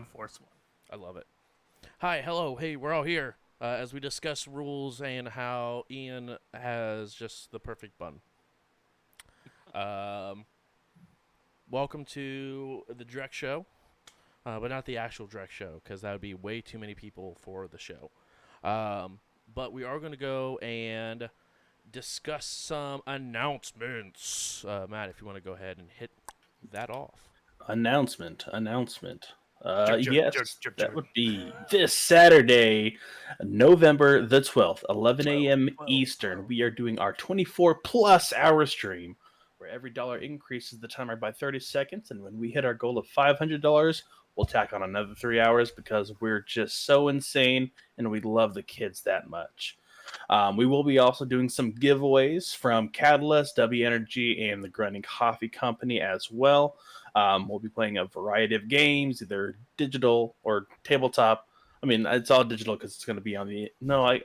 enforce one. I love it. Hi, hello, hey, we're all here as we discuss rules and how Ian has just the perfect bun. Um, Welcome to the Drek Show, but not the actual Drek Show because that would be way too many people for the show. But we are going to go and discuss some announcements. Matt, if you want to go ahead and hit that off. Announcement. Jerk, jerk, Yes, jerk, jerk, that jerk. would be this Saturday, November the 12th, 11 a.m. 12. Eastern. We are doing our 24 plus hour stream where every dollar increases the timer by 30 seconds. And when we hit our goal of $500, we'll tack on another 3 hours because we're just so insane and we love the kids that much. We will be also doing some giveaways from Catalyst, W Energy, and the Grinding Coffee Company as well. We'll be playing a variety of games, either digital or tabletop. I mean, it's all digital because it's going to be on the. No,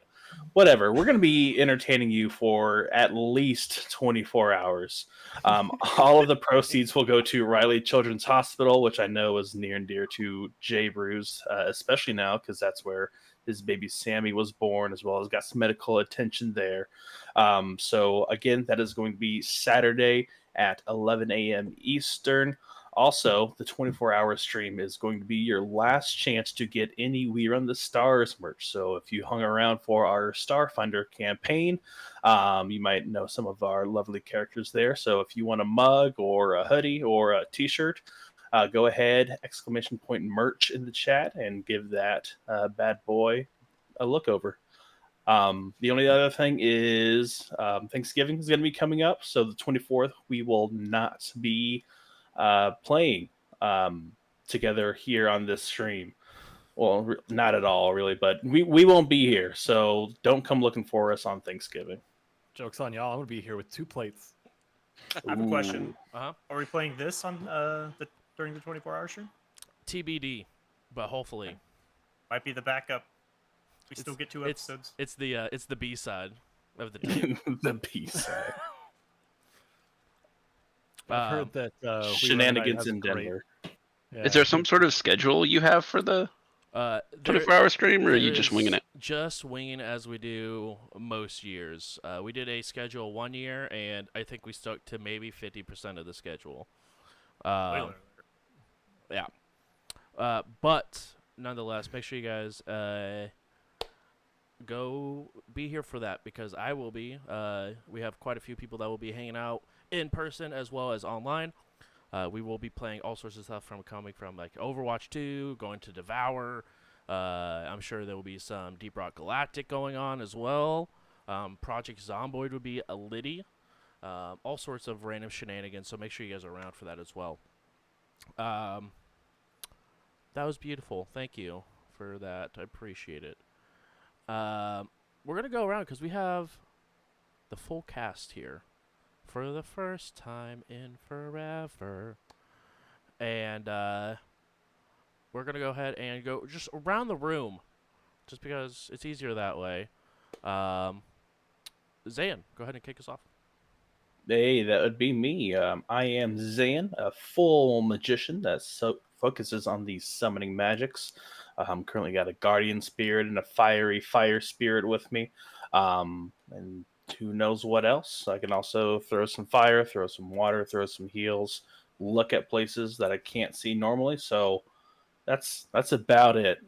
whatever. We're going to be entertaining you for at least 24 hours. All of the proceeds will go to Riley Children's Hospital, which I know is near and dear to Jay Bruce, especially now because that's where his baby Sammy was born, as well as got some medical attention there. So again, that is going to be Saturday at 11 a.m. Eastern. Also, the 24-hour stream is going to be your last chance to get any We Run the Stars merch. So if you hung around for our Starfinder campaign, you might know some of our lovely characters there. So if you want a mug or a hoodie or a t-shirt, go ahead, exclamation point merch in the chat, and give that bad boy a look over. The only other thing is Thanksgiving is going to be coming up. So the 24th, we will not be playing together here on this stream. Well, not at all, really, but we won't be here. So don't come looking for us on Thanksgiving. Joke's on y'all. I'm going to be here with 2 plates. I have a question. Uh-huh. Are we playing this on during the 24-hour stream? TBD, but hopefully. Might be the backup. We still get 2 episodes. It's the B side of the team. The B-side. I've heard that Shenanigans in Denver. Yeah. Is there some sort of schedule you have for the 24-hour stream, or are you just winging it? Just winging as we do most years. We did a schedule one year, and I think we stuck to maybe 50% of the schedule. Yeah. But nonetheless, make sure you guys go be here for that because I will be. We have quite a few people that will be hanging out in person as well as online. We will be playing all sorts of stuff coming from like Overwatch 2, going to Devour. I'm sure there will be some Deep Rock Galactic going on as well. Project Zomboid would be a litty. All sorts of random shenanigans, so make sure you guys are around for that as well. That was beautiful. Thank you for that. I appreciate it. We're going to go around because we have the full cast here for the first time in forever. And we're going to go ahead and go just around the room just because it's easier that way. Zayn, go ahead and kick us off. Hey, that would be me. I am Zayn, a full magician that focuses on the summoning magics. I'm currently got a guardian spirit and a fiery fire spirit with me. And who knows what else. I can also throw some fire, throw some water, throw some heals, look at places that I can't see normally. So that's about it.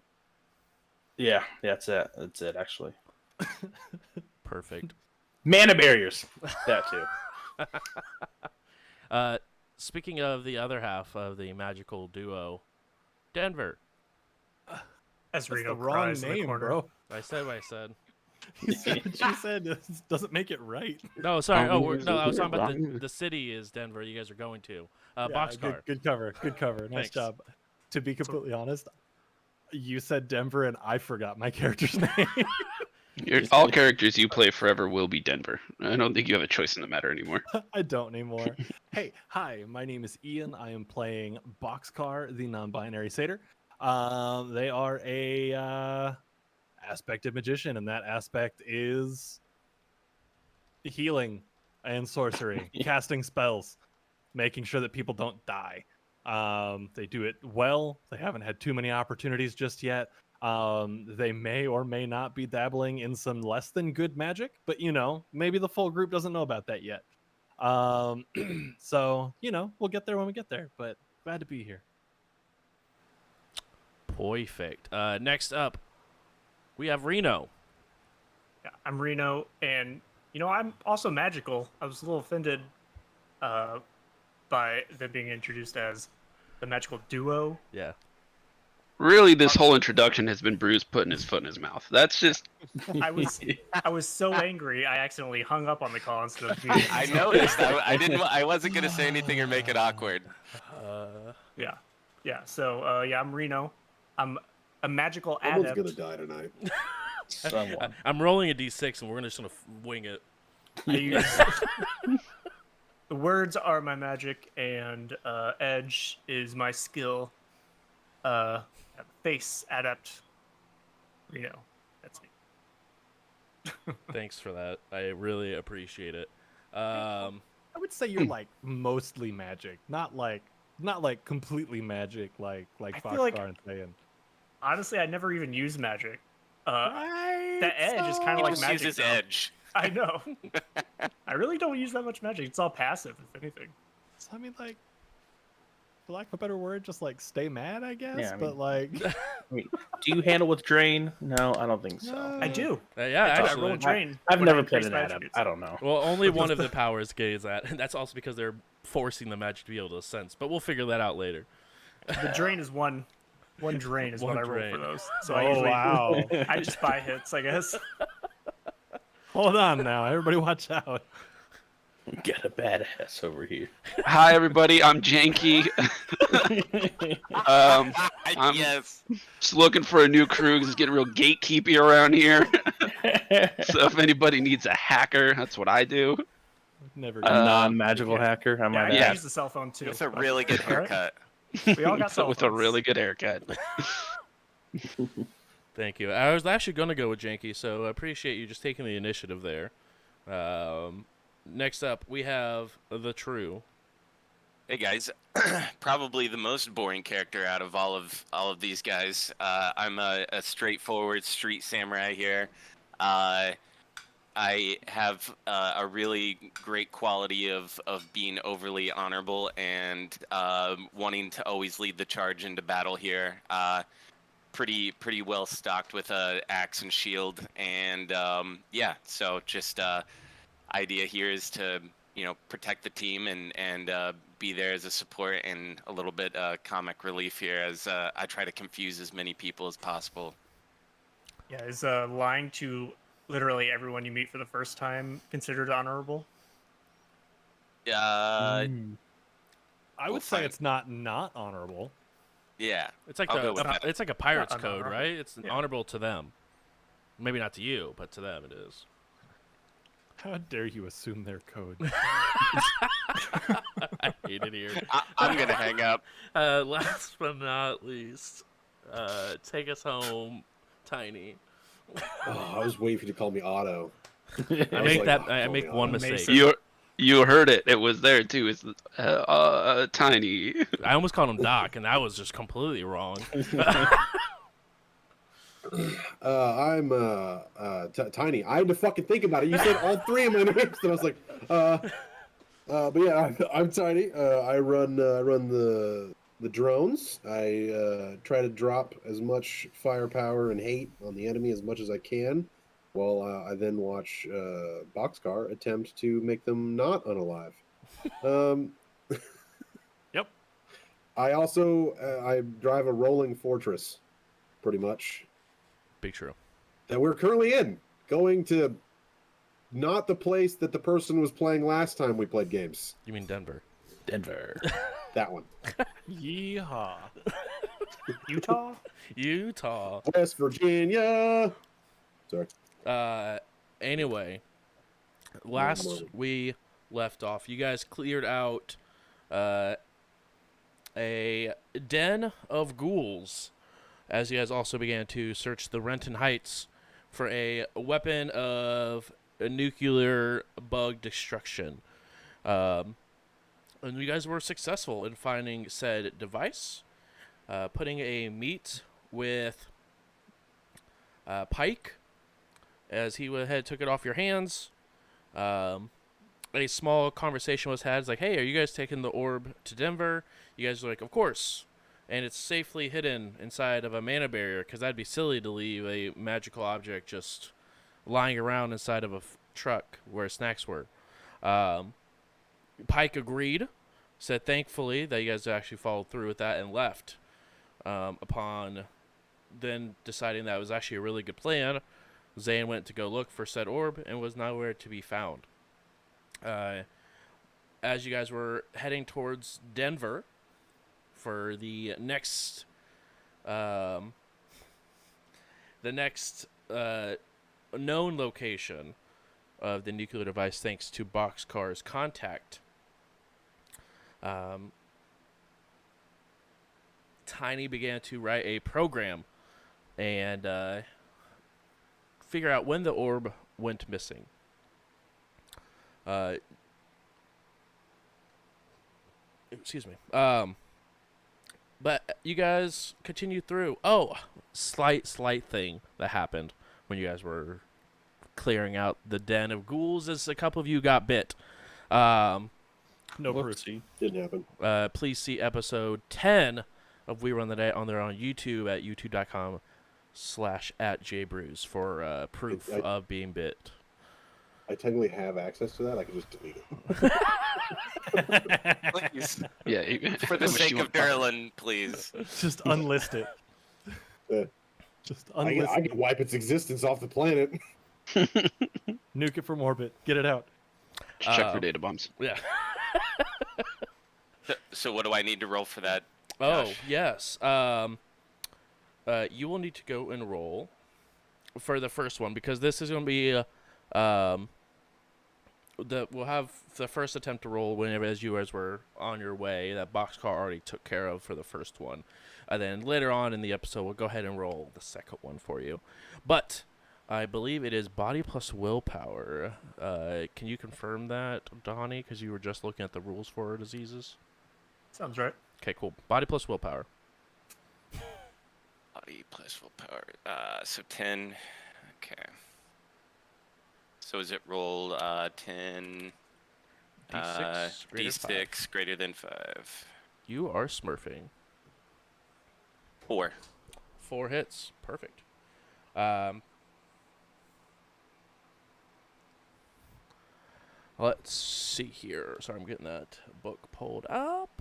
Yeah, that's it. That's it, actually. Perfect. Mana barriers. That too. Speaking of the other half of the magical duo, Denver. As That's Reno the wrong cries in the name, corner. bro. I said what I said. You said what you said. This doesn't make it right. No, sorry. Oh, No, I was talking about wrong. the city is Denver. You guys are going to Yeah, Boxcar. Good cover. Good cover. Nice Thanks. job. To be completely honest, you said Denver and I forgot my character's name. All characters you play forever will be Denver. I don't think you have a choice in the matter anymore. I don't anymore. Hey, hi, my name is Ian. I am playing Boxcar, the non-binary satyr. They are a aspected magician, and that aspect is healing and sorcery, casting spells, making sure that people don't die. They do it well. They haven't had too many opportunities just yet. They may or may not be dabbling in some less than good magic, but maybe the full group doesn't know about that yet. So we'll get there when we get there. But glad to be here. Perfect. Next up, we have Reno. Yeah, I'm Reno, and I'm also magical. I was a little offended by them being introduced as the magical duo. Yeah. Really, this whole introduction has been Bruce putting his foot in his mouth. That's just. I was so angry, I accidentally hung up on the call instead of muting. I noticed. I wasn't gonna say anything or make it awkward. Yeah. So I'm Reno. I'm a magical Someone's adept. gonna die tonight. Someone. I'm rolling a d6, and we're just going to wing it. I use the words are my magic, and edge is my skill. Face adept. That's me. Thanks for that. I really appreciate it. I would say you're like mostly magic, not like completely magic like I feel Boxcar like- and saying. Honestly, I never even use magic. Right, That edge is kind He of like just magic. uses though. edge. I know. I really don't use that much magic. It's all passive, if anything. So, I mean, like, for lack of a better word, just like stay mad, I guess. Yeah, I mean- but like, I mean, do you handle with drain? No, I don't think so. No. I do. Yeah, I roll actually. drain. I've when I never played increase an my adept. attributes. I don't know. Well, only one of the powers gains that, and that's also because they're forcing the magic to be able to sense. But we'll figure that out later. The drain is one drain is One what I roll drain. for those. So I oh usually wow! I just buy hits, I guess. Hold on now, everybody, watch out. Get a badass over here. Hi, everybody. I'm Janky. I'm- Yes. Just looking for a new crew. 'Cause it's getting real gatekeepy around here. So if anybody needs a hacker, that's what I do. Never. A done. non-magical hacker. I Yeah, might I add. use the cell phone too. With a but- really good All right. haircut. We all got cell With a phones. really good haircut. Thank you. I was actually going to go with Janky, so I appreciate you just taking the initiative there. Next up, we have the True. Hey guys, probably the most boring character out of all of these guys. I'm a straightforward street samurai here. I have a really great quality of being overly honorable and wanting to always lead the charge into battle here. Pretty well stocked with a axe and shield, and yeah. So just idea here is to protect the team and be there as a support and a little bit comic relief here as I try to confuse as many people as possible. Yeah, is lying to literally everyone you meet for the first time considered honorable? I Well, would say fine. it's not honorable. Yeah. It's like I'll go with that. it's like a pirate's Not code, honorable. right? It's Yeah. honorable to them. Maybe not to you, but to them it is. How dare you assume their code? I hate it here. I'm gonna hang up. Last but not least, take us home, Tiny. Oh, I was waiting for you to call me Otto. I was make like, that. oh, I call make me one Otto. mistake. You heard it. It was there too. It's tiny. I almost called him Doc, and that was just completely wrong. I'm Tiny. I had to fucking think about it. You said all three of my names, and I was like, but yeah, I'm Tiny. I run the drones. I try to drop as much firepower and hate on the enemy as much as I can, while I then watch Boxcar attempt to make them not unalive. Yep. I also I drive a rolling fortress, pretty much, Big true. that we're currently in, going to not the place that the person was playing last time we played games. You mean Denver? Denver. That one. Yeehaw! Utah? Utah. West Virginia. Sorry. Anyway, last moment. we left off, you guys cleared out a den of ghouls, as you guys also began to search the Renton Heights for a weapon of nuclear bug destruction. And you guys were successful in finding said device, putting a meet with Pike as he went ahead, took it off your hands. A small conversation was had. It's like, hey, are you guys taking the orb to Denver? You guys are like, of course. And it's safely hidden inside of a mana barrier, because that'd be silly to leave a magical object just lying around inside of a truck where snacks were. Pike agreed, said thankfully that you guys actually followed through with that and left. Upon then deciding that was actually a really good plan, Zane went to go look for said orb and was nowhere to be found. As you guys were heading towards Denver for the next known location of the nuclear device, thanks to Boxcar's contact, Tiny began to write a program and figure out when the orb went missing. Excuse me. But you guys continued through. Oh, slight thing that happened when you guys were clearing out the den of ghouls is a couple of you got bit. No proof. Whoopsie. Didn't happen. Please see episode 10 of We Run the Day on YouTube at youtube.com/@jbrews for proof of being bit. I technically have access to that. I can just delete it. Please, Yeah. for the sake of Durlin, please. Just unlist it. Yeah. Just I unlist can wipe its existence off the planet. Nuke it from orbit. Get it out. Just check for data bombs. Yeah. So what do I need to roll for that? Oh, Josh? yes. You will need to go and roll for the first one, because this is going to be we'll have the first attempt to roll whenever as you guys were on your way. That Boxcar already took care of for the first one, and then later on in the episode we'll go ahead and roll the second one for you. But I believe it is body plus willpower. Can you confirm that, Donnie? Because you were just looking at the rules for diseases. Sounds right. Okay, cool. Body plus willpower. Body plus willpower. So 10. Okay. So is it roll 10? D6 greater D6 greater than 5. You are smurfing. 4. 4 hits. Perfect. Let's see here. Sorry, I'm getting that book pulled up.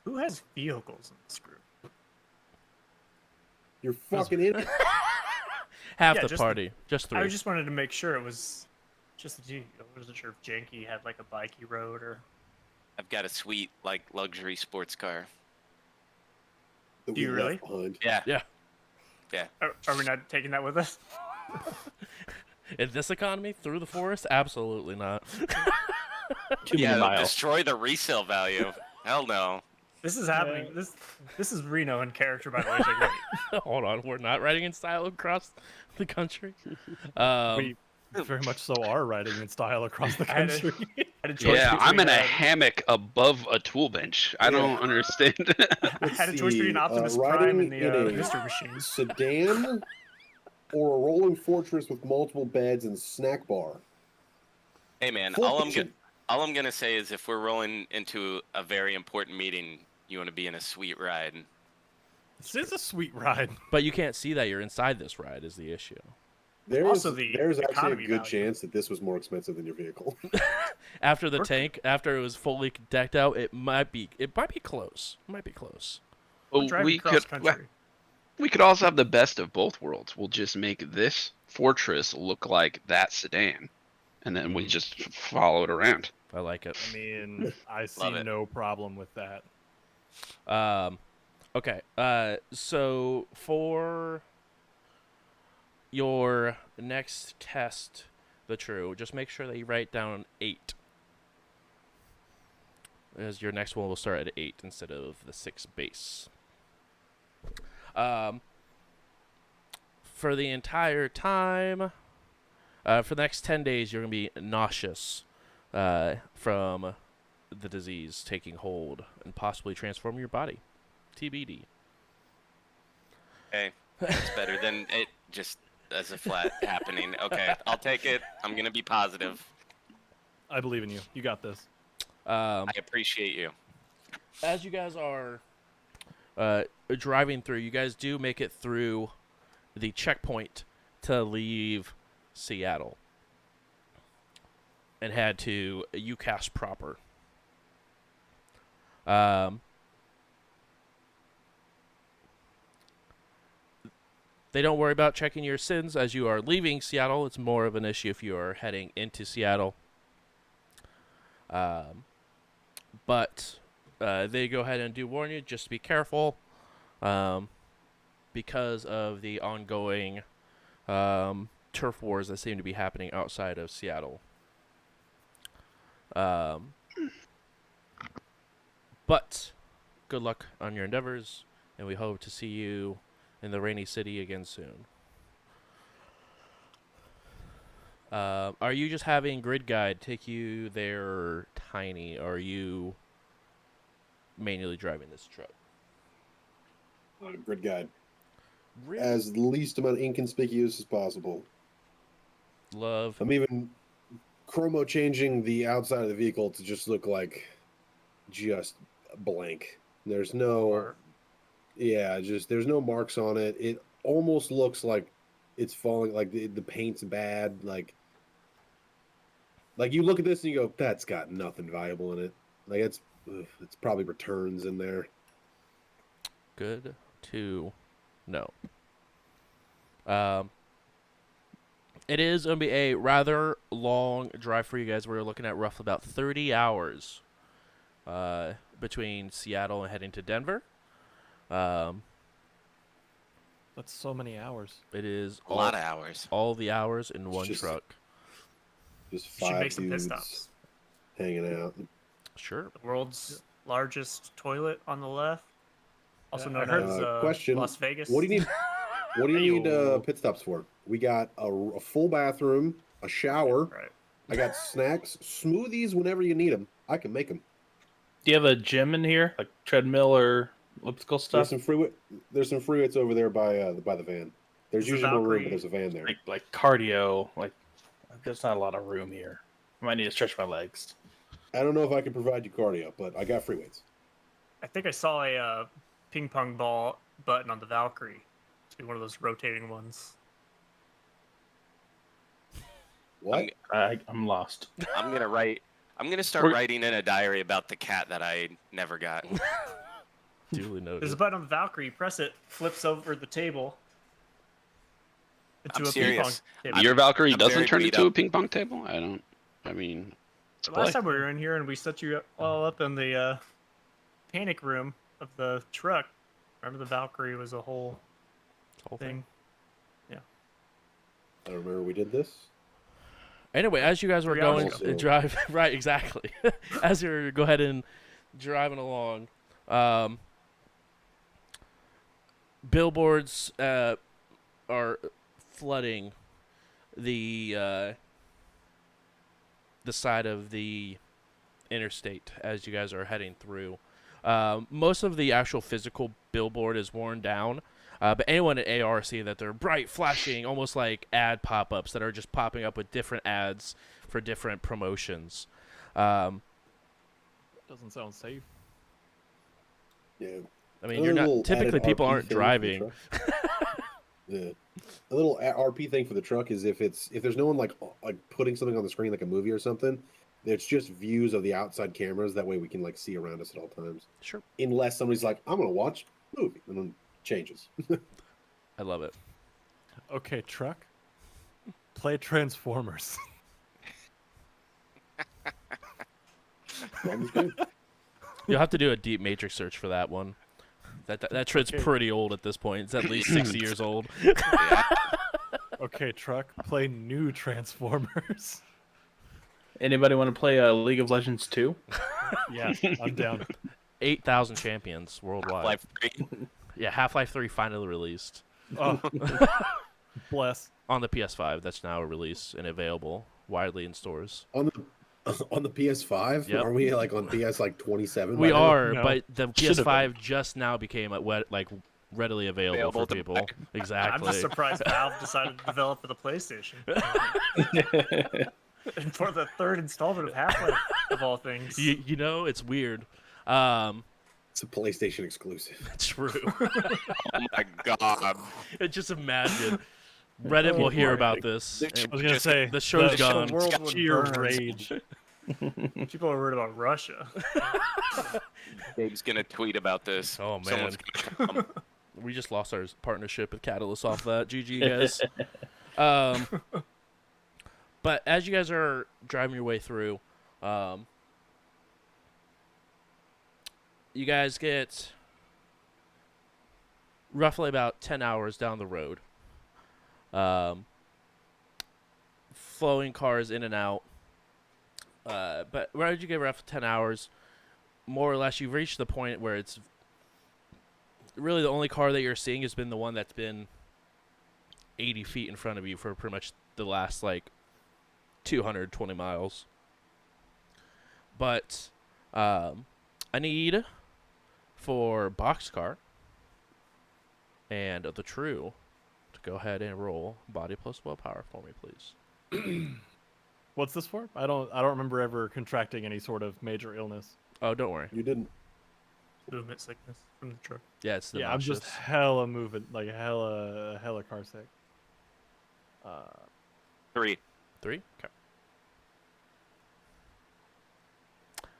Who has vehicles in this group? You're fucking idiot. Half Yeah, the just party. Just 3. I just wanted to make sure it was just the two. I wasn't sure if Janky had like a bike he rode or. I've got a sweet like luxury sports car. That Do you we really? left behind. Yeah. Yeah. Yeah. Are we not taking that with us? In this economy, through the forest? Absolutely not. Too Yeah, many it'll miles. destroy the resale value. Hell no. This is happening. This is Reno in character, by the way. It's like, wait, Hold on, we're not riding in style across the country. We very much so are riding in style across the I had a- country. I had a choice Yeah, I'm in between, a hammock above a tool bench. I don't understand. I had a choice between Optimus riding Prime and the in a Mr. Machine. sedan or a rolling fortress with multiple beds and snack bar. Hey man, Full all kitchen. I'm gonna say is if we're rolling into a very important meeting, you want to be in a sweet ride. This is a sweet ride. But you can't see that you're inside this ride is the issue. There's the actually a economy good value. chance that this was more expensive than your vehicle. After the We're- tank, after it was fully decked out, it might be close. It might be close. Well, Driving we cross could country. we could also have the best of both worlds. We'll just make this fortress look like that sedan, and then we just follow it around. I like it. I mean, I see Love it. no problem with that. Okay. So for your next test, the true, just make sure that you write down 8. As your next one will start at 8 instead of the 6 base. For the entire time, for the next 10 days, you're going to be nauseous from the disease taking hold and possibly transform your body. TBD. Okay, that's better than it just as a flat happening. Okay, I'll take it. I'm gonna be positive. I believe in you. You got this. I appreciate you. As you guys are driving through, you guys do make it through the checkpoint to leave Seattle and head to UCAS proper. They don't worry about checking your sins as you are leaving Seattle. It's more of an issue if you are heading into Seattle. But they go ahead and do warn you, just be careful because of the ongoing turf wars that seem to be happening outside of Seattle. But good luck on your endeavors, and we hope to see you in the rainy city again soon. Are you just having Grid Guide take you there, Tiny? Or are you manually driving this truck? Grid guide. Really? As least amount inconspicuous as possible. Love. I'm even chromo changing the outside of the vehicle to just look like just blank. There's no, there's no marks on it. It almost looks like it's falling, like the paint's bad. Like you look at this and you go, that's got nothing valuable in it. Like it's probably returns in there. Good to know. It is going to be a rather long drive for you guys. We're looking at roughly about 30 hours between Seattle and heading to Denver. That's so many hours. It is A lot of hours. all the hours in one truck. Just Should 5 make some pit dudes stops. hanging out. Sure. The world's largest toilet on the left, also Yeah, known I heard- as question. Las Vegas. What do you need? What do you need Ayo. pit stops for? We got a full bathroom, a shower. Right. I got snacks, smoothies whenever you need them. I can make them. Do you have a gym in here, like treadmill or elliptical There's stuff? some free weights over there by the van. There's Is the usually no room, Valkyrie- but there's a van there. Like cardio. Like there's not a lot of room here. I might need to stretch my legs. I don't know if I can provide you cardio, but I got free weights. I think I saw a ping pong ball button on the Valkyrie. It's one of those rotating ones. What? I'm lost. I'm gonna start We're- writing in a diary about the cat that I never got. Duly noted. There's a button on the Valkyrie. You press it, flips over the table into I'm a serious. ping pong table. Your Valkyrie I'm doesn't very turn beat into a up. ping pong table? I mean, it's Last play. time we were in here and we set you all up in the panic room of the truck. Remember the Valkyrie was a whole Whole thing. I don't remember we did this. Anyway, as you guys were 3 hours going ago. to drive, right, exactly. As you're go ahead and driving along, billboards are flooding the side of the interstate as you guys are heading through. Most of the actual physical billboard is worn down. But anyone at AR see that they're bright, flashing, almost like ad pop-ups that are just popping up with different ads for different promotions. Doesn't sound safe. Yeah. I mean, you're not typically people aren't driving. Yeah. A little RP thing for the truck is if there's no one like putting something on the screen like a movie or something, it's just views of the outside cameras. That way we can like see around us at all times. Sure, Unless somebody's like, I'm gonna watch a movie, and then changes. I love it. Okay, truck. Play Transformers. Sounds good. You'll have to do a deep matrix search for that one. That trend's Okay. pretty old at this point. It's at least 60 years old. Yeah. Okay, truck, play new Transformers. Anybody want to play League of Legends 2? Yeah, I'm down. 8,000 champions worldwide. Life 3. Yeah, Half-Life 3 finally released Oh, bless. on the PS5. That's now released and available widely in stores. On the PS5, Yep. are we like on PS like 27? We by now? are, No. but the Should've PS5 just now became readily available Available for to people. buy. I'm Exactly. just surprised Valve decided to develop for the PlayStation. And for the third installment of Half-Life, of all things. You know, it's weird. It's a PlayStation exclusive. True. Oh my god. Just imagine. Reddit will hear about this. I and I was gonna say the show's the gone. world would sheer burn. rage. People are worried about Russia. Dave's gonna tweet about this. Oh, man. Someone's gonna come. We just lost our partnership with Catalyst off that. GG, guys. But as you guys are driving your way through, you guys get roughly about 10 hours down the road. Flowing cars in and out. But right as you get roughly 10 hours, more or less, you've reached the point where it's really the only car that you're seeing has been the one that's been 80 feet in front of you for pretty much the last, 220 miles. But I need for Boxcar and the True to go ahead and roll body plus willpower for me, please. What's this for? I don't remember ever contracting any sort of major illness. Oh, don't worry. You didn't. Movement sickness from the truck. Yeah, it's the Yeah, I'm just hella moving, like hella car sick. 3. 3?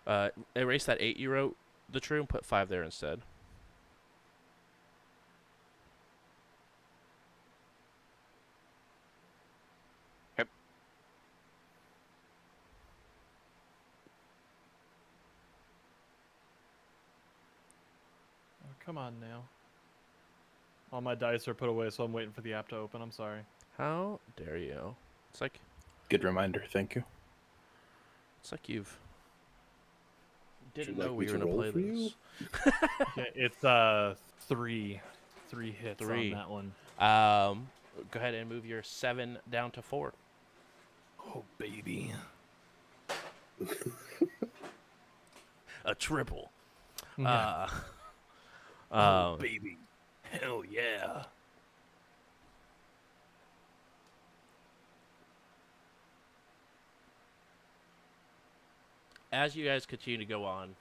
Okay. Erase that 8 you wrote, the True, and put 5 there instead. Yep. Oh, come on now. All my dice are put away, so I'm waiting for the app to open. I'm sorry. How dare you? It's like Good reminder. Thank you. you've didn't Would you know like we me were to gonna roll play for you? this. Okay, it's three hits 3. on that one. Go ahead and move your 7 down to 4. Oh baby. A triple. Yeah. Baby. Hell yeah. As you guys continue to go on,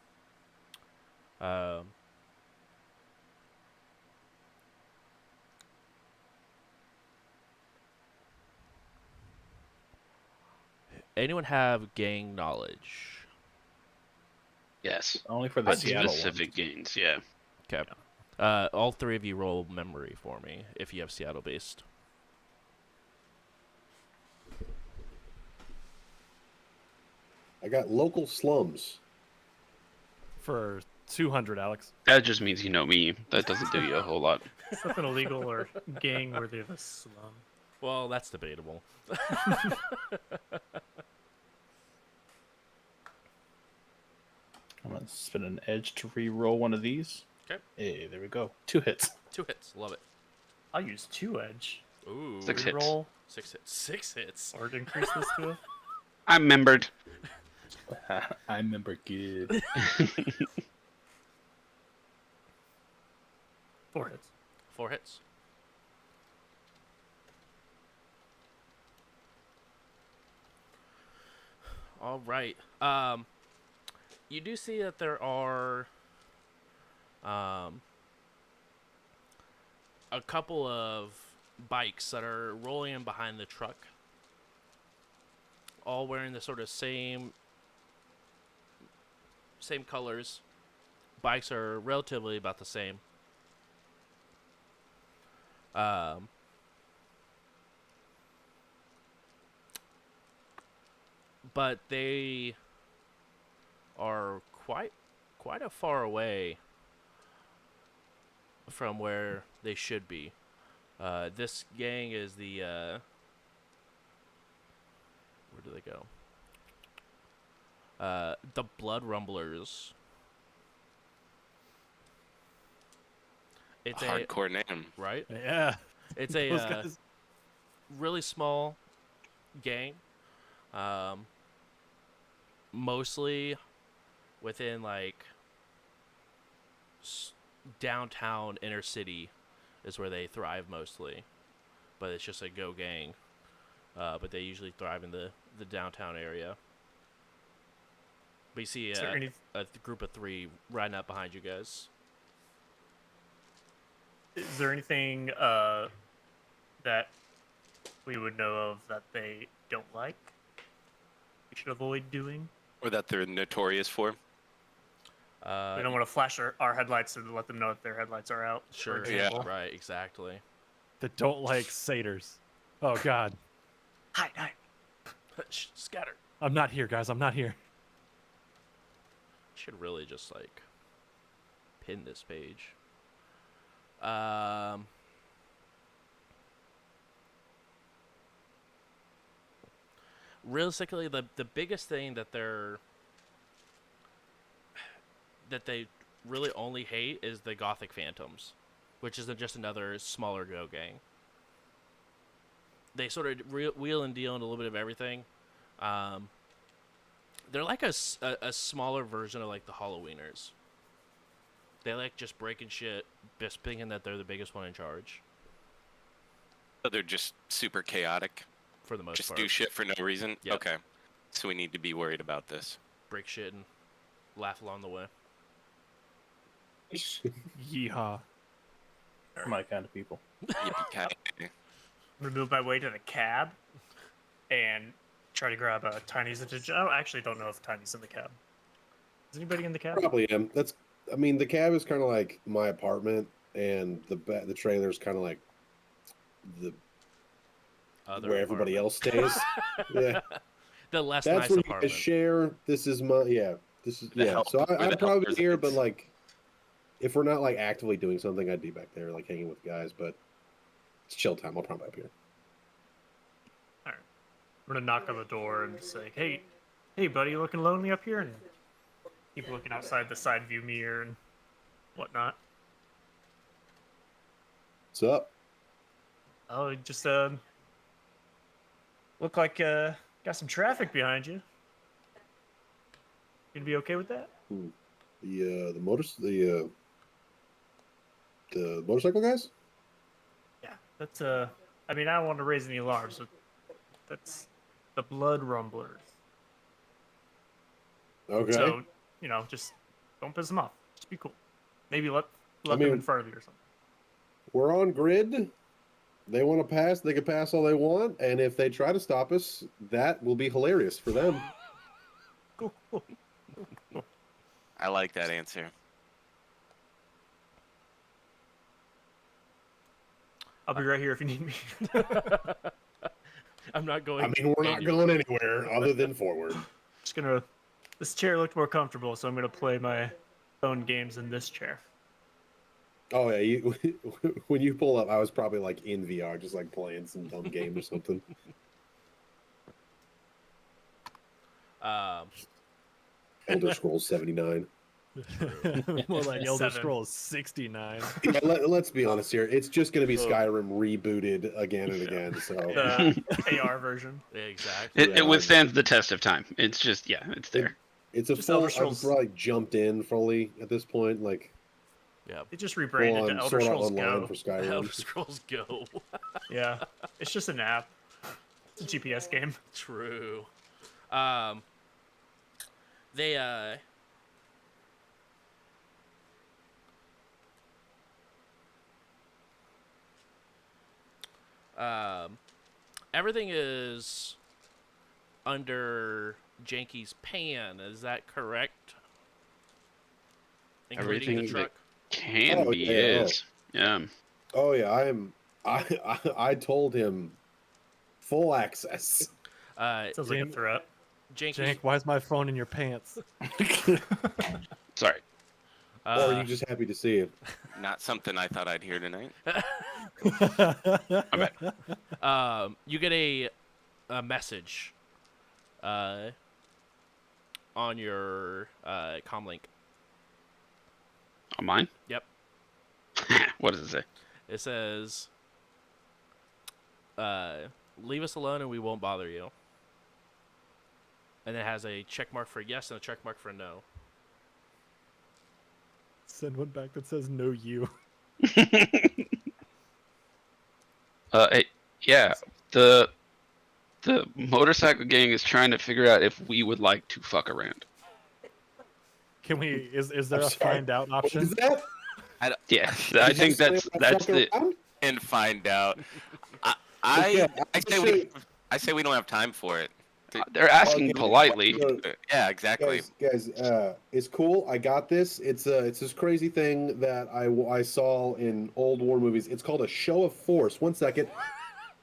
anyone have gang knowledge? Yes. Only for the On Seattle one. specific gains, yeah. Okay. All 3 of you roll memory for me if you have Seattle based. I got local slums. For 200, Alex. That just means you know me. That doesn't do you a whole lot. Something illegal or gang worthy of a slum. Well, that's debatable. I'm gonna spin an edge to re-roll one of these. Okay. Hey, there we go. 2 hits. 2 hits. Love it. I'll use 2 edge. Ooh. 6 hits. Roll 6 hits. 6 hits. or to increase this to a I'm membered. I remember good. 4 hits. 4 hits. All right. You do see that there are a couple of bikes that are rolling in behind the truck, all wearing the sort of same colors. Bikes are relatively about the same. But they are quite a far away from where they should be. This gang is the Where do they go? The Blood Rumblers. It's Hardcore name. right. Yeah. It's Those a guys. really small gang. Mostly within like downtown inner city is where they thrive mostly, but it's just a go gang. But they usually thrive in the downtown area. But you see Is there any a group of 3 riding up behind you guys. Is there anything that we would know of that they don't like? We should avoid doing. Or that they're notorious for. We don't want to flash our headlights and let them know if their headlights are out. for Sure. example. Right. Exactly. That don't like satyrs. Oh God. Hide, hide. Scatter. I'm not here, guys. I'm not here. Should really just like pin this page. Realistically, the biggest thing that they really only hate is the Gothic Phantoms, which is just another smaller go gang. They sort of wheel and deal in a little bit of everything. They're like a smaller version of like the Halloweeners. They like just breaking shit, just thinking that they're the biggest one in charge So they're just super chaotic. for the most Just part. do shit for no reason. Yep. Okay. So we need to be worried about this. Break shit and laugh along the way. Yeehaw. My kind of people. Yippee-ki-yay. I'm gonna move my way to the cab and try to grab Tiny's attention. I actually don't know if Tiny's in the cab. Is anybody in the cab? Probably am. I mean, the cab is kind of like my apartment, and the trailer is kind of like the Other where everybody apartment. else stays. Yeah, The less that's nice where you apartment. guys share. This is my This is The yeah. help- So where I'd the probably help be here, but resides. like, if we're not like actively doing something, I'd be back there, like hanging with guys. But it's chill time. I'll probably be up here. I'm gonna knock on the door and say, "Hey, buddy, you looking lonely up here?" And keep looking outside the side view mirror and whatnot. What's up? Oh, just look like got some traffic behind you. Gonna be okay with that? The motorcycle guys. Yeah, that's I mean, I don't want to raise any alarms, but that's the Blood Rumblers. Okay. So, just don't piss them off. Just be cool. Maybe let them mean- in front of you or something. We're on grid. They want to pass. They can pass all they want, and if they try to stop us, that will be hilarious for them. Cool. I like that answer. I'll be right here if you need me. I'm not going. I mean, we're not anywhere. going anywhere other than forward. Just gonna. This chair looked more comfortable, so I'm gonna play my phone games in this chair. Oh yeah, when you pull up, I was probably like in VR, just like playing some dumb game or something. Elder Scrolls 79. More like Elder 7. Scrolls 69. Yeah, let's be honest here. It's just going to be Skyrim rebooted again and again. So The AR version. Yeah, exactly. It withstands the test of time. It's just it's there. it's a Just full. Elder I've Scrolls. probably jumped in fully at this point. Like Yeah. They just full rebranded to on Elder Sword Art Scrolls Online Go. for Skyrim. Elder Scrolls Go. Yeah, it's just an app. It's a GPS game. True. They everything is under Janky's pan. Is that correct? Including the Everything truck. Can Oh, be yeah. is. Yeah. Oh yeah, I told him full access. Sounds like a Jane- threat. Janky. Jank, why is my phone in your pants? Sorry. Or are you just happy to see it? Not something I thought I'd hear tonight. You get a message on your comm link. On mine? Yep. What does it say? It says, leave us alone and we won't bother you. And it has a check mark for yes and a check mark for no. Send one back that says no you. Yeah, the motorcycle gang is trying to figure out if we would like to fuck around. Can we? Is there I'm a sorry. find out What option? is that? Yeah, I think that's the. And find out. Okay, I say we don't have time for it. They're asking Okay. politely. Yeah, exactly. Guys, it's cool. I got this. It's this crazy thing that I saw in old war movies. It's called a show of force. 1 second.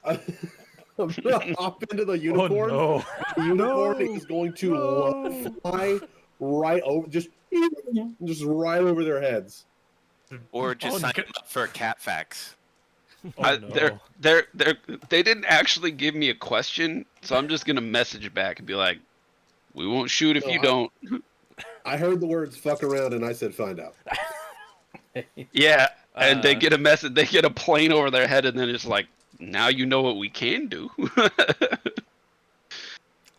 I'm gonna hop into the unicorn. Oh, The unicorn No. is going to fly right over, just right over their heads. Or just Oh, sign good. up for cat facts. no. They didn't actually give me a question, so I'm just gonna message back and be like, "We won't shoot if No, you don't." I heard the words "fuck around" and I said "find out." Yeah, and they Uh, get a message. They get a plane over their head, and then it's like, "Now you know what we can do."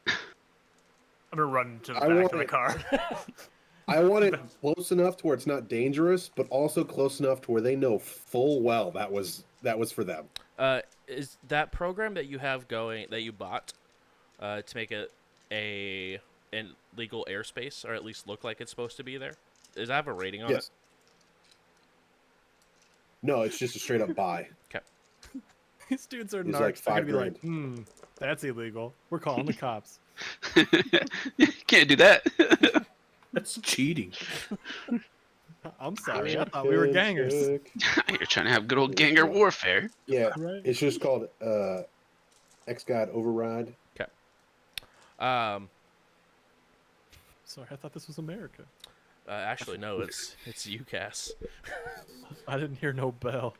I'm gonna run to the I back want of the it. car. I want it close enough to where it's not dangerous, but also close enough to where they know full well that was for them. Is that program that you have going that you bought to make it an legal airspace, or at least look like it's supposed to be there? Does that have a rating on Yes. No, it's just a straight up buy. These dudes are It's narcs. like They're gonna be $5 like, that's illegal. We're calling the cops. Can't do that. That's cheating. I'm sorry. I thought we were gangers. You're trying to have good old ganger warfare. Yeah, Right. it's just called X-God Override. it? Um, Sorry, I thought this was America. actually, no, it's UCAS. I didn't hear no bell.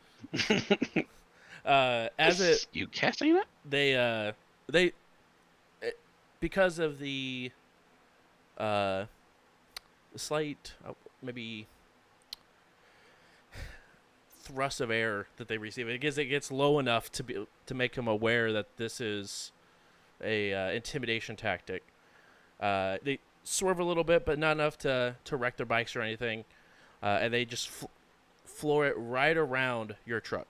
As it You casting that? they because of the slight maybe thrust of air that they receive, it gets low enough to make them aware that this is a intimidation tactic. They swerve a little bit, but not enough to wreck their bikes or anything, and they just floor it right around your truck.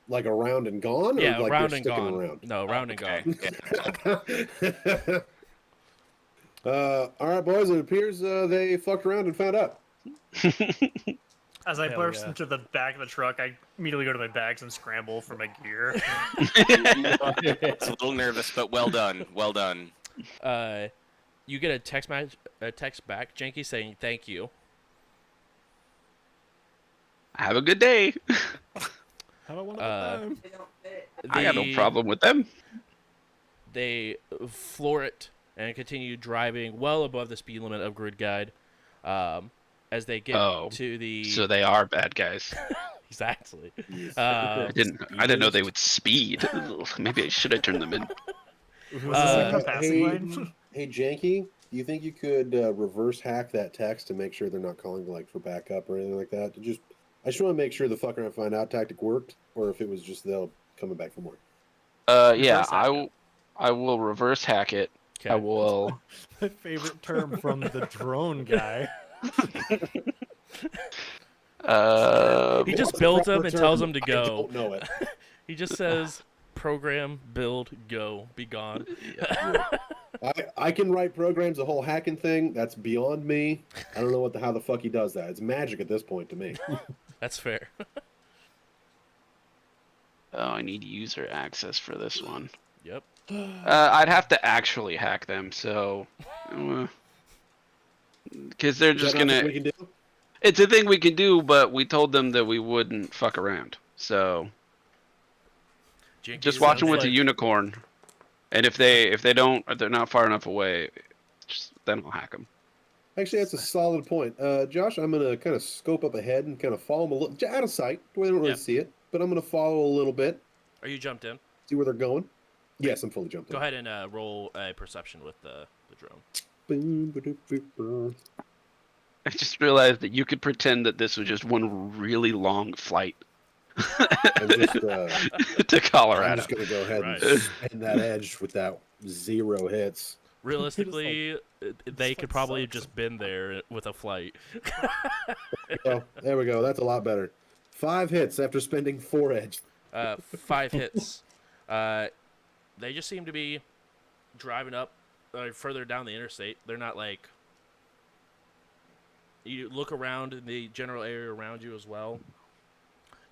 Like around and gone? Or Yeah, like round they're and sticking gone. around? No, round and gone. All right, boys. It appears they fucked around and found out. As I Hell burst yeah. into the back of the truck, I immediately go to my bags and scramble for my gear. It's a little nervous, but well done. Well done. You get a text back, Janky, saying thank you. Have a good day. How about one at a time? I got no problem with them. They floor it and continue driving well above the speed limit of Grid Guide. As they get to the So they are bad guys. exactly. I didn't know they would speed. Maybe I should have turned them in. Was this like a passing lane? Hey, Janky, do you think you could reverse hack that text to make sure they're not calling like for backup or anything like that? I just want to make sure the fuck around find out tactic worked, or if it was just they'll coming back for more. Yeah, Reverse hack I will reverse hack it. Okay. I will. My favorite term from the drone guy. He just What's the builds proper them and term? tells them to I go. don't know it. He just says, "Program, build, go, be gone." I can write programs, the whole hacking thing. That's beyond me. I don't know how the fuck he does that. It's magic at this point to me. That's fair. Oh, I need user access for this one. Yep. I'd have to actually hack them, so. Because they're Is just that not gonna. something we can do? It's a thing we can do, but we told them that we wouldn't fuck around. So Jinky just watch them sounds with the like- unicorn, and if they don't, if they're not far enough away, then I'll hack them. Actually, that's a solid point. Josh, I'm going to kind of scope up ahead and kind of follow them a little, out of sight, where they don't really Yep. see it. But I'm going to follow a little bit, Are you jumped in? see where they're going. Yes, I'm fully jumped Go in. ahead and roll a perception with the drone. Boom, ba-doop, boop, boop. I just realized that you could pretend that this was just one really long flight I'm just, to I'm Colorado. just gonna go ahead Right. and spin that edge with that 0 hits. Realistically, they could flight probably have sucks. just been there with a flight. Oh, there we go. That's a lot better. 5 hits after spending 4 edge. 5 hits. They just seem to be driving up further down the interstate. They're not like. You look around in the general area around you as well.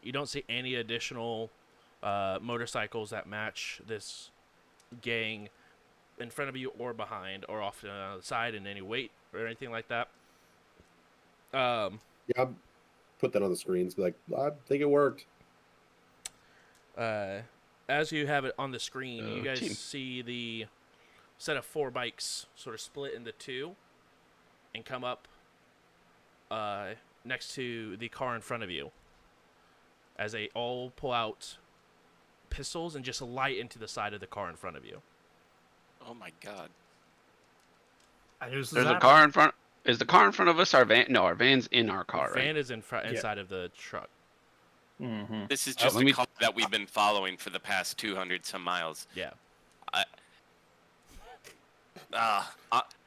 You don't see any additional motorcycles that match this gang in front of you or behind or off to the side in any weight or anything like that. Yeah, I'll put that on the screens. Be like, I think it worked. As you have it on the screen, you guys team. see the set of 4 bikes sort of split into 2 and come up next to the car in front of you as they all pull out pistols and just light into the side of the car in front of you. Oh my god. I knew this was There's a happening. car in front. Is the car in front of us our van? No, our van's in our car, Van right? is inside of the truck. Mm-hmm. This is just let a me- car that we've been following for the past 200 some miles. Yeah.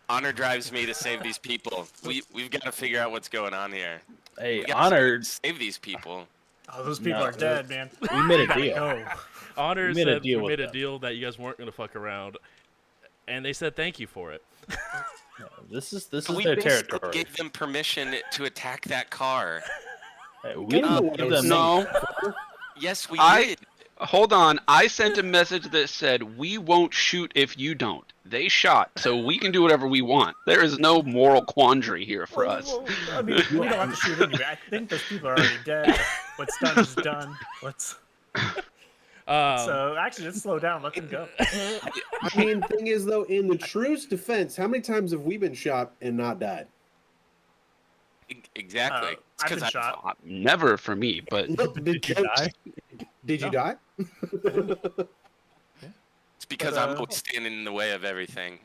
Honor drives me to save these people. We've got to figure out what's going on here. Hey, We gotta Honored, save these people. Oh, those people No, are dead, man. we made a Gotta deal. go. Honor We made a said deal we with made a them. deal that you guys weren't going to fuck around. And they said thank you for it. This is We their basically territory. gave them permission to attack that car. Hey, we didn't give them No, Yes, we I- did. hold on. I sent a message that said, "We won't shoot if you don't." They shot, so we can do whatever we want. There is no moral quandary here for us. Well, I mean, we don't have to shoot anyway. I think those people are already dead. What's done is done. So actually, let's slow down. Let them go. I mean, thing is though, in the truest defense, how many times have we been shot and not died? Exactly. It's I've 'cause been shot. Never for me, but Look, Did you die? Did you die? It's because But, I'm always standing in the way of everything.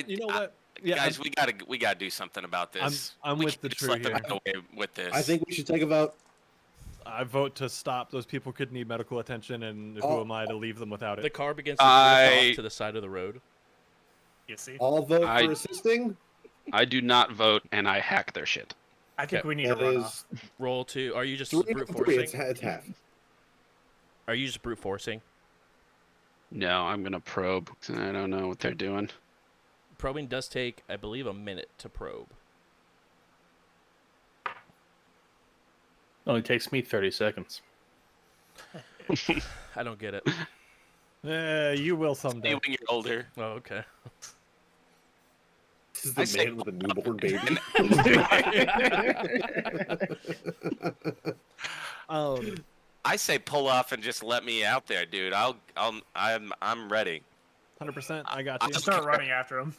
You know what? Yeah, guys, we gotta do something about this. I'm We with the can't just true let them here. get away with this. I think we should take a vote. I vote to stop. Those people could need medical attention, and who Oh. am I to leave them without The it? car begins to drift I- off to the side of the road. You see, All vote I- for assisting. I do not vote, and I hack their shit. I think Okay. we need to That run is off. Roll 2. Are you just 3 brute and 3. It's forcing? half. Are you just brute forcing? No, I'm gonna probe. 'Cause I don't know what they're doing. Probing does take, I believe, a minute to probe. Only takes me 30 seconds. I don't get it. You will Maybe someday. when you're older. Oh, okay. This is I the say- man with a newborn baby. I say pull off and just let me out there, dude. I'm ready. 100%. I got you. Just start running after him.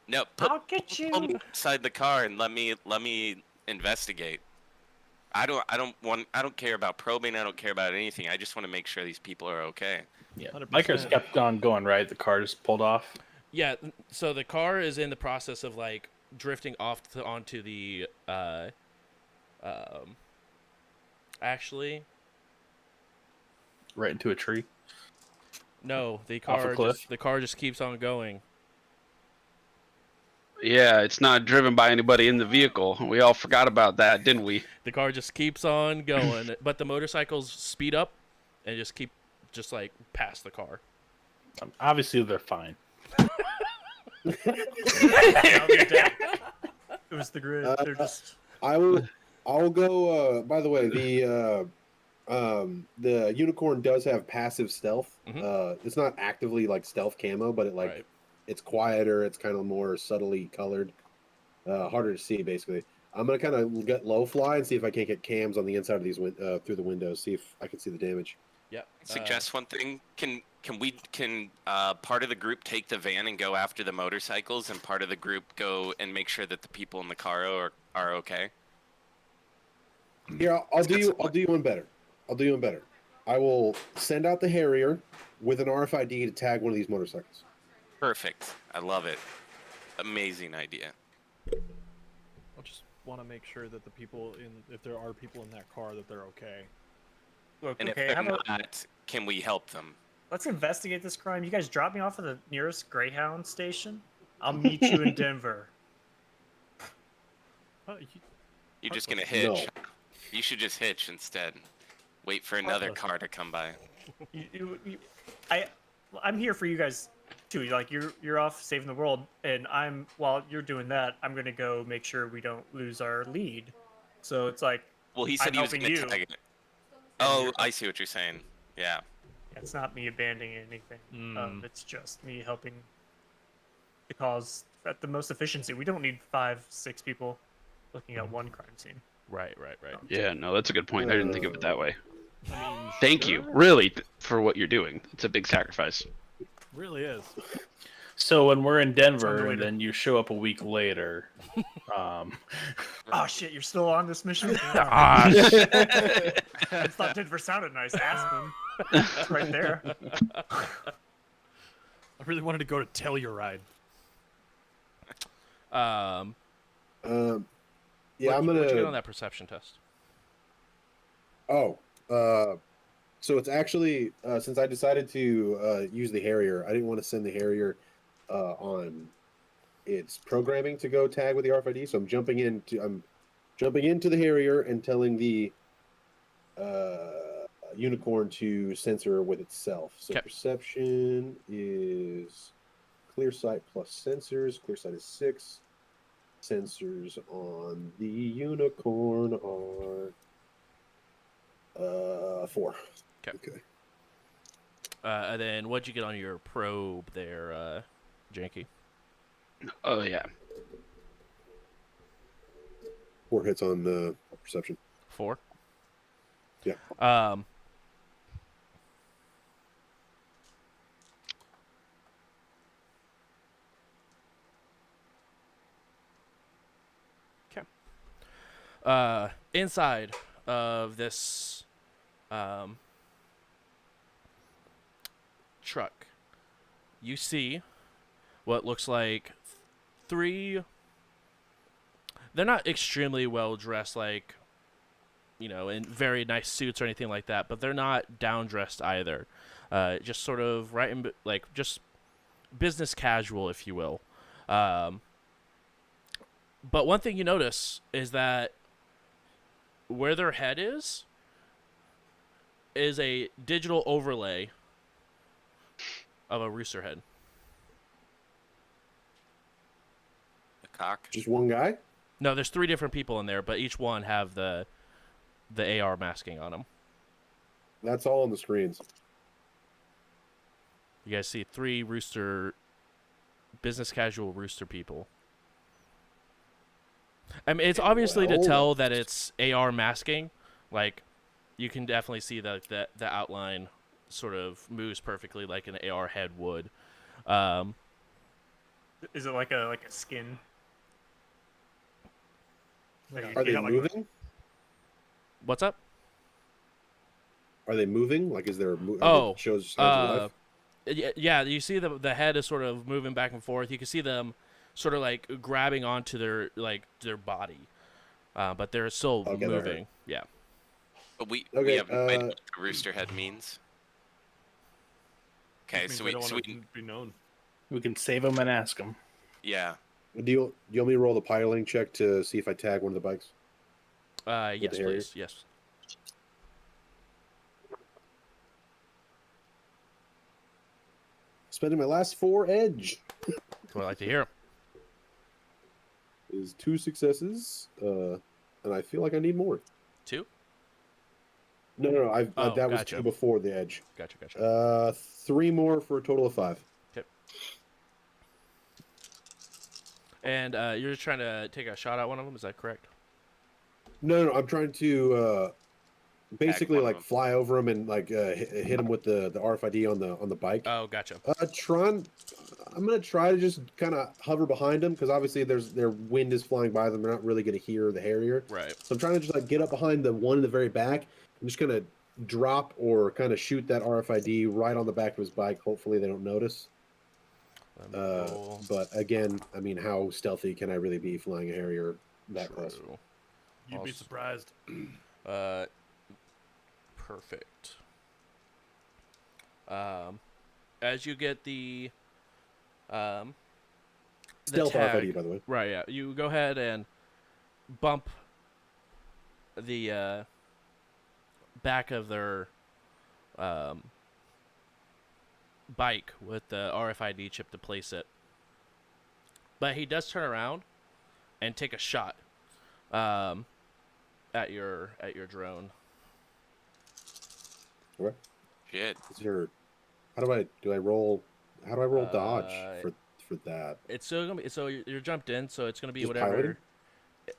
No, I'll get pull me you. inside the car and let me investigate. I don't care about probing. I don't care about anything. I just want to make sure these people are okay. Yeah, 100%. bikers kept on going right. The car just pulled off. Yeah, so the car is in the process of, like, drifting off onto the, actually, Right into a tree. no, Off a cliff? the car just keeps on going. Yeah, it's not driven by anybody in the vehicle. We all forgot about that, didn't we? The car just keeps on going, but the motorcycles speed up and just like past the car. Obviously, they're fine. Now they're dead. It was the grid. They're just. I'll go. By the way, the unicorn does have passive stealth. Mhm. It's not actively like stealth camo, but Right. it's quieter. It's kind of more subtly colored, harder to see. Basically, I'm gonna kind of get low fly and see if I can't get cams on the inside of these through the windows. See if I can see the damage. Yep. Suggest one thing. Can part of the group take the van and go after the motorcycles, and part of the group go and make sure that the people in the car are okay? Here, I'll do you one better. I will send out the Harrier with an RFID to tag one of these motorcycles. Perfect. I love it. Amazing idea. I'll just want to make sure that the people if there are people in that car, that they're okay. Look, And okay, if how they're about not, can we help them? let's investigate this crime. You guys drop me off at the nearest Greyhound station. I'll meet you in Denver. You're just gonna No. hitch. You should just hitch instead. Wait for another car to come by. I'm here for you guys too. Like you're off saving the world, and while you're doing that, I'm gonna go make sure we don't lose our lead. So it's like, Well, he said I'm he was helping gonna you. tag it. Oh, I see what you're saying. Yeah. it's not me abandoning anything. Mm. It's just me helping the cause at the most efficiency. We don't need 5-6 people looking at one crime scene. Right. Yeah, no, that's a good point. I didn't think of it that way. I mean, Thank you, sure. really, for what you're doing. It's a big sacrifice. Really is. So when we're in Denver, Unrelated. then you show up a week later. Oh shit, you're still on this mission? Ah, I thought Denver sounded nice. Aspen. It's right there. I really wanted to go to Telluride. Yeah, what'd I'm you get on gonna. that perception test? Oh, so it's actually since I decided to use the Harrier, I didn't want to send the Harrier on its programming to go tag with the RFID. So I'm jumping into the Harrier and telling the unicorn to sensor with itself. So Okay. perception is clear sight plus sensors. Clear sight is 6. Sensors on the unicorn are 4. Okay. And then what'd you get on your probe there, Janky? Oh yeah. 4 hits on perception. 4? Yeah. Inside of this truck, you see what looks like 3. They're not extremely well dressed, like, in very nice suits or anything like that, but they're not down dressed either. Just sort of just business casual, if you will. But one thing you notice is that where their head is a digital overlay of a rooster head. The cock. Just one guy? No, there's 3 different people in there, but each one have the AR masking on them. That's all on the screens. You guys see 3 business casual rooster people. I mean, it's obviously to Well- tell that it's AR masking. Like, you can definitely see the outline sort of moves perfectly like an AR head would. Is it like a skin? Like, Are you they got, like, moving? What's up? Are they moving? Like, is there Oh, shows signs of life? Yeah, you see the head is sort of moving back and forth. You can see them sort of like grabbing onto their body, but they're still Okay, they're moving. Yeah. But we Okay, have no idea what the rooster head means. Okay, Means so they we, don't so want we to be known. We can save them and ask them. yeah. Do you want me to roll the piloting check to see if I tag one of the bikes? Yes, the Harrier? please. Yes. Spending my last 4 edge That's what I like to hear. is 2 successes, and I feel like I need more. 2? No. Oh, that was gotcha. 2 before the edge. Gotcha. 3 more for a total of 5. And you're just trying to take a shot at one of them. Is that correct? No, I'm trying to basically one of like them. fly over them and like hit them with the RFID on the bike. Oh, gotcha. I'm gonna try to just kind of hover behind them because obviously their wind is flying by them. They're not really gonna hear the Harrier. Right. So I'm trying to just like get up behind the one in the very back. I'm just gonna drop or kind of shoot that RFID right on the back of his bike. Hopefully they don't notice. Let me roll. But again, I mean, how stealthy can I really be flying a Harrier that close? True. You'd be Also- surprised. Perfect. As you get the Stealth tag, RFID, by the way. right? Yeah, you go ahead and bump the back of their bike with the RFID chip to place it. But he does turn around and take a shot at your drone. Okay. Shit. Is there? How do I roll? How do I roll dodge for that? It's still gonna be so you're jumped in, so it's gonna be Just whatever. piloting?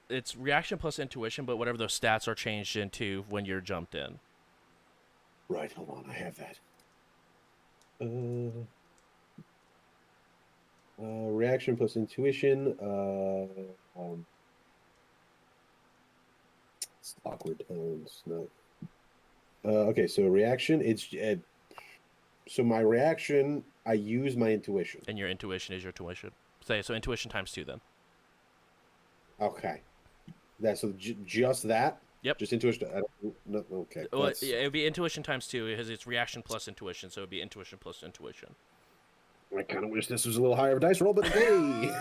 It's reaction plus intuition, but whatever those stats are changed into when you're jumped in. Right. Hold on. I have that. Reaction plus intuition. It's awkward tones. No. Okay, so reaction. So my reaction. I use my intuition. And your intuition is your tuition. Say so intuition times 2 then. Okay. That's so just that. Yep. Just intuition. I don't, no, okay. Well, yeah, it would be intuition times 2 because it's reaction plus intuition, so it would be intuition plus intuition. I kind of wish this was a little higher of a dice roll, but hey.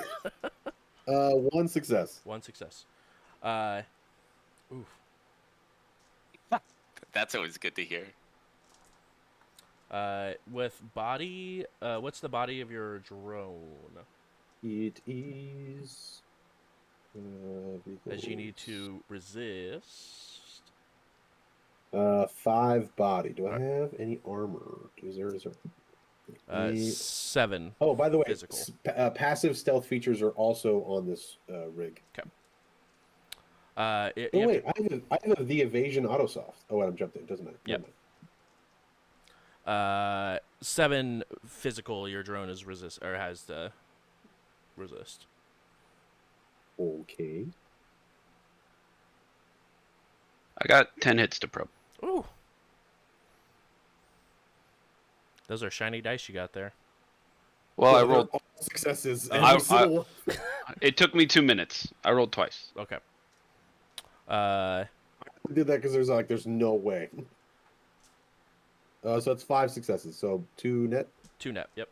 One success. 1 success. Oof. That's always good to hear. With body, what's the body of your drone? It is. As you need to resist. 5 body. Do I have any armor? Is there? 7. Oh, by the way, physical. Passive stealth features are also on this rig. Okay. Oh wait, I have the evasion autosoft. Oh wait, I'm jumped in. Doesn't matter. Yep. Never mind. 7 physical. Your drone is resist or has the resist. Okay. I got 10 hits to probe. Ooh. Those are shiny dice you got there. Well, I They're rolled. all successes. It took me 2 minutes. I rolled twice. Okay. I did that because there's no way. So it's 5 successes. So 2 net. 2 net. Yep.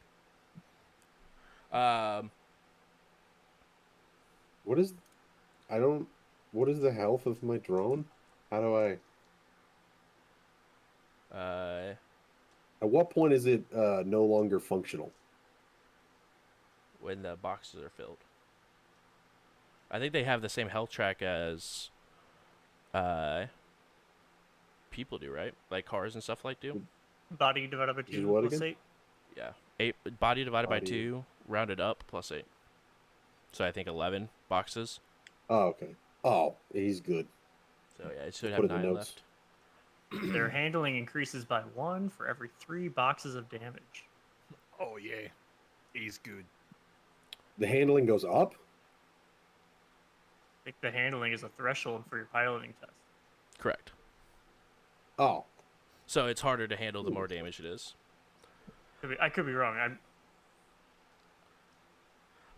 What is the health of my drone? How do I? At what point is it no longer functional? When the boxes are filled. I think they have the same health track as people do, right? Like cars and stuff like do. Body divided by Is 2 what plus again? 8. Yeah. 8 body divided by Body. 2, rounded up plus 8. So I think 11 boxes. Oh, okay. Oh, he's good. So yeah, it should Put have it in the 9 notes. left. Their handling increases by 1 for every 3 boxes of damage. Oh yeah, he's good. The handling goes up. I think the handling is a threshold for your piloting test. Correct. Oh, So it's harder to handle the more damage it is. I could be wrong.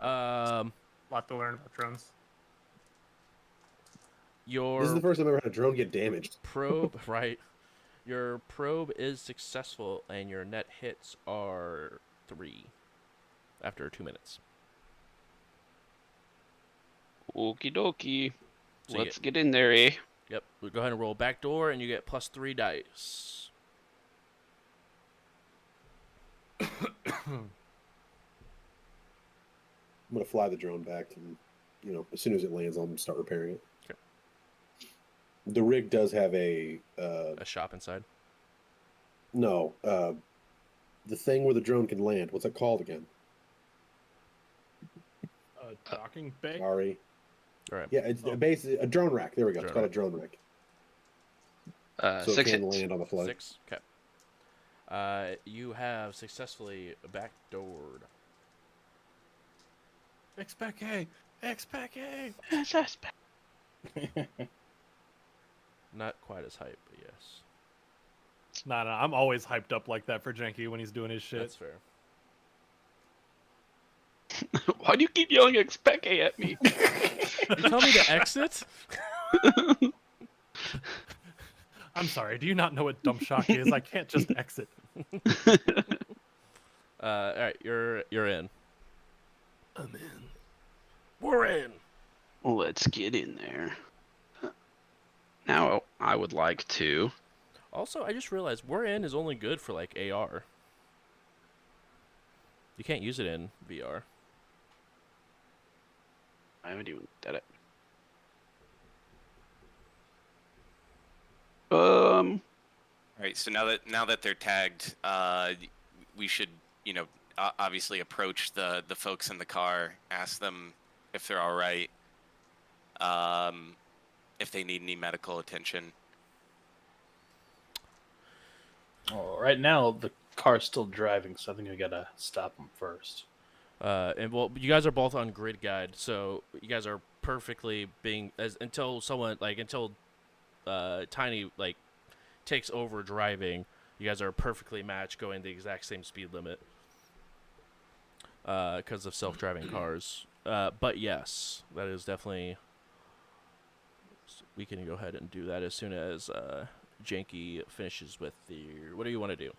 I'm a lot to learn about drones. Your this is the first time I've ever had a drone get damaged. probe, right? Your probe is successful, and your net hits are 3 after 2 minutes. Okie dokie. So you Let's get in there, eh? Yep. We go ahead and roll back door, and you get plus 3 dice. I'm gonna fly the drone back, and as soon as it lands, I'll start repairing it. Okay. The rig does have a A shop inside. no, the thing where the drone can land. What's that called again? Docking bay. Sorry. All right. Yeah, it's basically a drone rack. There we go. It's Drone called a drone rack. So 6 it can hits. land on the fly. 6. Okay. You have successfully backdoored. Expect A. Expect A. Not quite as hype, but yes. Nah, I'm always hyped up like that for Janky when he's doing his shit. That's fair. Why do you keep yelling Expeke at me? You tell me to exit? I'm sorry, do you not know what dump shock is? I can't just exit. All right, you're in. I'm in. We're in. Let's get in there. Now I would like to. Also, I just realized we're in is only good for like AR. You can't use it in VR. I haven't even done it. All right. So now that they're tagged, we should, obviously approach the folks in the car, ask them if they're all right, if they need any medical attention. Oh, right now the car's still driving, so I think we gotta stop him first. And well, you guys are both on grid guide, so you guys are perfectly until Tiny takes over driving. You guys are perfectly matched, going the exact same speed limit because of self-driving cars. But yes, that is definitely. We can go ahead and do that as soon as Janky finishes with the. What do you want to do?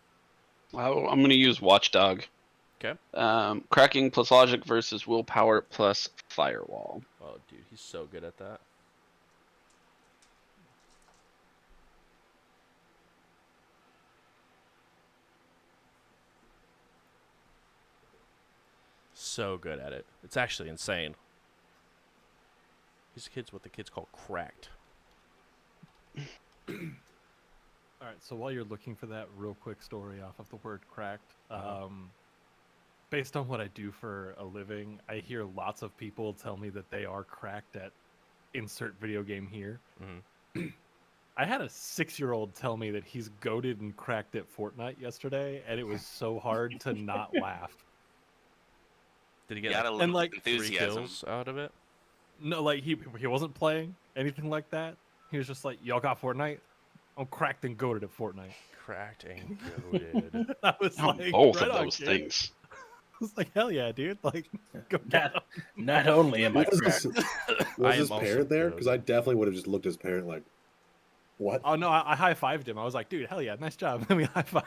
Well, I'm going to use Watchdog. Okay. Cracking plus logic versus willpower plus firewall. Oh, dude, he's so good at that. So good at it. It's actually insane. These kids, what the kids call cracked. All right, so while you're looking for that real quick story off of the word cracked, based on what I do for a living, I hear lots of people tell me that they are cracked at insert video game here. Mm-hmm. I had a 6-year-old tell me that he's goated and cracked at Fortnite yesterday, and it was so hard to not laugh. Did he get Gotta like, love 3 enthusiasm. kills out of it? No, like he wasn't playing anything like that. He was just like, "Y'all got Fortnite? I'm cracked and goated at Fortnite." Cracked and goated. I was like, Both right of on, those kid. things. I was like, hell yeah, dude! Like, go get 'em. Not only am I Was cracked, was I his am also parent there? good. Because I definitely would have just looked at his parent like, what? Oh no, I high fived him. I was like, dude, hell yeah, nice job. Then we high five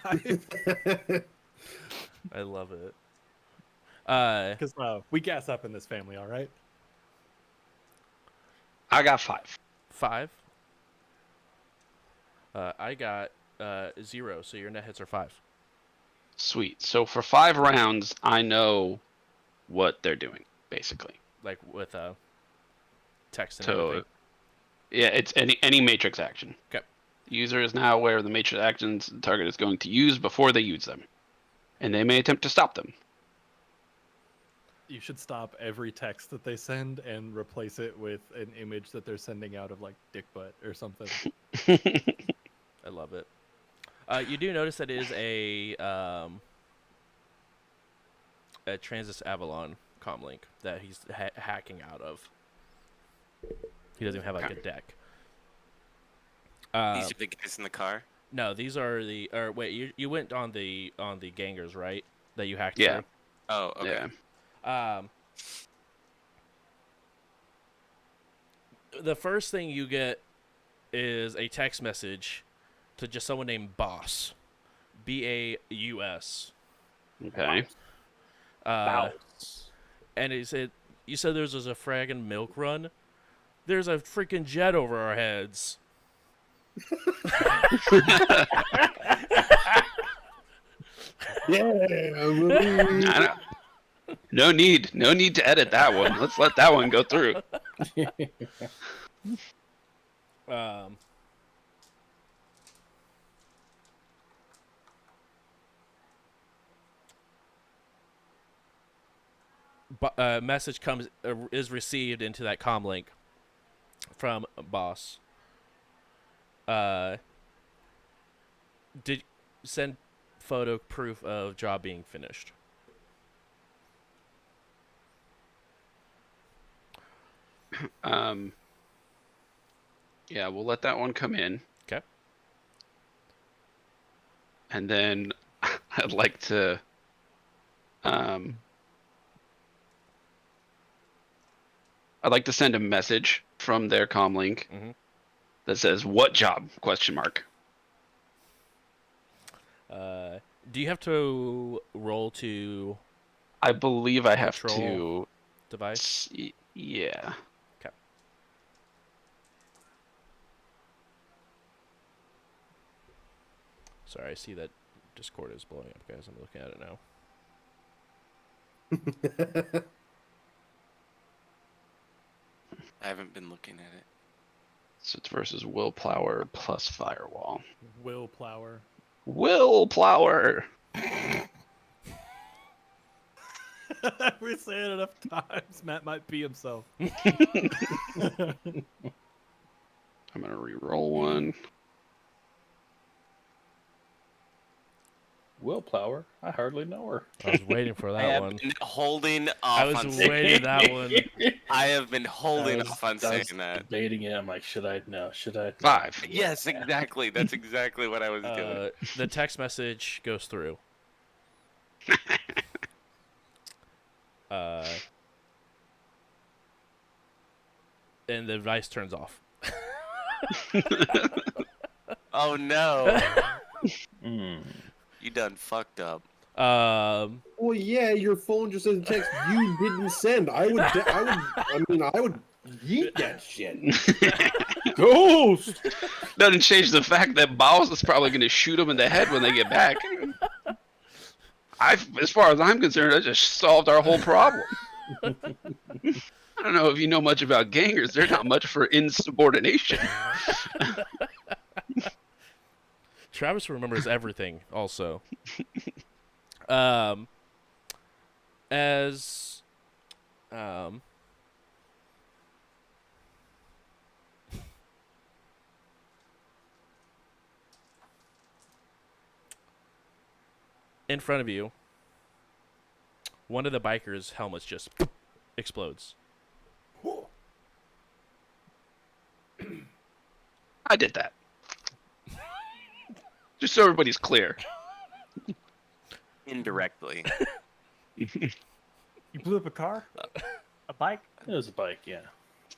I love it. because we gas up in this family, all right? I got 5. 5. I got 0, so your net hits are 5. Sweet. So for 5 rounds, I know what they're doing, basically. Like with text and So, everything. yeah, it's any matrix action. Okay. The user is now aware of the matrix actions the target is going to use before they use them, and they may attempt to stop them. You should stop every text that they send and replace it with an image that they're sending out of like dick butt or something. I love it. You do notice that it is a Transist Avalon comlink that he's hacking out of. He doesn't even have like a deck. These are the guys in the car. No, these are the. Or wait, you went on the gangers, right? That you hacked. Yeah. Through? Oh, okay. Yeah. The first thing you get is a text message to just someone named Boss, Baus. Okay. And he said, "You said there was a fragging milk run. There's a freaking jet over our heads." Yeah, No need to edit that one. Let's let that one go through. Message is received into that comm link from Boss. Did send photo proof of job being finished. Yeah, we'll let that one come in. Okay. and then I'd like to I'd like to send a message from their comm link that says "What job?" question mark. Do you have to roll to I believe I have control to. device? Yeah. Okay. Sorry, I see that Discord is blowing up, guys. I'm looking at it now. I haven't been looking at it. So it's versus Willplower plus Firewall. Willplower. Willplower! We say it enough times, Matt might pee himself. I'm gonna re-roll one. Willplower? I hardly know her. I was waiting for I that have one. been holding off I was on saying waiting that one. I have been holding I was- off on I was saying that. Debating it. I'm like, should I? No. Should I? 5. Yes, exactly. That's exactly what I was doing. The text message goes through. And the device turns off. Oh no, Mm. you done fucked up. Well, yeah, your phone just says text you didn't send. I would yeet that shit. Ghost. Doesn't change the fact that Boss is probably gonna shoot him in the head when they get back. As far as I'm concerned, I just solved our whole problem. I don't know if you know much about gangers. They're not much for insubordination. Travis remembers everything, also. As in front of you, one of the bikers' helmets just explodes. I did that. Just so everybody's clear. Indirectly. You blew up a car? A bike? It was a bike, yeah.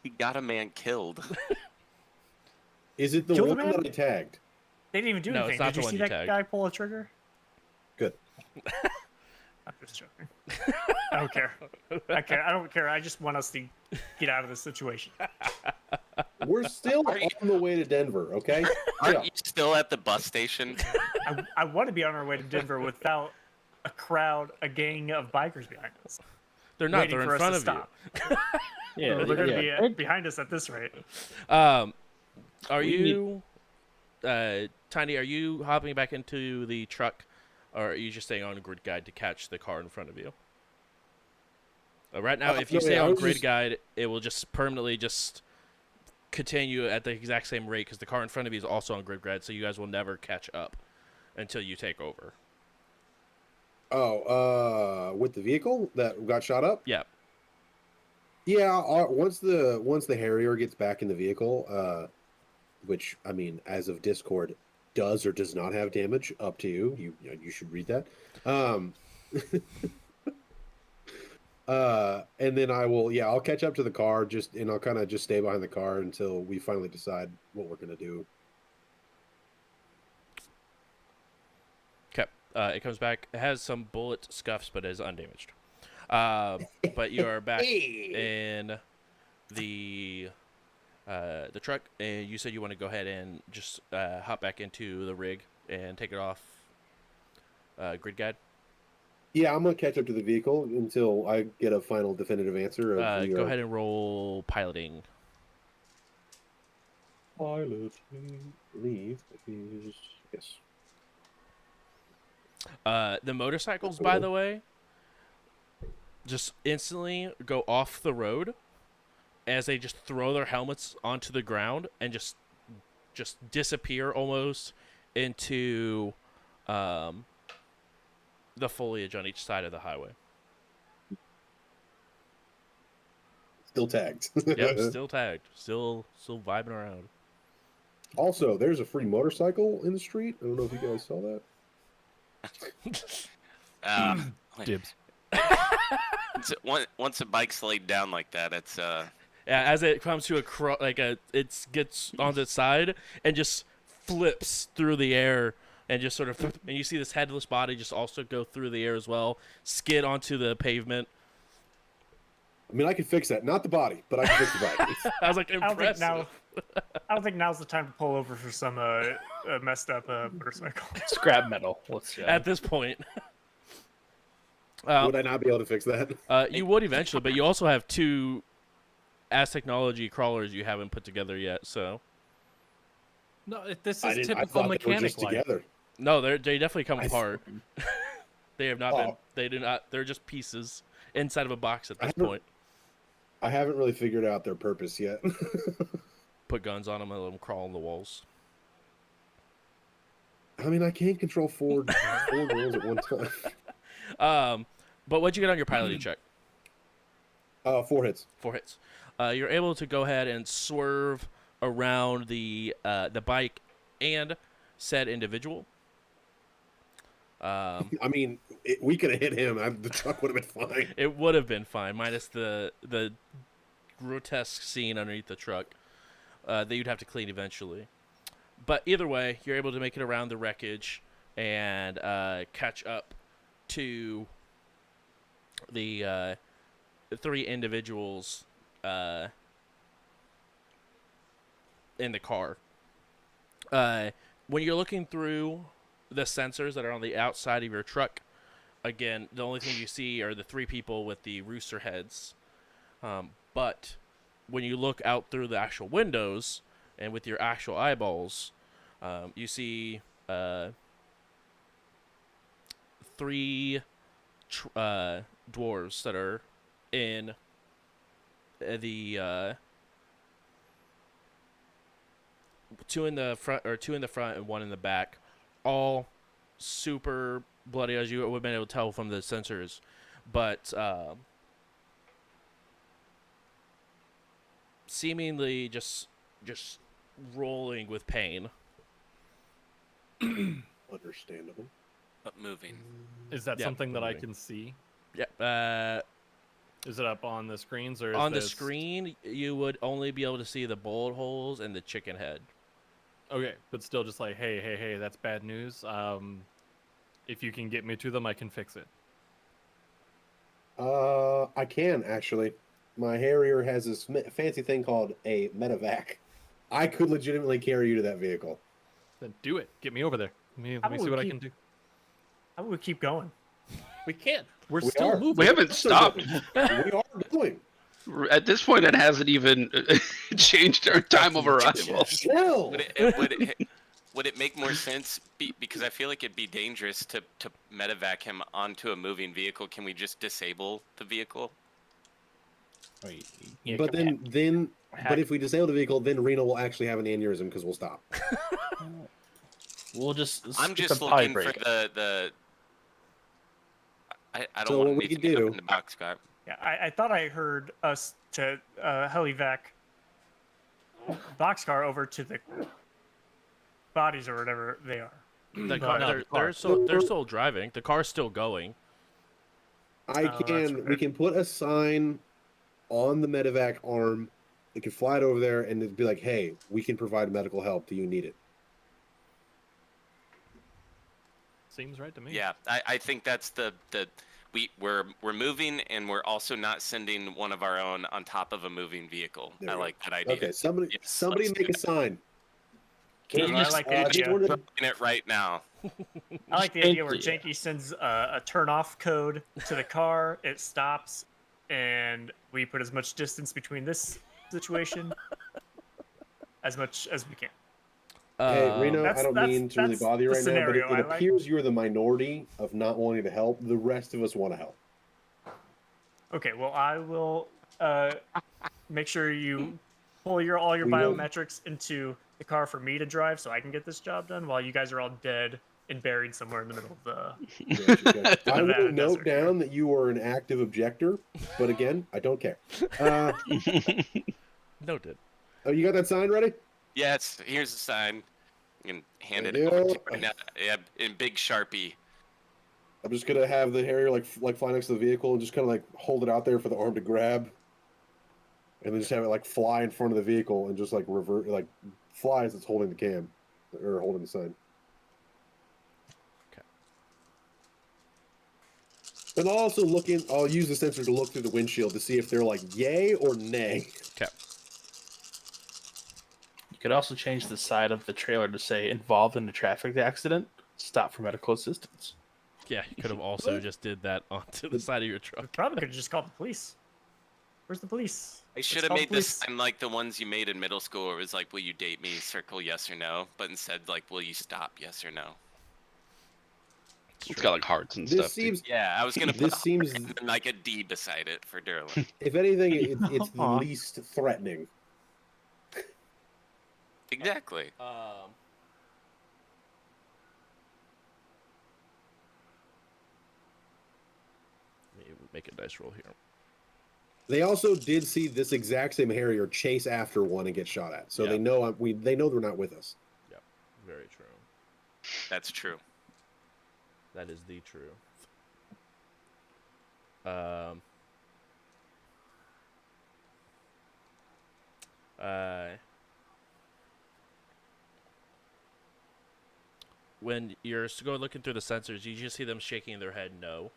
He got a man killed. Is it the Kill the one man? that I tagged? They didn't even do No, anything. it's not Did you the one see you that tagged. guy pull a trigger? Good. I'm just joking. I don't care. I don't care. I just want us to get out of this situation. We're still Are you- on the way to Denver, okay? Aren't you still at the bus station? I want to be on our way to Denver without a crowd, a gang of bikers behind us. They're not. waiting They're in for us front to of stop. Yeah, They're going to yeah. be behind us at this rate. you. Are We you, Tiny? Are you hopping back into the truck, or are you just staying on grid guide to catch the car in front of you? Right now, if you no, stay yeah, I on was grid just- guide, it will just permanently just continue at the exact same rate because the car in front of you is also on grid guide, so you guys will never catch up until you take over. Oh, with the vehicle that got shot up? Yeah. Yeah, once the Harrier gets back in the vehicle, which I mean, as of Discord, does or does not have damage, up to you. You should read that. And then I'll catch up to the car and I'll kind of just stay behind the car until we finally decide what we're gonna do. Okay. It comes back. It has some bullet scuffs, but is undamaged. But you are back in the truck, and you said you want to go ahead and just hop back into the rig and take it off grid guide. Yeah, I'm gonna catch up to the vehicle until I get a final definitive answer. Of Go ahead and roll piloting. Pilot, leave is yes. The motorcycles, by the way, just instantly go off the road as they just throw their helmets onto the ground and just disappear almost into the foliage on each side of the highway. Still tagged. Yep, still tagged, still vibing around. Also, there's a free motorcycle in the street. I don't know if you guys saw that. Dibs. Once a bike's laid down like that, it's Yeah, as it comes to it gets on the side and just flips through the air and just sort of, and you see this headless body just also go through the air as well, skid onto the pavement. I mean, I can fix that. Not the body, but I can fix the bike. I was like, I don't think impressive. I don't think now's the time to pull over for some messed up motorcycle. Scrap metal. Let's At this point. Would I not be able to fix that? You would eventually, but you also have 2 As Technology crawlers you haven't put together yet, so. No, this I is didn't. I typical thought they were just mechanic life. together. No, they definitely come I apart. They have not been. Oh. They do not. They're just pieces inside of a box at this haven't- point. I haven't really figured out their purpose yet. Put guns on them and let them crawl on the walls. I mean, I can't control four girls at one time. But what'd you get on your piloting check? 4 hits. 4 hits. You're able to go ahead and swerve around the bike and said individual. I mean, we could have hit him. The truck would have been fine. It would have been fine, minus the grotesque scene underneath the truck that you'd have to clean eventually. But either way, you're able to make it around the wreckage and catch up to the 3 individuals in the car. When you're looking through the sensors that are on the outside of your truck, again, the only thing you see are the 3 people with the rooster heads. But when you look out through the actual windows and with your actual eyeballs, you see 3 dwarves that are in the 2 in the front, or 2 in the front and 1 in the back, all super bloody, as you would have been able to tell from the sensors, but seemingly just rolling with pain. Understandable. but moving. Is that Yeah, something that I moving. can see? Yeah. Is it up on the screens or is On the this- screen, you would only be able to see the bullet holes and the chicken head. Okay, but still just like, hey, that's bad news. If you can get me to them, I can fix it. I can actually. My Harrier has this fancy thing called a medevac. I could legitimately carry you to that vehicle. Then do it. Get me over there. Let me How see would what I we can do. How would we keep going? We can't. We're We still are. moving. We haven't stopped. We are going. At this point, it hasn't even changed our time of arrival. Chill. Would it make more sense? Because I feel like it'd be dangerous to medevac him onto a moving vehicle. Can we just disable the vehicle? But but if we disable the vehicle, then Reno will actually have an aneurysm because we'll stop. We'll just. I'm it's just a pie looking for break. the. I don't So want what we anything could up do- in the boxcar. Yeah, I thought I heard us to helivac boxcar over to the bodies or whatever they are. The car, no, they're still driving. The car's still going. I Oh, that's can. We weird. can put a sign on the medevac arm. It can fly it over there and it'd be like, "Hey, we can provide medical help. Do you need it?" Seems right to me. Yeah, I think that's we're moving and we're also not sending one of our own on top of a moving vehicle. There I we go. like that idea. Okay, somebody Yes, let's make do a sign. Can't you I just like the just idea. wanted- Doing it right now. I like the idea where Thank Janky sends a turn-off code to the car, it stops, and we put as much distance between this situation as much as we can. Hey, Reno, I That's- don't that's- mean to really that's bother you the right now, but scenario it I like. appears you're the minority of not wanting to help. The rest of us want to help. Okay, well, I will make sure you pull all your We will- biometrics into the car for me to drive so I can get this job done while you guys are all dead and buried somewhere in the middle of the... Gotcha. I will Nevada note desert. down that you are an active objector, but again, I don't care. Noted. Oh, you got that sign ready? Yes, here's the sign. You can hand it Thank over you. to right now. Yeah, in big Sharpie. I'm just gonna have the Harrier like fly next to the vehicle and just kind of like hold it out there for the arm to grab, and then just have it like fly in front of the vehicle and just like revert like fly as it's holding the cam or holding the sign. Okay. And I'll use the sensor to look through the windshield to see if they're like yay or nay. Okay. You could also change the side of the trailer to say involved in a traffic accident, stop for medical assistance. Yeah, you could have also just did that onto the side of your truck. Probably could have just called the police. Where's the police? I should have made this sign like the ones you made in middle school, where it was like, "Will you date me?" Circle yes or no, but instead like, "Will you stop?" Yes or no. It's got like hearts and This stuff. seems Yeah, I was gonna put this seems like a D beside it for Derlin. if anything it's the Aw. least threatening. Exactly. Let me make a dice roll here. They also did see this exact same Harrier chase after one and get shot at, so Yeah. they know they know they're not with us. Yep, very true. That's true. That is the truth. When you're looking through the sensors, you just see them shaking their head no.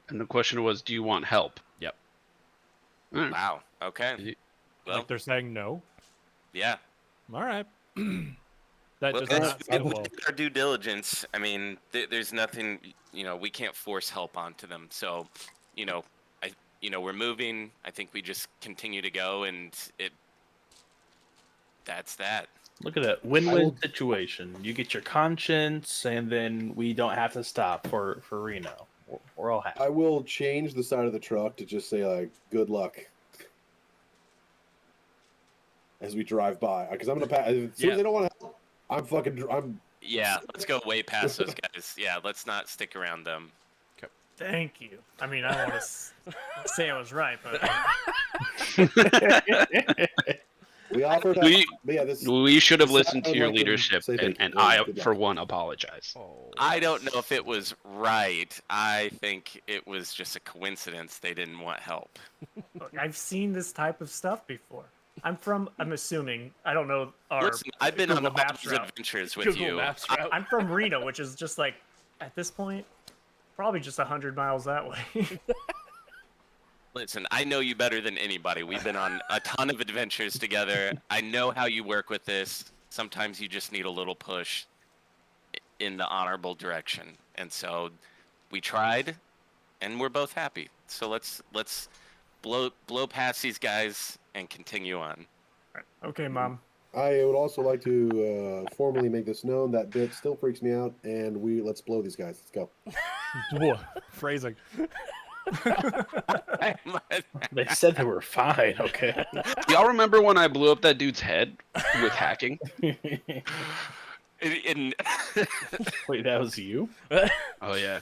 And the question was, do you want help? Yep. All right. Wow. Okay. Well, Like they're saying no. yeah. All right. that Well, does that's- not sit we well. did our due diligence. I mean, there's nothing. We can't force help onto them. So, we're moving. I think we just continue to go, and that's that. Look at that win-win situation. You get your conscience, and then we don't have to stop for Reno. We're all happy. I will change the side of the truck to just say like "good luck" as we drive by, because I'm gonna pass. As soon Yeah. as they don't want to help, I'm Yeah, let's go way past those guys. Yeah, let's not stick around them. Thank you. I mean, I don't want to say I was right, but we offered. We- But yeah, this We should have So listened I to would your like to leadership, say thank and you. I, Good luck. for one, apologize. Oh. I don't know if it was right. I think it was just a coincidence they didn't want help. look, I've seen this type of stuff before. I'm assuming, I don't know our Listen, I've been on Google all Maps these route. adventures with Google you. Maps I- route. I'm from Reno, which is just like, at this point, probably just 100 miles that way. Listen, I know you better than anybody. We've been on a ton of adventures together. I know how you work with this. Sometimes you just need a little push in the honorable direction. And so we tried, and we're both happy. So let's blow past these guys and continue on. Okay, Mom. I would also like to formally make this known that bit still freaks me out, and let's blow these guys. Let's go. Whoa, phrasing. They said they were fine, okay? Y'all remember when I blew up that dude's head with hacking? In- Wait, that was you? Oh yeah,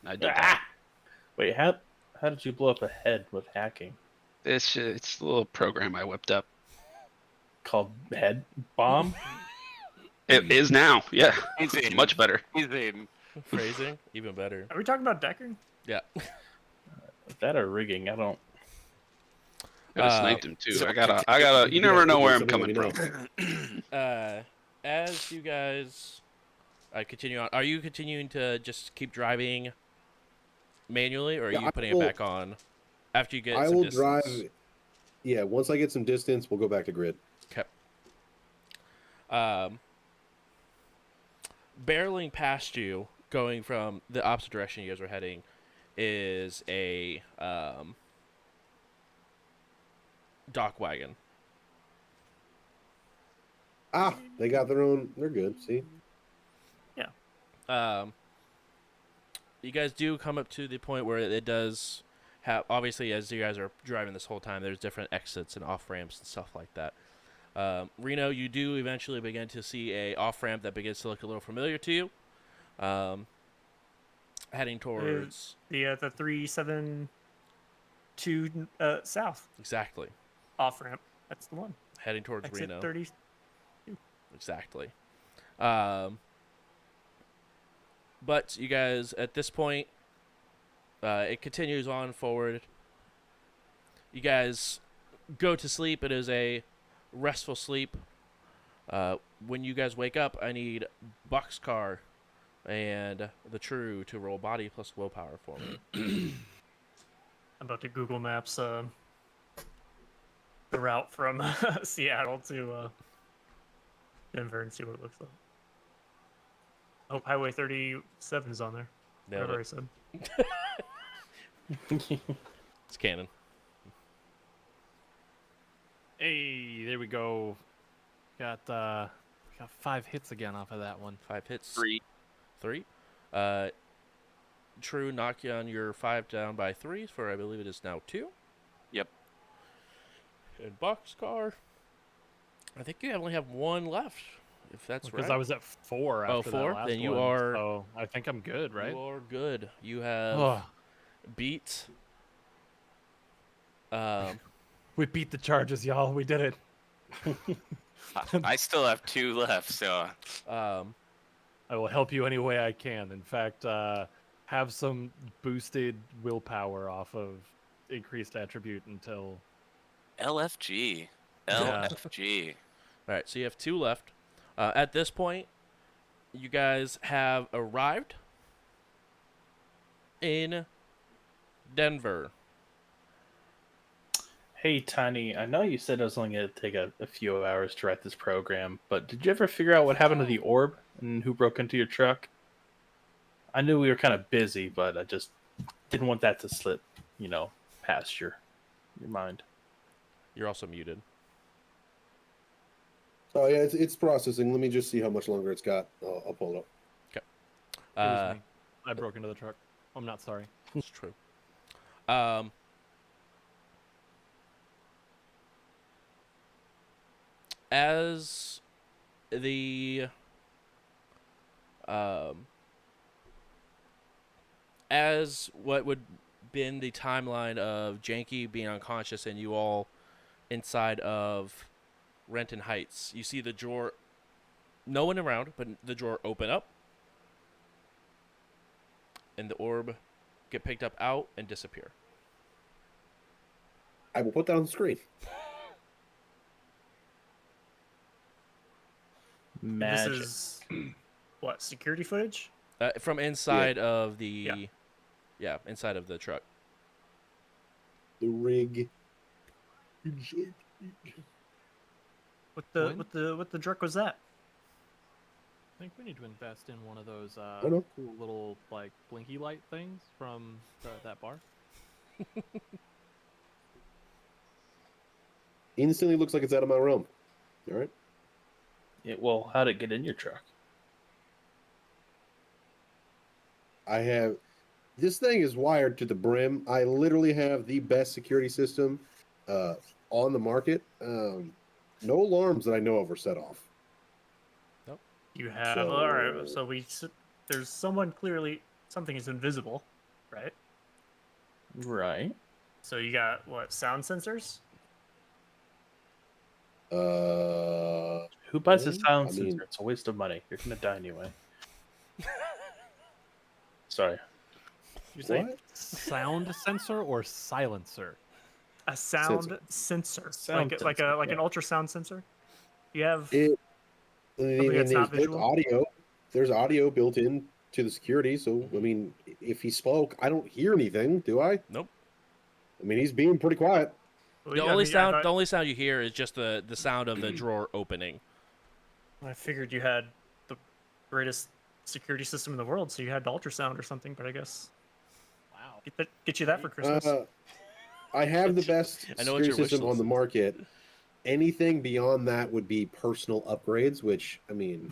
I did that. Wait, how did you blow up a head with hacking? It's a little program I whipped up. Called Head Bomb? It is now. Yeah, Amazing. much better. Amazing. Phrasing, even better. Are we talking about Deckard? Yeah. That or rigging? I don't. Could have sniped him too. so- I gotta. You never know where I'm coming from. As you guys continue on, are you continuing to just keep driving manually, or are Yeah, you I putting will- it back on after you get I some will distance? drive. Yeah, once I get some distance, we'll go back to grid. Okay. Barreling past you, going from the opposite direction you guys were heading, is a dock wagon. Ah, they got their own. They're good. See, You guys do come up to the point where it does have, obviously, as you guys are driving this whole time, there's different exits and off ramps and stuff like that. Reno, you do eventually begin to see a off ramp that begins to look a little familiar to you. Heading towards The 372 south exactly. off ramp. That's the one. Heading towards Exit Reno. 30. Exactly. But you guys, at this point, it continues on forward. You guys go to sleep. It is a restful sleep. When you guys wake up, I need Boxcar and the True to roll body plus willpower for me. I'm about to Google Maps the route from Seattle to Denver and see what it looks like. I hope Highway 37 is on there. Nailed Whatever I it. said. It's canon. Hey, there we go. Got 5 hits again off of that one. 5 hits. 3. 3. True, knock you on your 5 down by 3 for I believe it is now 2. Yep. And Boxcar, I think you only have 1 left, if that's right. Because I was at 4 after that 4? last Then you one, are. So I think I'm good, right? You are good. You have Ugh. beat. We beat the charges, y'all. We did it. I still have 2 left, so I will help you any way I can. In fact, have some boosted willpower off of increased attribute until. LFG. Yeah. LFG. All right, so you have 2 left. At this point, you guys have arrived in Denver. Hey, Tiny, I know you said it was only going to take a few hours to write this program, but did you ever figure out what happened to the orb and who broke into your truck? I knew we were kind of busy, but I just didn't want that to slip, past your mind. You're also muted. Oh yeah, it's processing. Let me just see how much longer it's got. I'll pull it up. It was me. I broke into the truck. I'm not sorry. It's true. As the as what would been the timeline of Janky being unconscious and you all inside of Renton Heights, you see the drawer, no one around, but the drawer open up, and the orb get picked up out and disappear. I will put that on the screen. Magic. This is what, security footage? From inside of the, inside of the truck. The rig. What the truck was that? I think we need to invest in one of those know. cool little like blinky light things from that bar. Instantly looks like it's out of my realm. All right. Well, how'd it get in your truck? I have this thing is wired to the brim. I literally have the best security system on the market. No alarms that I know of are set off. You have So- all right. So there's something is invisible, right? Right. So you got what, sound sensors? Who buys a Well, sound I sensor? mean- It's a waste of money. You're gonna die anyway. Sorry. You say What? sound sensor or silencer? A sound Sensor. sensor, Sound like sensor, an ultrasound sensor. You have It. I mean, that's not there's visual? audio. There's audio built in to the security. So I mean, if he spoke, I don't hear anything, do I? Nope. I mean, he's being pretty quiet. well, The yeah, I only mean, sound, I, the only sound you hear is just the sound of the drawer opening. I figured you had the greatest security system in the world, so you had the ultrasound or something. But I guess Wow. get you that for Christmas. I have the best I know what security your wish system on list the is. market. Anything beyond that would be personal upgrades, which I mean,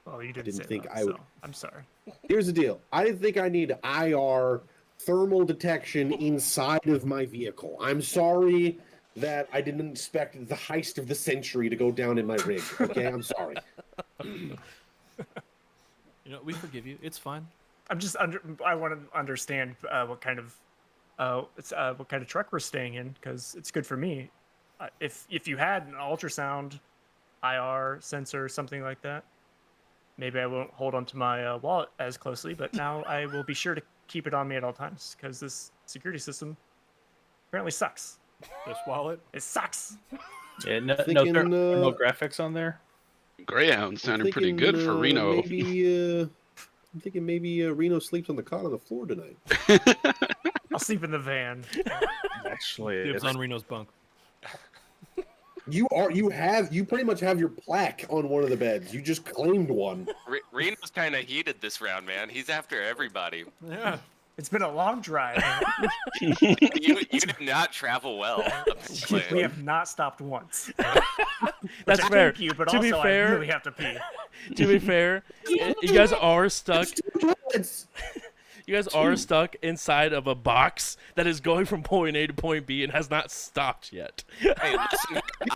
well, you didn't didn't say think that, I would- so I'm sorry. here's the deal. I didn't think I need IR thermal detection inside of my vehicle. I'm sorry that I didn't expect the heist of the century to go down in my rig. Okay, I'm sorry. We forgive you. It's fine. I'm just I want to understand what kind of truck we're staying in, because it's good for me. If you had an ultrasound, IR sensor, something like that. maybe I won't hold onto my wallet as closely, but now I will be sure to keep it on me at all times because this security system apparently sucks. This wallet. It sucks. Yeah, no Thinking, graphics on there. Greyhound sounded pretty good for Reno. I'm thinking maybe Reno sleeps on the cot on the floor tonight. I'll sleep in the van. Actually, Dibs on Reno's bunk. You pretty much have your plaque on one of the beds. You just claimed one. Reno's kind of heated this round, man. He's after everybody. Yeah. It's been a long drive. You did not travel well. We have not stopped once. That's I fair. thank you, but To be also fair- I really have to pee. To be fair, you guys are stuck. It's You guys are stuck inside of a box that is going from point A to point B and has not stopped yet. Hey,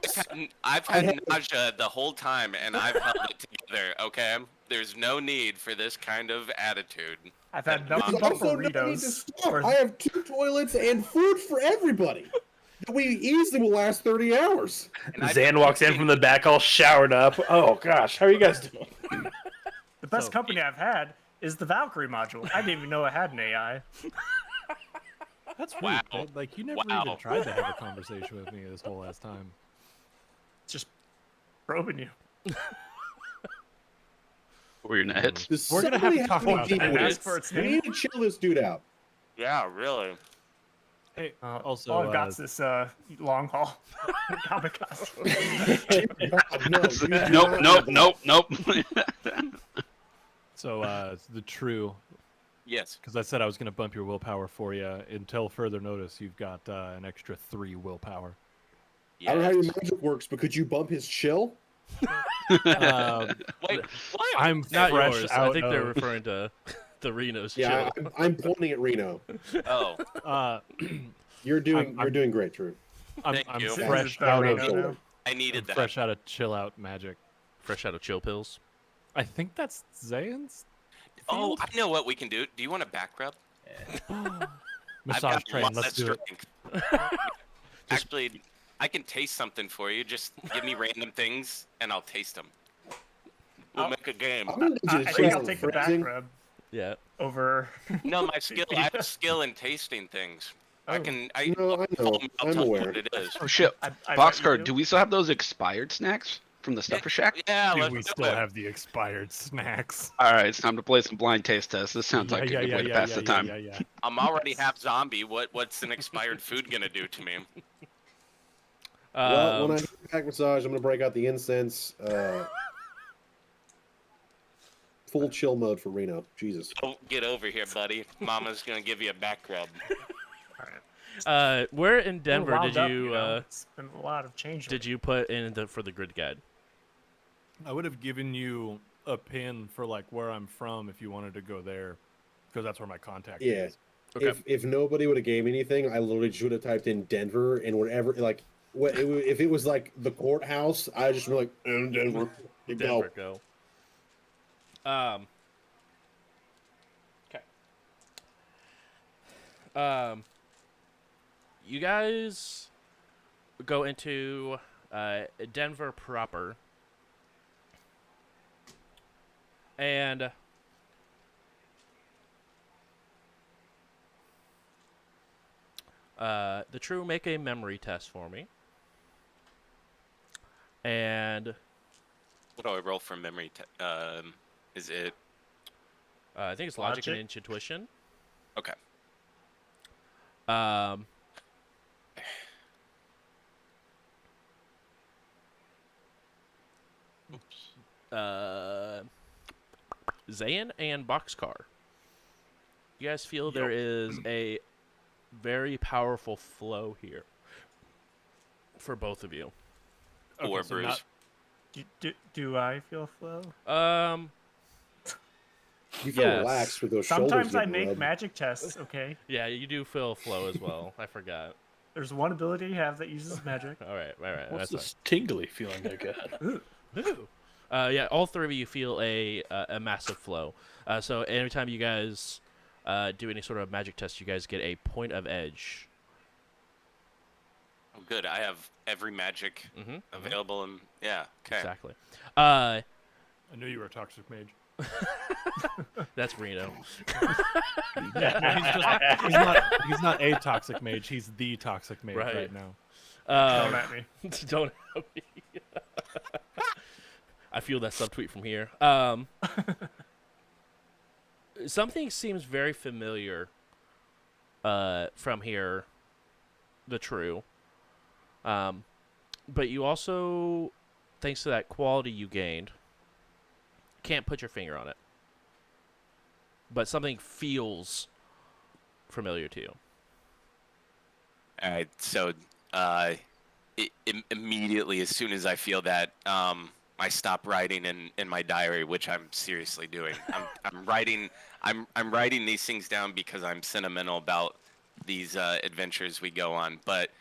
listen, I've had nausea the whole time, and I've held it together, okay? There's no need for this kind of attitude. I've had It's nothing There's but also no need to burritos. stop. I have 2 toilets and food for everybody. We easily will last 30 hours. And Zan walks in from the back all showered up. Oh gosh, how are you guys doing? The best So- company I've had is the Valkyrie module. I didn't even know I had an AI. That's Wow. weird. Like you never Wow. even tried to have a conversation with me this whole last time. It's just probing you. Over your heads. Does We're gonna have to somebody talk any about people that. with Ask this? for its We name. need to chill this dude out. Yeah, really. Hey, Also, also, all I've got is this long haul comic costume. No, you do Nope, not- nope, nope, nope. so the true, Yes. because I said I was gonna bump your willpower for you. Until further notice, you've got an extra 3 willpower. I don't know how your Yes. magic works, but could you bump his chill? Um, Wait, what? I'm Not fresh yours. out I think they're of- referring to the Reno's Yeah, show. I'm pointing at Reno. Oh, You're doing I'm- doing great, Drew. Thank I'm you. fresh Better out Reno of Reno. now. I I'm needed that. fresh out of chill out magic. Fresh out of chill pills. I think that's Zayn's. Oh, I know what we can do. Do you want a back rub? I've Massage got train. lots Let's of do it. strength. Actually, I can taste something for you. Just give me random things, and I'll taste them. We'll I'll- make a game. I'm gonna need you I to think chill I'll take the phrasing. back rub Yeah. over. No, my skill. I have skill in tasting things. I Oh. can. No, I know. I'll I'm tell you aware. what it is. Oh shit. I bet you Boxcar, do we still have those expired snacks from the Stuffer Shack? Yeah, Do let's we do still it. have the expired snacks? All right, it's time to play some blind taste tests. This sounds like a good way to pass the time. Yeah. I'm already half zombie. What's an expired food gonna do to me? Well, when I Um, do the back massage, I'm gonna break out the incense. Full chill mode for Reno. Jesus. Oh, get over here, buddy. Mama's gonna give you a back rub. where in A little Denver wound did up, you It's been a lot of change. did you put in for the grid guide? I would have given you a pin for like where I'm from if you wanted to go there, because that's where my contact Yeah. is. Okay. If nobody would have gave me anything, I literally should have typed in Denver and whatever. Like, if it was like the courthouse, I just be like, Denver. You go. Denver, go. Okay. You guys go into Denver proper, and the True, make a memory test for me. And What do I roll for memory? Is it I think it's logic and Logic? intuition. okay? Um, Zayn and Boxcar. You guys feel there is a very powerful flow here for both of you. Or so Bruce? not- Do I feel flow? You feel Yes. relaxed with those shoulders. Sometimes I getting make rubbed. magic tests. Okay, Yeah, you do feel flow as well. I forgot. there's one ability you have that uses magic. All right. What's That's this tingly feeling I got? Ooh. Yeah, all three of you feel a massive flow. So anytime you guys do any sort of magic test, you guys get a point of edge. Oh, good. I have every magic Mm-hmm. available, and yeah. Okay. Exactly. I knew you were a toxic mage. That's Reno. Yeah, he's not a toxic mage. He's the toxic mage Right. right now. Don't at me. Don't at me. I feel that subtweet from here. Something seems very familiar from here, the true. But you also, thanks to that quality you gained, can't put your finger on it. But something feels familiar to you. All right, so immediately as soon as I feel that, I stop writing in my diary, which I'm seriously doing. I'm writing these things down because I'm sentimental about these adventures we go on. But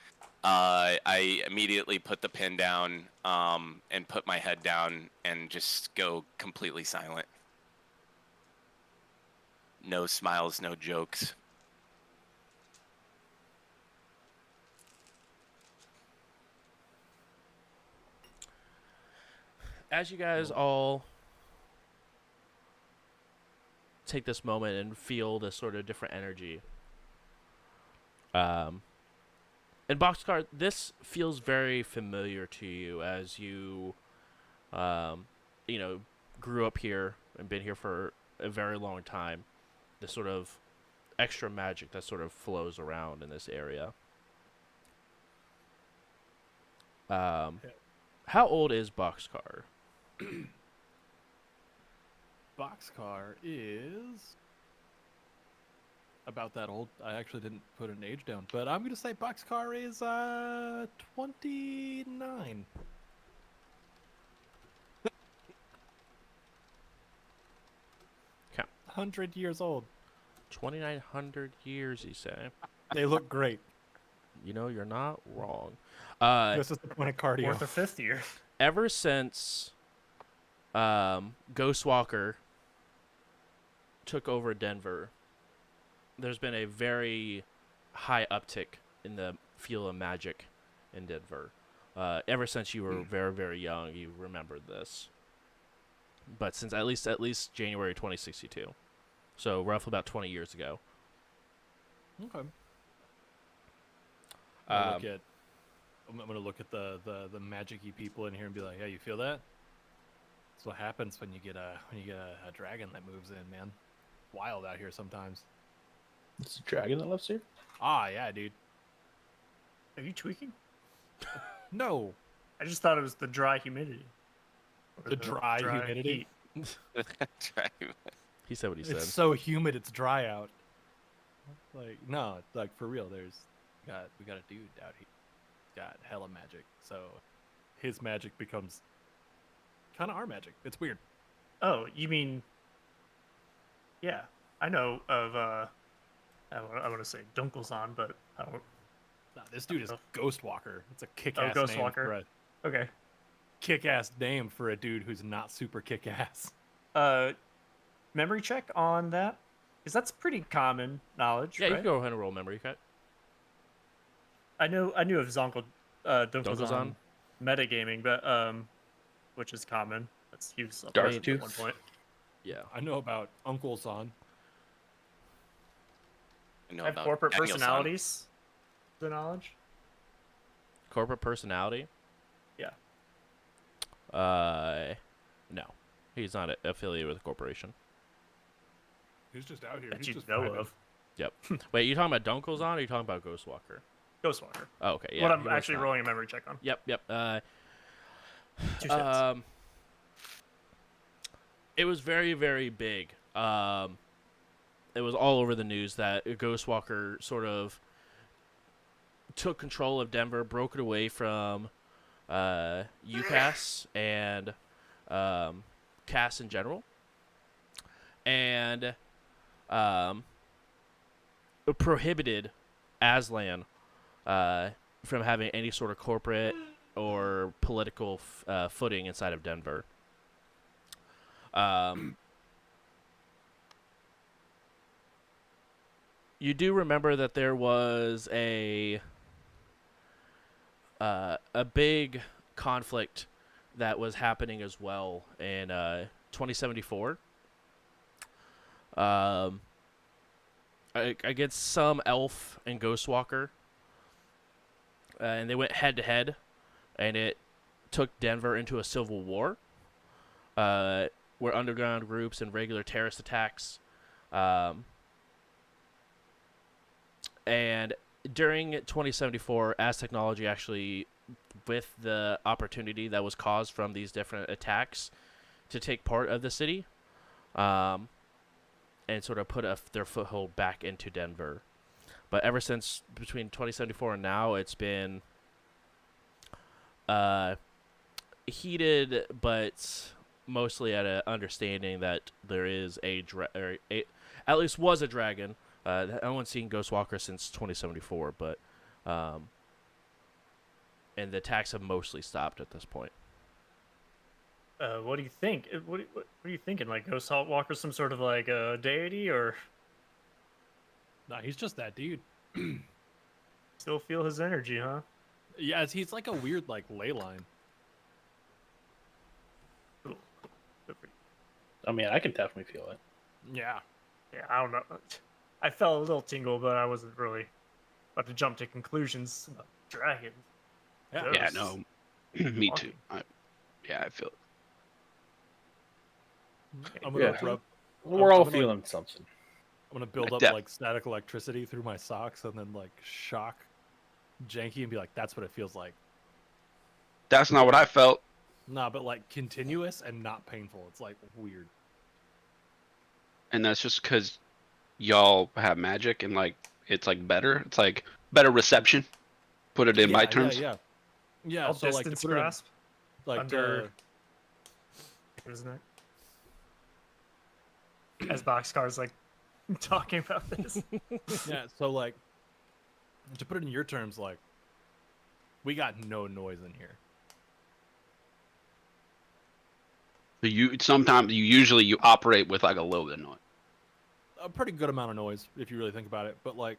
I immediately put the pen down and put my head down and just go completely silent. No smiles, no jokes. As you guys all take this moment and feel this sort of different energy, and Boxcar, this feels very familiar to you as you, grew up here and been here for a very long time. This sort of extra magic that sort of flows around in this area. How old is Boxcar? Boxcar is about that old. I actually didn't put an age down, but I'm gonna say Boxcar is 29. Okay. 100 years old. 2,900 years, you say? They look great. You know, you're not wrong. This is the point of cardio. Fourth or fifth year. Ever since Ghostwalker took over Denver, there's been a very high uptick in the feel of magic in Denver. Ever since you were very, very young, you remembered this. But since at least January 2062, so roughly about 20 years ago. Okay. I'm gonna look at the magic-y people in here and be like, "Yeah, you feel that? That's what happens when you get a dragon that moves in, man. Wild out here sometimes." It's a dragon that lives here. Ah, yeah, dude. Are you tweaking? No, I just thought it was the dry humidity. Or the dry humidity. heat. That's right. He said what he said. It's so humid, it's dry out. Like, no, like for real. We got a dude out here. Got hella magic, so his magic becomes kind of our magic. It's weird. Oh, you mean? Yeah, I know of. I want to say Dunkelzahn, but I don't. Nah, this dude is Oh. Ghostwalker. It's a kick-ass Oh, name Ghostwalker. for a Okay. kick-ass name for a dude who's not super kick-ass. Memory check on that, because that's pretty common knowledge. Yeah, right? you can go ahead and roll memory cut. I knew of Dunkelzahn Dunkelzahn? metagaming, but which is common. That's he was Dark at Tooth. one point. Yeah. I know about Uncle Son. I know I have about corporate Daniel-san. personalities. The knowledge. Corporate personality? Yeah. No. He's not affiliated with a corporation. He's just out here. That He's you just know vibing. of. Yep. Wait, you talking about Dunkelzahn or are you talking about Ghostwalker? Ghostwalker. Oh, okay. Yeah. what he I'm was actually not. rolling a memory check on. Yep. 2 hits. It was very, very big. It was all over the news that Ghostwalker sort of took control of Denver, broke it away from UCAS and CAS in general, and prohibited Aslan from having any sort of corporate or political footing inside of Denver. You do remember that there was a big conflict that was happening as well in 2074. Against some elf and Ghostwalker, and they went head to head, and it took Denver into a civil war, where underground groups and regular terrorist attacks, and during 2074, as technology actually, with the opportunity that was caused from these different attacks, to take part of the city, and sort of put their foothold back into Denver. But ever since between 2074 and now, it's been heated, but mostly at an understanding that there is at least was a dragon. No one's seen Ghostwalker since 2074, but and the attacks have mostly stopped at this point. What do you think? What are you thinking? Like Ghost Walker's some sort of like a deity, or Nah, he's just that dude. still feel his energy, huh? Yeah, he's like a weird like ley line. Cool. Good for you. I mean, I can definitely feel it. Yeah. Yeah, I don't know. I felt a little tingle, but I wasn't really about to jump to conclusions about dragons. Yeah. Yeah, Ghosts. no, me too. Walking. I feel it. I'm gonna Yeah. rub. We're all I'm gonna, feeling something. I'm gonna build up Def- like static electricity through my socks and then like shock Janky and be like, "That's what it feels like." That's not what I felt. Nah, but like continuous and not painful. It's like weird. And that's just because y'all have magic and like it's like better. It's like better reception. Put it in my terms. Yeah. Yeah. All So like to distance put it in, grasp like under. Isn't it? As Boxcar's like talking about this. yeah. So like to put it in your terms, like we got no noise in here. You operate with like a little bit of noise. A pretty good amount of noise if you really think about it. But like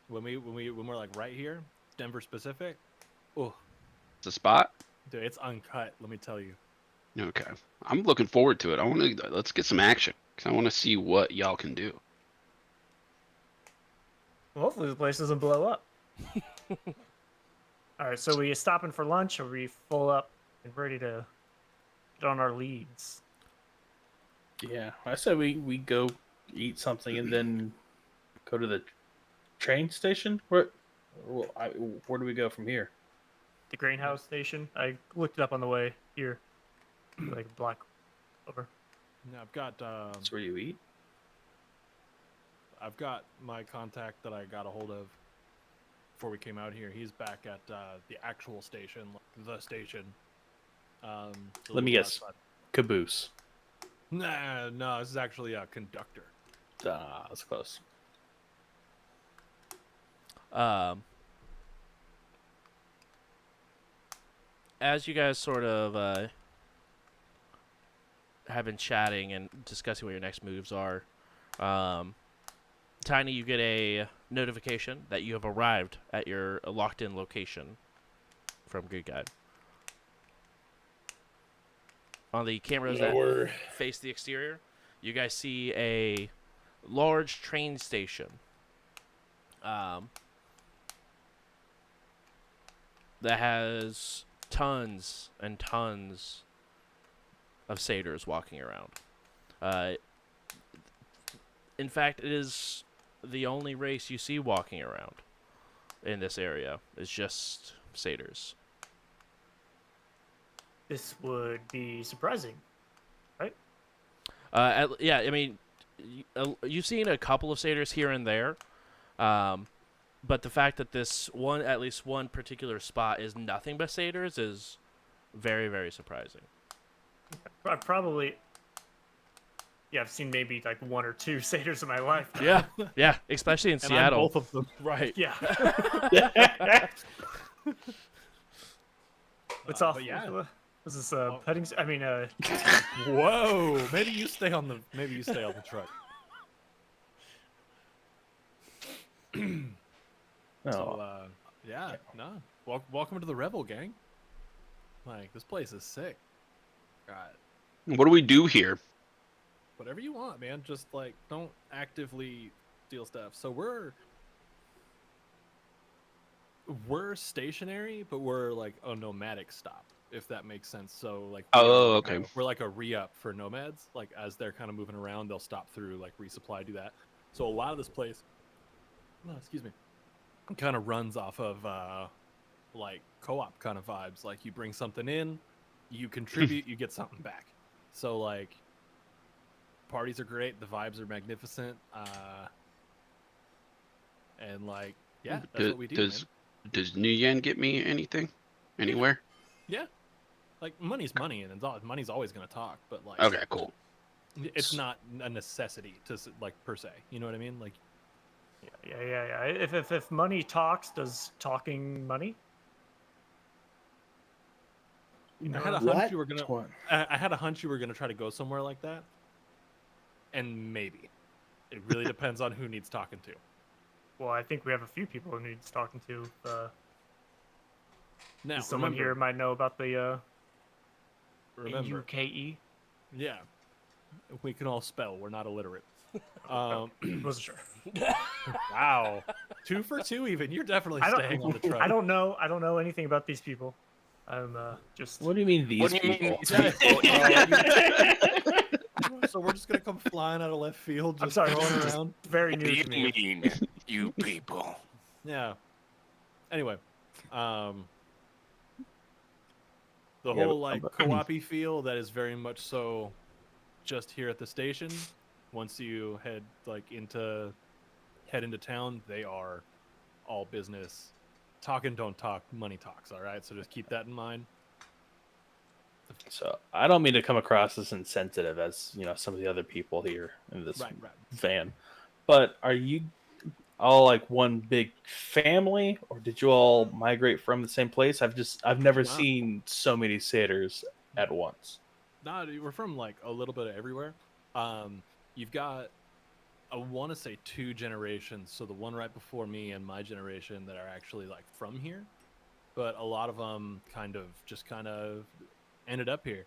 when we're like right here, Denver specific, oh, It's a spot. dude, it's uncut. Let me tell you. Okay, I'm looking forward to it. Let's get some action because I want to see what y'all can do. Well, hopefully the place doesn't blow up. All right, so we stopping for lunch, or we full up and ready to get on our leads? Yeah, I said we go eat something and then go to the train station. Where do we go from here? The greenhouse station. I looked it up on the way here. Like black over. Yeah, I've got That's where you eat. I've got my contact that I got a hold of before we came out here. He's back at the actual station, like the station. So Let me we'll go guess. outside. Caboose. Nah, no, this is actually a conductor. That's close. As you guys sort of have been chatting and discussing what your next moves are, Tiny, you get a notification that you have arrived at your locked-in location from Good Guide. On the cameras that face the exterior, you guys see a large train station. That has tons and tons of satyrs walking around. In fact, it is the only race you see walking around in this area. It's just satyrs. This would be surprising, right? Yeah, I mean, you've seen a couple of satyrs here and there, but the fact that at least one particular spot is nothing but satyrs is very, very surprising. I've seen maybe like one or two satyrs in my life. Yeah, especially in And I'm Seattle. both of them. Right. Yeah. What's off? But yeah. Was this petting? I mean, Whoa! Maybe you stay on the truck. No. So, yeah, no. Welcome to the Rebel Gang. Like, this place is sick. God. What do we do here? Whatever you want, man. Just like don't actively steal stuff. So we're stationary, but we're like a nomadic stop, if that makes sense. So like Oh, okay. we're like a re-up for nomads. Like as they're kind of moving around, they'll stop through, like resupply, do that. So a lot of this place, excuse me, kind of runs off of like co-op kind of vibes. Like you bring something in, you contribute, you get something back. So like parties are great, the vibes are magnificent, and like yeah, that's what we do. Does New Yen get me anything anywhere? Yeah, like money's money, and money's always gonna talk. But like, Okay, cool. it's not a necessity to like per se. You know what I mean? Like, Yeah. If money talks, does talking money? I had a hunch you were gonna. I had a hunch you were gonna try to go somewhere like that, and maybe it really depends on who needs talking to. Well, I think we have a few people who needs talking to. Now, someone here might know about the remember, UKE. Yeah, we can all spell. We're not illiterate. Wasn't sure. Wow, 2 for 2 even. You're definitely staying on the truck. I don't know anything about these people. I'm just. What do you mean these people? So we're just gonna come flying out of left field. Just I'm sorry, rolling around. Very What new do to you me. mean, you people? Yeah. The Yeah, whole but- like co-op-y feel that is very much so just here at the station. Once you head into town, they are all business. Talking don't talk, money talks, all right? So just keep that in mind. So I don't mean to come across as insensitive as some of the other people here in this Right. van, but are you all like one big family, or did you all migrate from the same place? I've never seen so many satyrs at once. Nah, dude, we're from like a little bit of everywhere. You've got, I want to say 2 generations. So the one right before me and my generation that are actually like from here, but a lot of them kind of ended up here.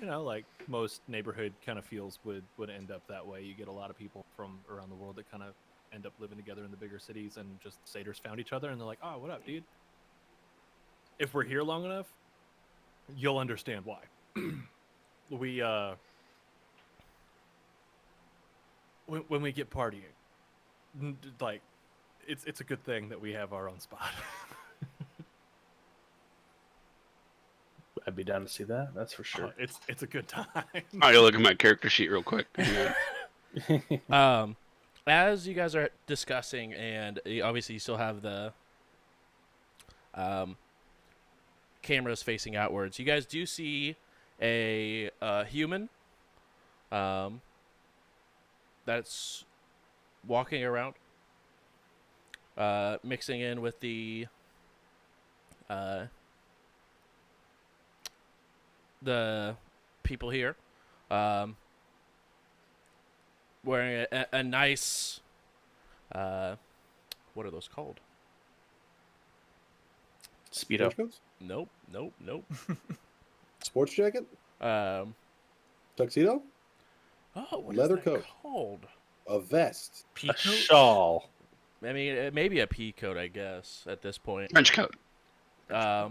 Like most neighborhood kind of feels would end up that way. You get a lot of people from around the world that kind of end up living together in the bigger cities, and just satyrs found each other, and they're like, "Oh, what up, dude?" If we're here long enough, you'll understand why. When we get partying, like, it's a good thing that we have our own spot. I'd be down to see that. That's for sure. It's a good time. I'll look at my character sheet real quick. As you guys are discussing, and obviously you still have the cameras facing outwards, you guys do see a human that's walking around, mixing in with the people here, wearing a nice, what are those called? Speedo. Trench coats? Nope. Sports jacket? Tuxedo? Oh, what Leather is that coat. called? A vest? A shawl. I mean, maybe a pea coat, I guess, at this point. Trench coat. I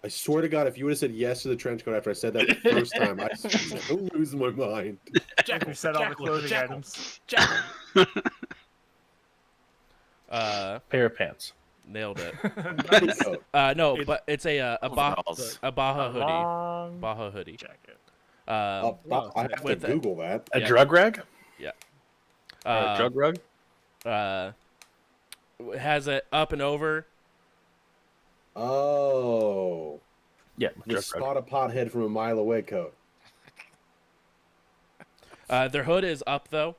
swear to God, if you would have said yes to the trench coat after I said that the first time, I'm losing my mind. We said all the clothing items. Pair of pants. Nailed it. Nice. No, but it's a Baja A hoodie. long Baja hoodie. jacket. I have to with Google that. A Yeah. drug rag? Yeah. Or a drug rug? Has it up and over. Oh. Yeah, The drug rug. spot a pothead from a mile away coat. Their hood is up though.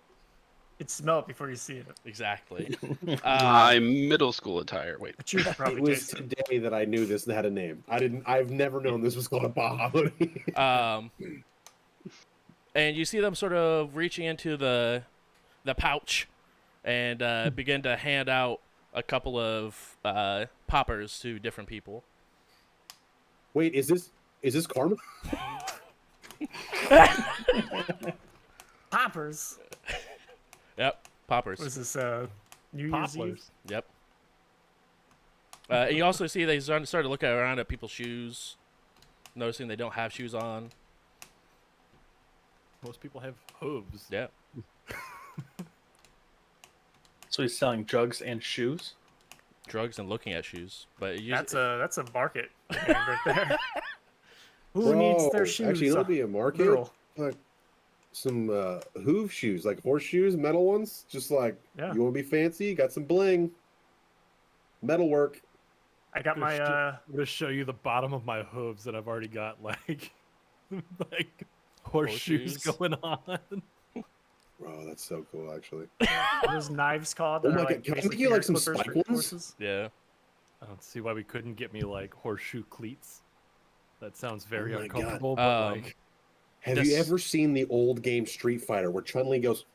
You'd smell it before you see it. Exactly. My middle school attire. Wait. But you It probably was taste it. today that I knew this had a name. I've never known this was called a Baja hoodie. And you see them sort of reaching into the pouch and begin to hand out a couple of poppers to different people. Wait, is this Karma? Poppers. Yep, poppers. Was this New Year's Eve? Poplars. Yep. And you also see they started looking around at people's shoes, noticing they don't have shoes on. Most people have hooves. Yeah. So he's selling drugs and shoes. Drugs and looking at shoes, but you, That's a market right there. Who Bro, needs their shoes? Actually, it'll be a market. Literal. Like some hoof shoes, like horseshoes, metal ones. Just like Yeah. you want to be fancy, got some bling, metalwork. I got my I'm gonna show you the bottom of my hooves that I've already got like like horseshoes Horseshoes? going on. Bro, that's so cool, actually. those knives called. Oh that are, my like, God, can I basically make you, like, hair some clippers spike for ones? horses. yeah. I don't see why we couldn't get me like horseshoe cleats. That sounds very Oh my God. uncomfortable, but like Have This- you ever seen the old game Street Fighter where Chun Li goes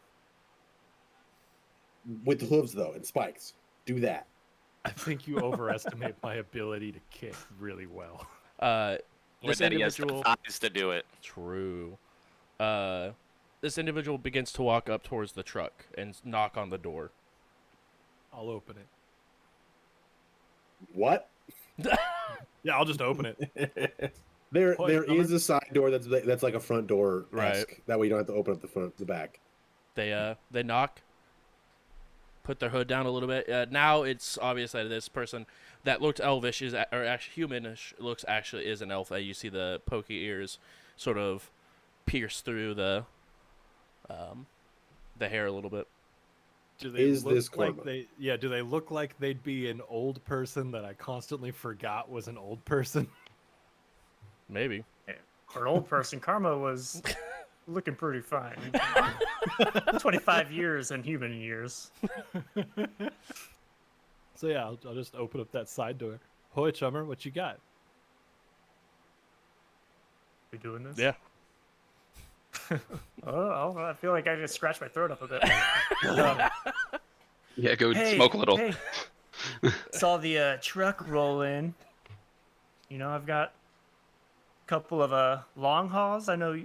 with the hooves though and spikes? Do that. I think you overestimate my ability to kick really well. This That he has the individual. thighs to do it. True. This individual begins to walk up towards the truck and knock on the door. I'll open it. What? Yeah, I'll just open it. There Point is number. a side door that's like a front door. Right. That way you don't have to open up the back. They knock, put their hood down a little bit. Now it's obvious that this person that looked elvish or actually humanish is an elf. You see the pokey ears sort of pierce through the hair a little bit. Do they Is look this like karma? do they look like they'd be an old person that I constantly forgot was an old person? Maybe. For an old person, Karma was looking pretty fine. 25 years in human years. So yeah, I'll just open up that side door. Hoy Chummer, what you got? We doing this? Yeah. Oh, I feel like I just scratched my throat up a bit. Yeah, go Hey, smoke a little. hey. Saw the truck roll in. You know, I've got a couple of long hauls. I know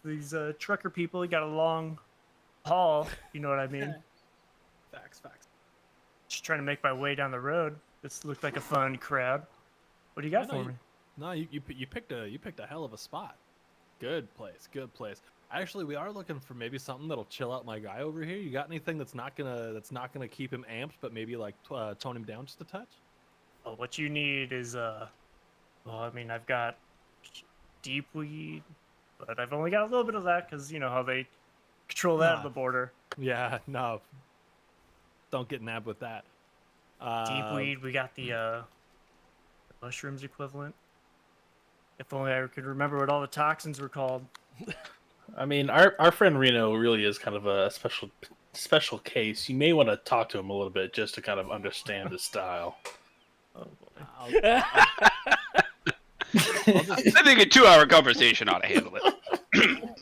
these trucker people. You got a long haul. You know what I mean? Facts. Just trying to make my way down the road. This looked like a fun crowd. What do you got No, for you- me? No, you picked a hell of a spot. Good place. Actually, we are looking for maybe something that'll chill out my guy over here. You got anything that's not gonna keep him amped, but maybe like tone him down just a touch? Well, what you need is well, I mean, I've got deep weed, but I've only got a little bit of that because you know how they control that at Nah. the border. Yeah, no. Don't get nabbed with that. Deep weed. We got the mushrooms equivalent. If only I could remember what all the toxins were called. I mean, our friend Reno really is kind of a special case. You may want to talk to him a little bit just to kind of understand his style. Oh boy. I think a 2-hour conversation ought to handle it.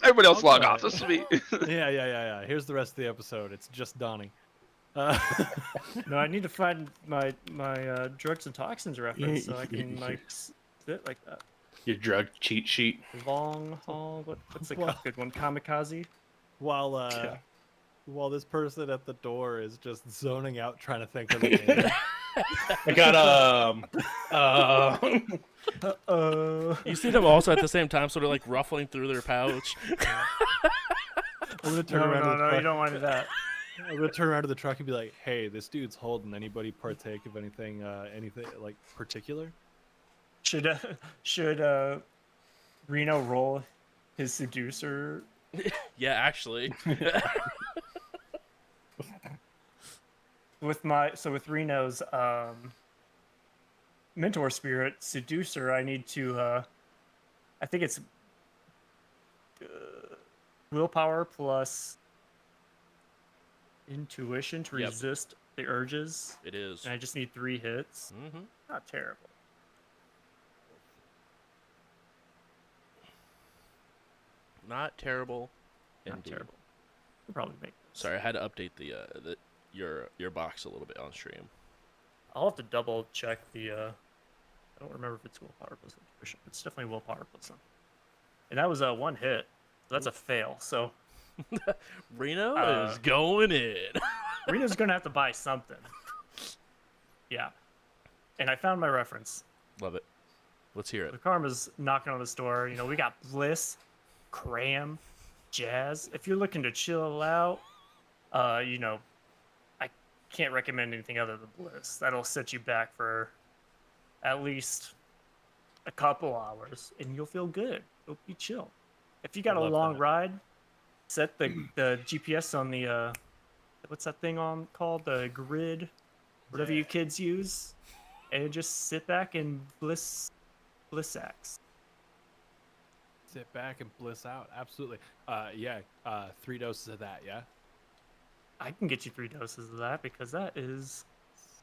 Everybody else log off. This will be. Yeah. Here's the rest of the episode. It's just Donnie. No, I need to find my drugs and toxins reference so I can like sit like that. Your drug cheat sheet. Long haul. What's the Well- good one? Kamikaze. While Yeah. while this person at the door is just zoning out trying to think of the name. I got You see them also at the same time, sort of like ruffling through their pouch. I'm gonna turn No, around to the no, truck. you don't want that. I'm gonna turn around to the truck and be like, "Hey, this dude's holding. Anybody partake of anything like particular?" Should Reno roll his seducer? Yeah, actually. With Reno's mentor spirit seducer, I need to I think it's willpower plus intuition to Yep. resist the urges, It is. and I just need 3 hits. Mm-hmm. Not terrible. Not terrible. Not Indeed. terrible. We'll probably make this. Sorry, I had to update your box a little bit on stream. I'll have to double check the I don't remember if it's willpower plus intuition. It's definitely willpower plus some. And that was a 1 hit. So that's a fail. So Reno Uh, is going in. Reno's gonna have to buy something. Yeah. And I found my reference. Love it. Let's hear The it. Karma's knocking on the door. You know, we got Bliss, Cram, Jazz. If you're looking to chill out, you know, I can't recommend anything other than Bliss. That'll set you back for at least a couple hours, and you'll feel good. It'll be chill. If you got I a love long that. ride, set the GPS on the what's that thing on called, the grid, whatever you kids use, and just sit back and bliss acts. Sit back and bliss out. Absolutely. 3 doses of that. Yeah. I can get you 3 doses of that because that is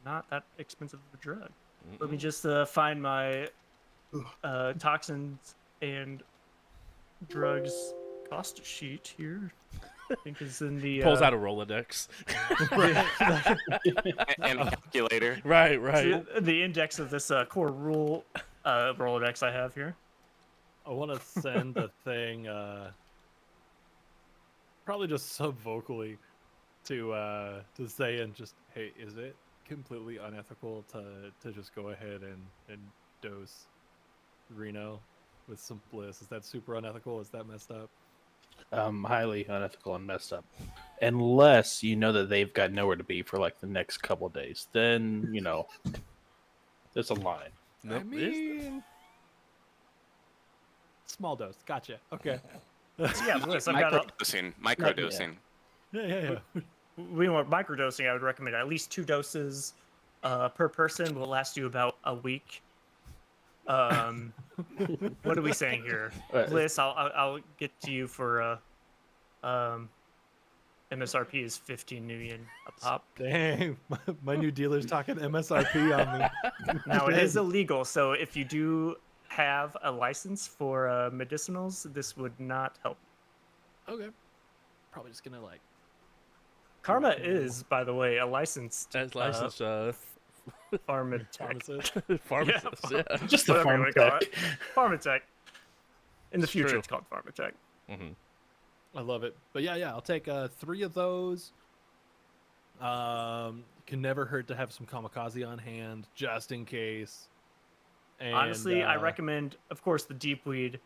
not that expensive of a drug. Let me just find my toxins and drugs cost sheet here. I think it's in the Pulls out a Rolodex. And a calculator. Right. the index of this core rule Rolodex I have here. I want to send a thing, probably just sub-vocally to Zayn, just, hey, is it completely unethical to just go ahead and dose Reno with some bliss? Is that super unethical? Is that messed up? Highly unethical and messed up. Unless you know that they've got nowhere to be for like the next couple of days, then you know there's a line. Nope. I mean, small dose. Gotcha. Okay. So yeah, Bliss. I've got Microdosing. Yeah. we want microdosing. I would recommend at least 2 doses per person. Will last you about a week. What are we saying here? Bliss, I'll get to you for MSRP is 15 million a pop. Dang, my new dealer's talking MSRP on me. Now it is illegal, so if you do have a license for medicinals, this would not help. Okay. Probably just gonna like. Karma is, by the way, a licensed As licensed pharmacist. pharmacist. Yeah. Just the Whatever you farm wanna call tech. it. Pharmatech. In the It's future, true. it's called Pharmatech. Mm-hmm. I love it. But yeah, I'll take 3 of those. Can never hurt to have some kamikaze on hand, just in case. And, Honestly, I recommend, of course, the deep weed.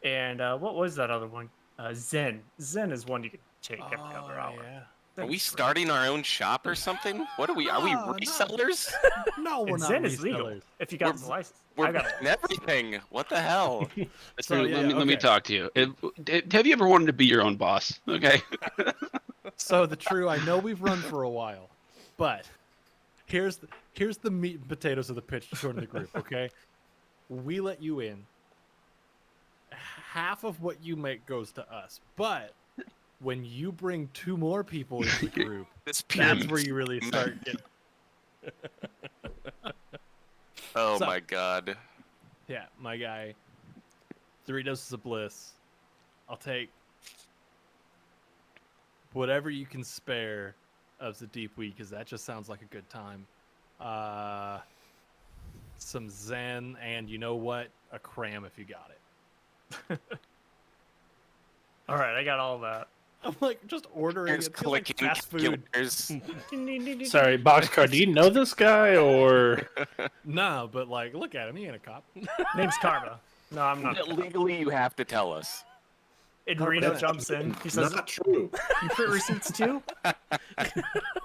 And what was that other one? Zen. Zen is one you can take every other hour. Yeah. Are we Zen's starting our own shop or something? What are we? Are we No, no. resellers? No, we're And not Zen is legal resellers. if you got We're- the license. We're I got buying everything. What the hell? So, yeah, let me okay. talk to you. Have you ever wanted to be your own boss? Okay. So I know we've run for a while, but here's the meat and potatoes of the pitch to join the group. Okay, we let you in. Half of what you make goes to us, but when you bring 2 more people into the group, This that's pyramid. where you really start getting. Oh So- my god. Yeah, my guy. 3 doses of bliss. I'll take whatever you can spare of the deep weed, because that just sounds like a good time. Some Zen, and you know what? A cram if you got it. All right, I got all that. I'm like just ordering. Here's It feels like clicking fast food. calculators. Sorry, Boxcar, do you know this guy or? No, but like, look at him. He ain't a cop. Name's Karma. No, I'm not. Legally, you have to tell us. And Reno That's jumps in. He says, Not true. "You print receipts too?"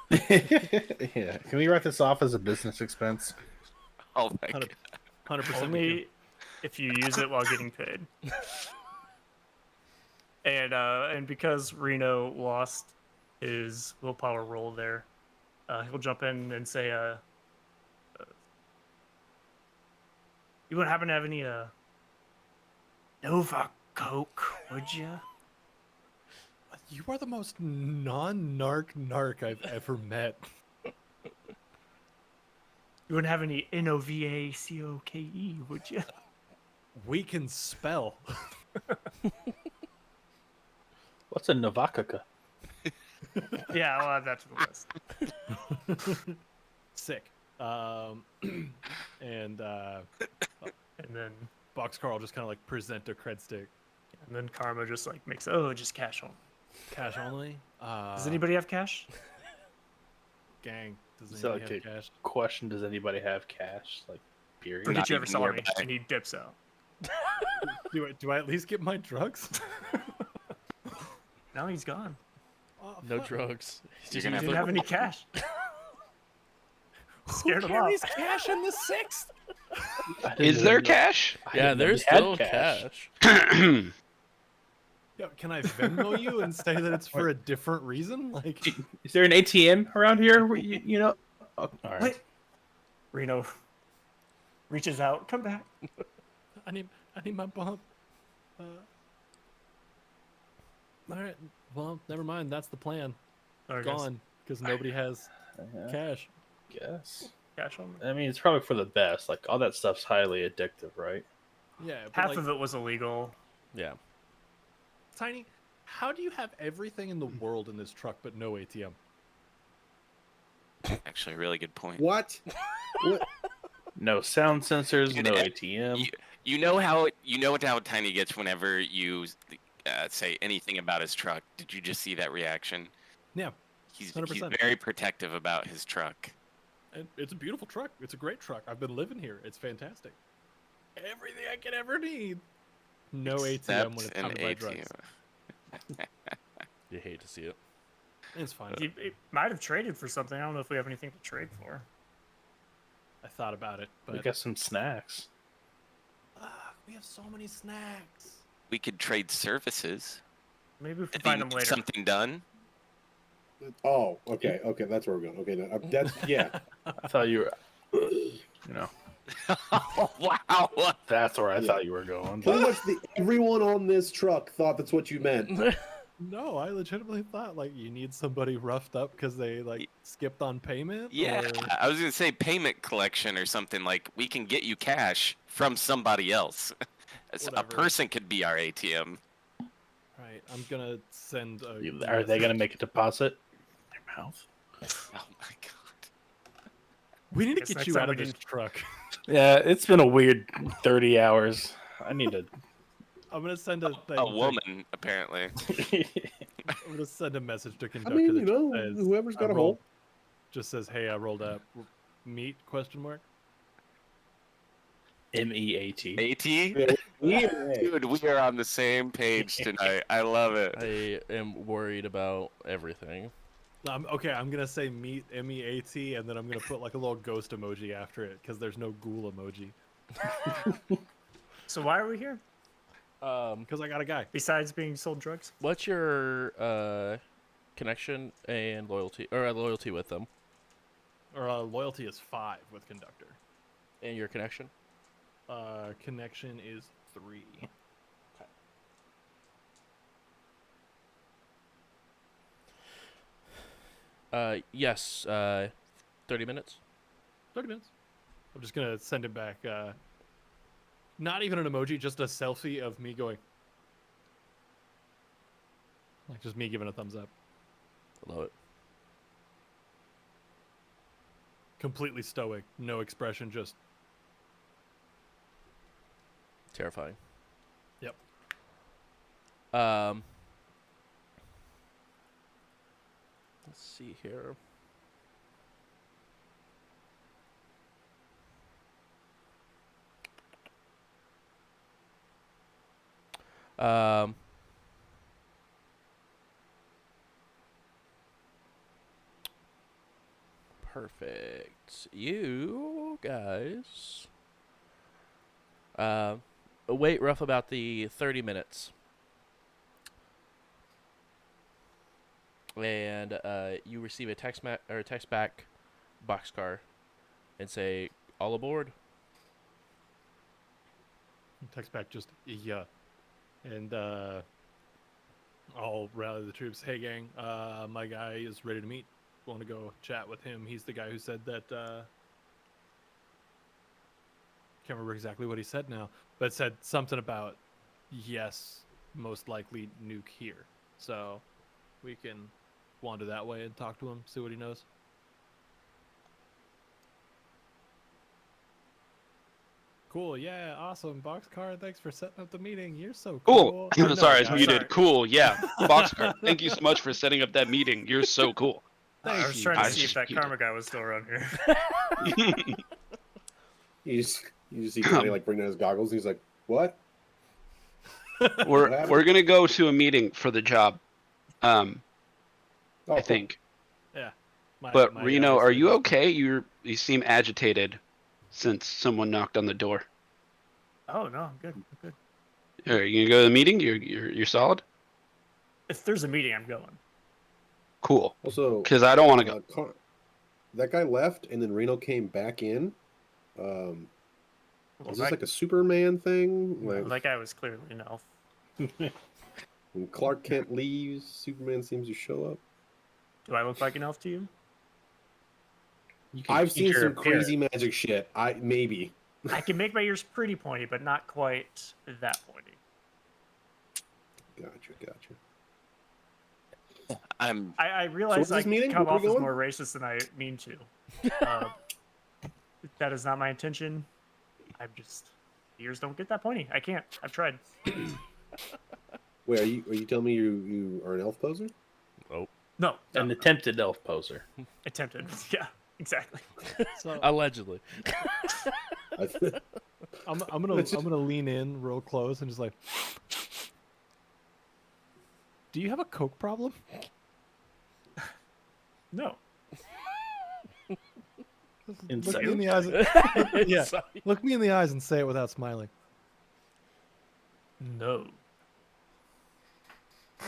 Yeah. Can we write this off as a business expense? Oh my god. 100%. Only if you use it while getting paid. And because Reno lost his willpower roll there, he'll jump in and say, "You wouldn't happen to have any Nova Coke, would you?" You are the most non-narc I've ever met. You wouldn't have any NOVACOKE, would you? We can spell. What's a Novakaka? Yeah, I'll add that to the list. Sick. And And then Boxcar will just kind of like present a cred stick. And then Karma just like makes just cash only. Cash only. Does anybody have cash? Gang? Does Is that anybody like have a cash? question? Does anybody have cash? Like, period. Forget Not you ever even saw me. nearby. And he dips out. Do I at least get my drugs? Now he's gone. Oh, No fuck. drugs. You're He gonna didn't have have any cash. Who Scared him carries off. cash in the sixth? I didn't Is there even know- cash? I Yeah, didn't know there's we had still cash. Yo, can I Venmo you and say that it's for a different reason? Like, Is there an ATM around here? Where you know? Oh, all right. Wait. Reno reaches out. Come back. I need my bump. All right. Well, never mind. That's the plan. Sorry, guys. Gone because nobody has Yeah, cash. guess. Cash only. I mean, it's probably for the best. Like, all that stuff's highly addictive, right? Yeah, but Half like, of it was illegal. Yeah. Tiny, how do you have everything in the world in this truck but no ATM? Actually, a really good point. What? What? No sound sensors, Dude, no eh, ATM. You know how Tiny gets whenever you say anything about his truck. Did you just see that reaction? Yeah, He's 100%. very protective about his truck. and it's a beautiful truck. It's a great truck. I've been living here. It's fantastic. Everything I could ever need. No ATM when it's Except time an to buy ATM. drugs. You hate to see it. It's fine. He might have traded for something. I don't know if we have anything to trade for. I thought about it, We but got some snacks. we have so many snacks. We could trade services. Maybe we can If you find them need later. something done. Oh, okay, okay, that's where we're going. Okay, no, that's yeah. I thought you were, you know, Wow. that's where I Yeah. thought you were going. Pretty But much everyone on this truck thought that's what you meant. No, I legitimately thought like you need somebody roughed up because they like skipped on payment. Yeah, or- I was gonna say payment collection or something like we can get you cash from somebody else. A Whatever. person could be our ATM. Right, I'm gonna send a. are they gonna make a deposit? Their mouth. Oh my god. We need to Guess get next you time out we of this didn't- truck. Yeah, it's been a weird 30 hours. I need to. I'm gonna send a thing. A to- woman, apparently. I'm gonna send a message to I conductor. mean, that you know, just says, whoever's "I got a rolled-" hole. Just says, "Hey, I rolled up. Meet?" Question mark. MEAT. AT? Yeah. Dude, we are on the same page tonight. I love it. I am worried about everything. Okay, I'm gonna say meet MEAT, and then I'm gonna put like a little ghost emoji after it because there's no ghoul emoji. So why are we here? Because I got a guy. Besides being sold drugs? What's your connection and loyalty, or loyalty with them, Or loyalty is 5 with conductor. and your connection? Connection is 3. Yes. 30 minutes. 30 minutes. I'm just gonna send it back. Not even an emoji, just a selfie of me going. Like just me giving a thumbs up. I love it. Completely stoic, no expression, just Terrifying. Yep. Let's see here. Um. Perfect. You guys. Wait rough about the 30 minutes. And you receive a text back boxcar and say all aboard. text back just yeah. And I'll rally the troops. Hey gang, my guy is ready to meet. Want to go chat with him. He's the guy who said that can't remember exactly what he said now, but said something about yes, most likely nuke here. So we can wander that way and talk to him, see what he knows. Cool. Yeah. Awesome. Boxcar, thanks for setting up the meeting. You're so Cool. cool. No, Sorry, I was guys, muted. sorry. Cool. Yeah. Boxcar. Thank you so much for setting up that meeting. You're so cool. I Thank was you, trying to I see if just that muted. karma guy was still around here. You just see Tiny like bring down his goggles. And he's like, "What? we're happened? we're gonna go to a meeting for the job. Oh, I cool. think. Yeah. But My Reno, other are you students- okay? You seem agitated since someone knocked on the door. Oh no, I'm good. I'm good. Are you gonna go to the meeting? You're solid. If there's a meeting, I'm going. Cool. Also, Because I don't want to go. that guy left, and then Reno came back in. Well, Is this like a Superman thing? Like that guy was clearly an elf. when Clark Kent leaves, Superman seems to show up. Do I look like an elf to you? I've seen your some appearance. crazy magic shit. Maybe. I can make my ears pretty pointy, but not quite that pointy. Gotcha. I realize what's I this meeting? come Where we off as going? more racist than I mean to. That is not my intention. I'm just ears don't get that pointy. I can't. I've tried. Wait, are you telling me you are an elf poser? No, An attempted elf poser. attempted. Yeah, exactly. So Allegedly. I'm gonna lean in real close and just like, do you have a coke problem? No. Look me in the eyes. Yeah, look me in the eyes and say it without smiling. No.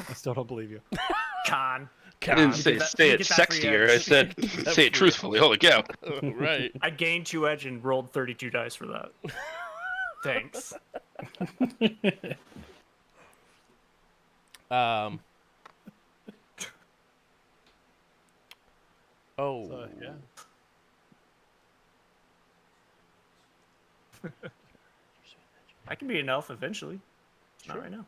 I still don't believe you. Con. I didn't Let me say get that- say let it me get that free sexier. I edge. said say it truthfully. Holy cow. Right. I gained 2 edge and rolled 32 dice for that. Thanks. Oh. So, yeah. I can be an elf eventually. Not right now.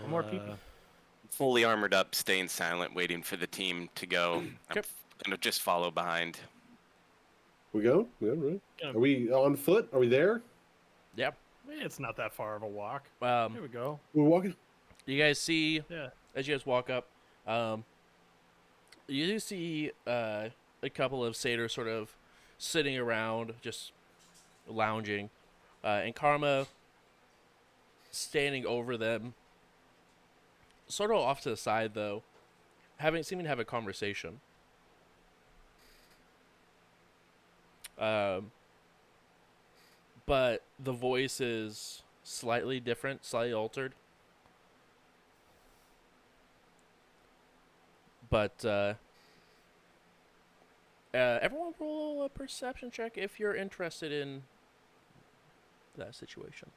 One more people. fully armored up, staying silent, waiting for the team to go. I'm gonna just follow behind. We go? Yeah, right. Are we on foot? Are we there? Yep. It's not that far of a walk. Um, Here we go. We're walking. you guys see Yeah. as you guys walk up, you do see a couple of satyrs sort of sitting around, just lounging, and Karma standing over them, sort of off to the side though, seeming to have a conversation. But the voice is slightly different, slightly altered. But everyone roll a perception check if you're interested in that situation.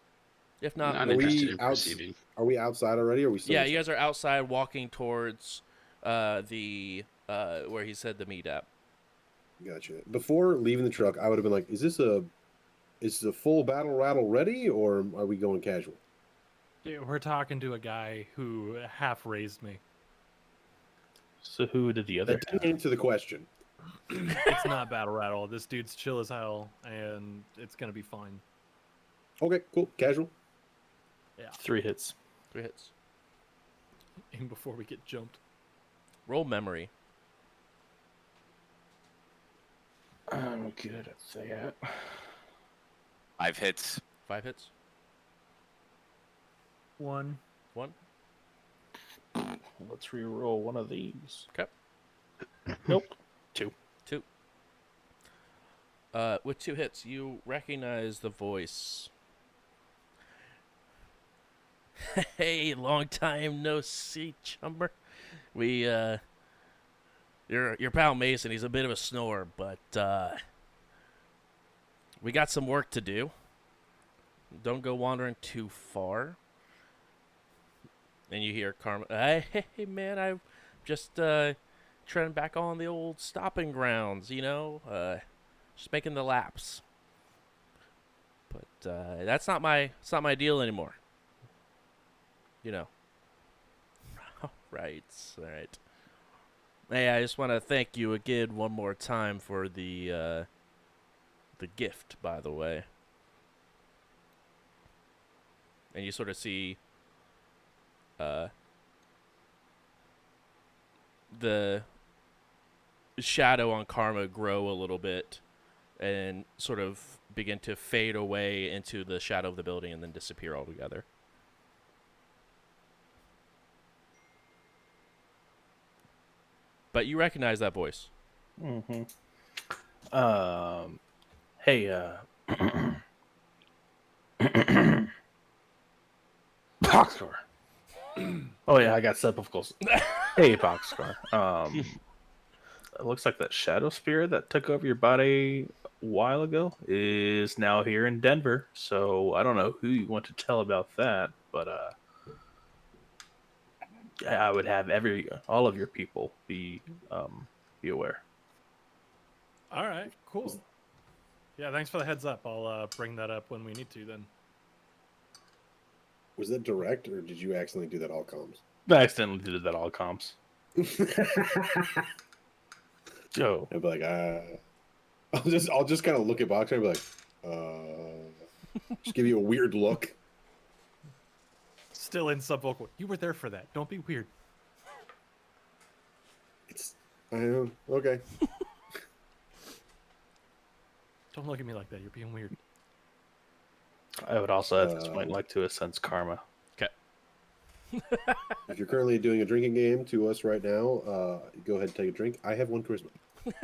If not, I'm Are we interested in out- perceiving. Are we outside already? Or are we still yeah, inside? you guys are outside walking towards the where he said to meet at. Gotcha. Before leaving the truck, I would have been like, is this a full battle rattle ready, or are we going casual? Dude, we're talking to a guy who half raised me. So who did the other? That didn't answer the question. It's not battle rattle. This dude's chill as hell, and it's gonna be fine. Okay, cool. Casual. 3 hits. 3 hits. Even before we get jumped. Roll memory. I'm good at that. 5 hits. 5 hits. 1. 1. Let's re-roll one of these. Okay. Nope. 2. 2. With 2 hits, you recognize the voice. Hey, long time no see, chumber. We, your pal Mason, he's a bit of a snorer, but, we got some work to do. Don't go wandering too far. And you hear Karma, hey, man, I'm just, treading back on the old stopping grounds, you know, just making the laps. But, it's not my deal anymore. You know. All right. Hey, I just want to thank you again one more time for the the gift, by the way. And you sort of see the shadow on Karma grow a little bit and sort of begin to fade away into the shadow of the building and then disappear altogether. But you recognize that voice. Mm-hmm. Hey, Boxcar. Oh yeah, I got subwoofies. Hey, Boxcar. It looks like that shadow spirit that took over your body a while ago is now here in Denver. So I don't know who you want to tell about that, but I would have all of your people be aware. All right, cool. Yeah, thanks for the heads up. I'll bring that up when we need to then. Was that direct, or did you accidentally do that all comms? I accidentally did that all comms. Joe. I'd be like, I'll just kind of look at Boxer and be like, just give you a weird look. Still in subvocal. You were there for that. Don't be weird. I know. Okay. Don't look at me like that. You're being weird. I would also at this point like to sense Karma. Okay. If you're currently doing a drinking game to us right now, go ahead and take a drink. I have 1 charisma. That's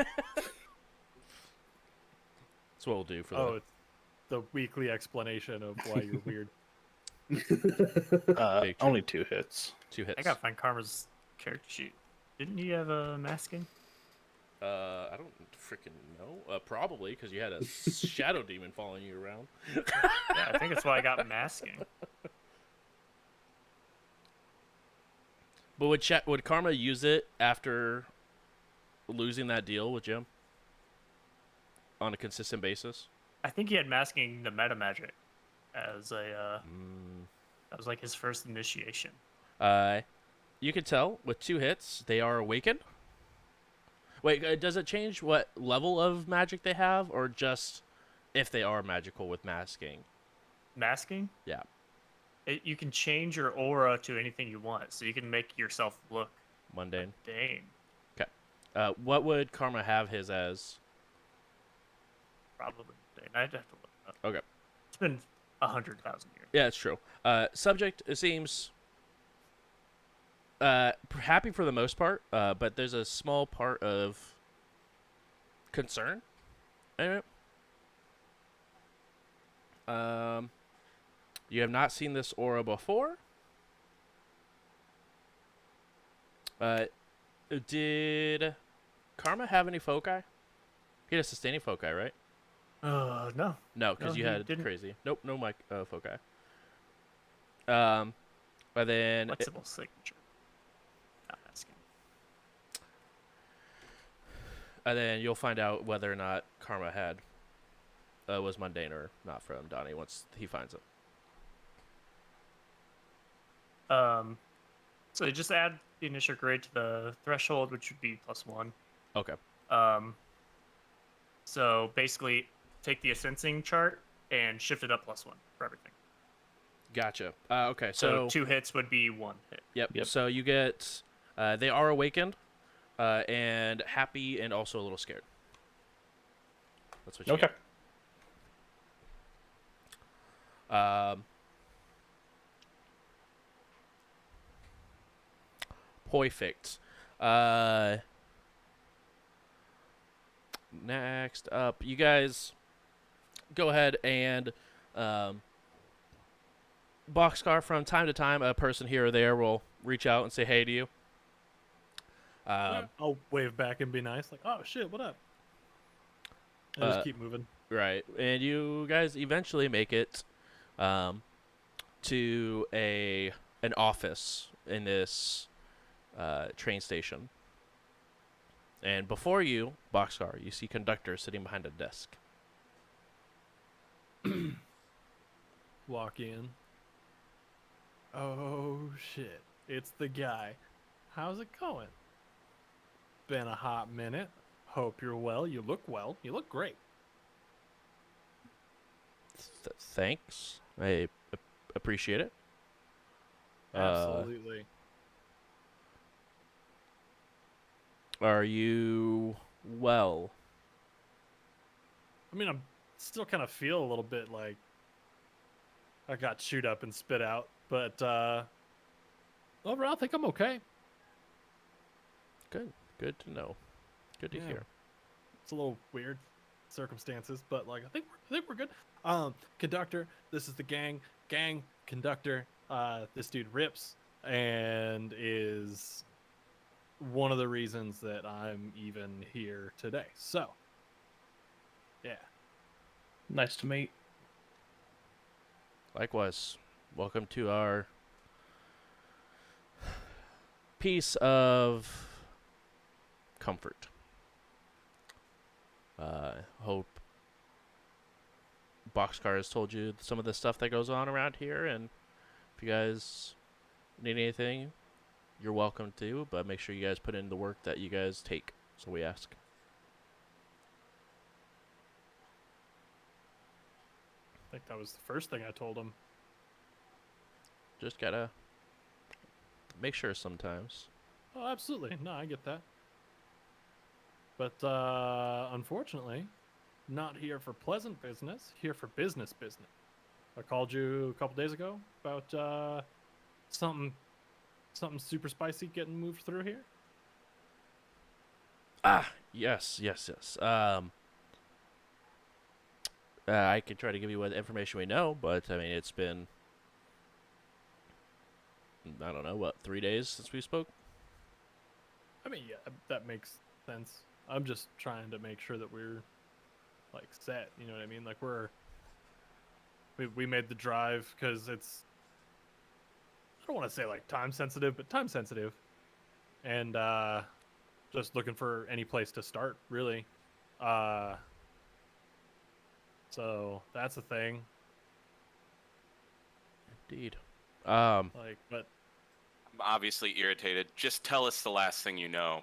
what we'll do for Oh, it's the weekly explanation of why you're weird. Only 2 hits. 2 hits. I gotta find Karma's character sheet. Didn't he have a masking? I don't freaking know. Probably because you had a shadow demon following you around. Yeah, I think that's why I got masking. But would Karma use it after losing that deal with Jim on a consistent basis? I think he had masking the meta magic as a that was like his first initiation. You can tell with 2 hits they are awakened. Wait, does it change what level of magic they have, or just if they are magical with masking? Masking? Yeah. You can change your aura to anything you want, so you can make yourself look Mundane. mundane. Okay. What would Karma have his as? Probably mundane. I'd have to look it up. Okay. It's been 100,000 years. Yeah, it's true. Subject, it seems happy for the most part, but there's a small part of concern in it. You have not seen this aura before. Did Karma have any foci? He had a sustaining foci, right? No. No, because No, you he had didn't. crazy. Nope, no mic foci. But then Flexible signature. Not masking. and then you'll find out whether or not Karma had was mundane or not from Donnie once he finds it. So you just add the initial grade to the threshold, which would be +1. Okay. So basically, take the sensing chart and shift it up +1 for everything. Gotcha. Okay, So 2 hits would be 1 hit. Yep. So you get they are awakened, and happy, and also a little scared. That's what you Okay. get. Perfect. Next up, you guys go ahead and Boxcar, from time to time, a person here or there will reach out and say hey to you. I'll wave back and be nice, like, "Oh shit, what up?" And just keep moving. Right, and you guys eventually make it to an office in this train station. And before you, Boxcar, you see Conductor sitting behind a desk. Walk in. Oh shit, it's the guy. How's it going? Been a hot minute. Hope you're well. You look well. You look great. Thanks. I appreciate it. Absolutely. Are you well? I mean, I'm still kind of feel a little bit like I got chewed up and spit out, but overall, I think I'm okay. Good. Good to know. Good to Yeah. hear. It's a little weird circumstances, but like I think we're good. Conductor, this is the gang. Gang conductor. This dude rips and is one of the reasons that I'm even here today. So, yeah. Nice to meet. Likewise. Welcome to our piece of comfort. Hope Boxcar has told you some of the stuff that goes on around here, and if you guys need anything, you're welcome to, but make sure you guys put in the work that you guys take, so we ask. I think that was the first thing I told him. Just gotta make sure sometimes. Oh, absolutely. No, I get that. But unfortunately, not here for pleasant business, here for business. I called you a couple days ago about something super spicy getting moved through here. Yes. I can try to give you what information we know, but I mean, it's been, I don't know, 3 days since we spoke? I mean, yeah, that makes sense. I'm just trying to make sure that we're like set. You know what I mean? Like we made the drive because it's, I don't want to say like time sensitive, but time sensitive, and just looking for any place to start really. So that's a thing. Indeed. Like, but I'm obviously irritated. Just tell us the last thing you know.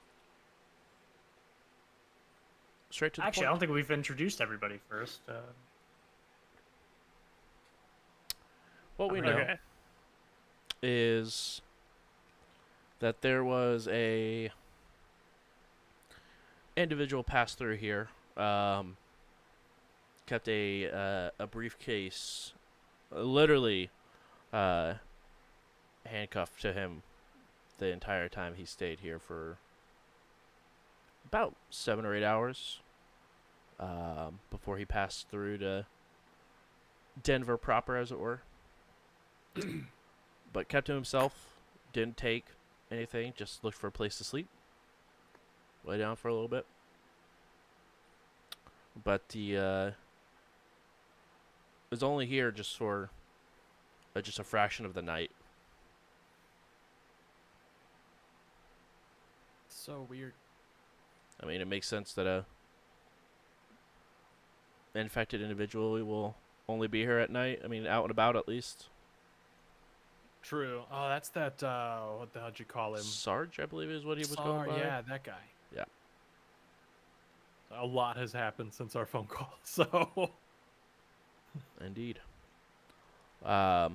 Straight to the Actually, I point. don't think we've introduced everybody first. What we know Okay. is that there was a individual pass through here, kept a briefcase, literally handcuffed to him the entire time he stayed here for about 7 or 8 hours before he passed through to Denver proper, as it were. But kept to himself, didn't take anything, just looked for a place to sleep, lay down for a little bit. But the was only here just for just a fraction of the night. so weird. I mean, it makes sense that a infected individual will only be here at night. I mean, out and about at least. True. Oh, that's that. What the hell'd you call him? Sarge, I believe, is what he was going by. Yeah, that guy. Yeah. A lot has happened since our phone call, so. Indeed. But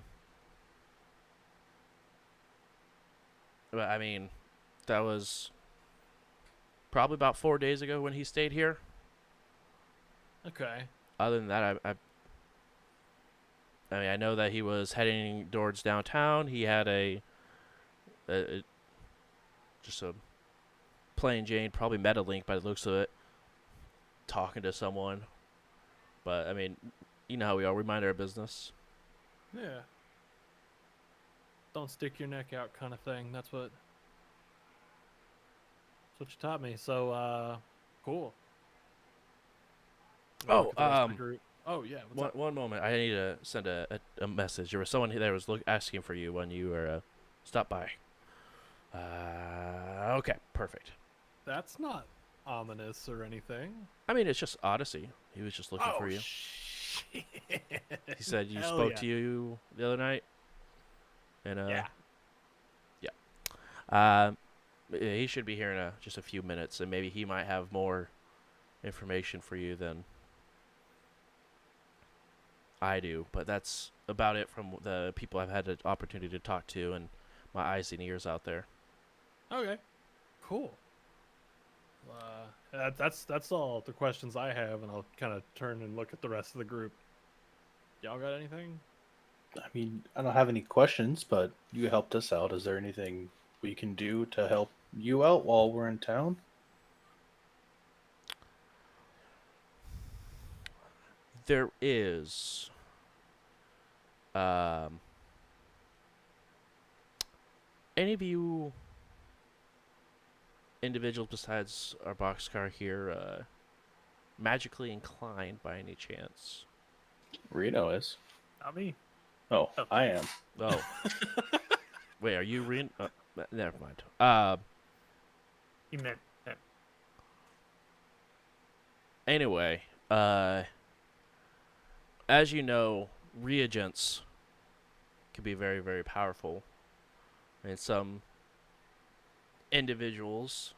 I mean, that was probably about 4 days ago when he stayed here. Okay. Other than that, I mean, I know that he was heading towards downtown. He had just a plain Jane, probably Metalink by the looks of it, talking to someone. But I mean, you know how we are. We mind our business. Yeah. Don't stick your neck out, kind of thing. That's what you taught me. So, cool. Oh, Look at the rest of the group. Oh yeah. What's up? One moment. I need to send a message. There was someone here that was asking for you when you were stopped by. Okay, perfect. That's not ominous or anything. I mean, it's just Odyssey. He was just looking for you. Shit. He said you Hell spoke yeah. to you the other night. And Yeah. he should be here in just a few minutes, and maybe he might have more information for you than I do, but that's about it from the people I've had the opportunity to talk to and my eyes and ears out there. Okay, cool. That's all the questions I have, and I'll kind of turn and look at the rest of the group. Y'all got anything? I mean, I don't have any questions, but you helped us out. Is there anything we can do to help you out while we're in town? There is any of you individuals besides our boxcar here magically inclined by any chance? Reno is. Not me. Oh, Oh. I am. Oh. Wait, are you never mind. You meant Anyway, as you know, reagents can be very, very powerful. And some individuals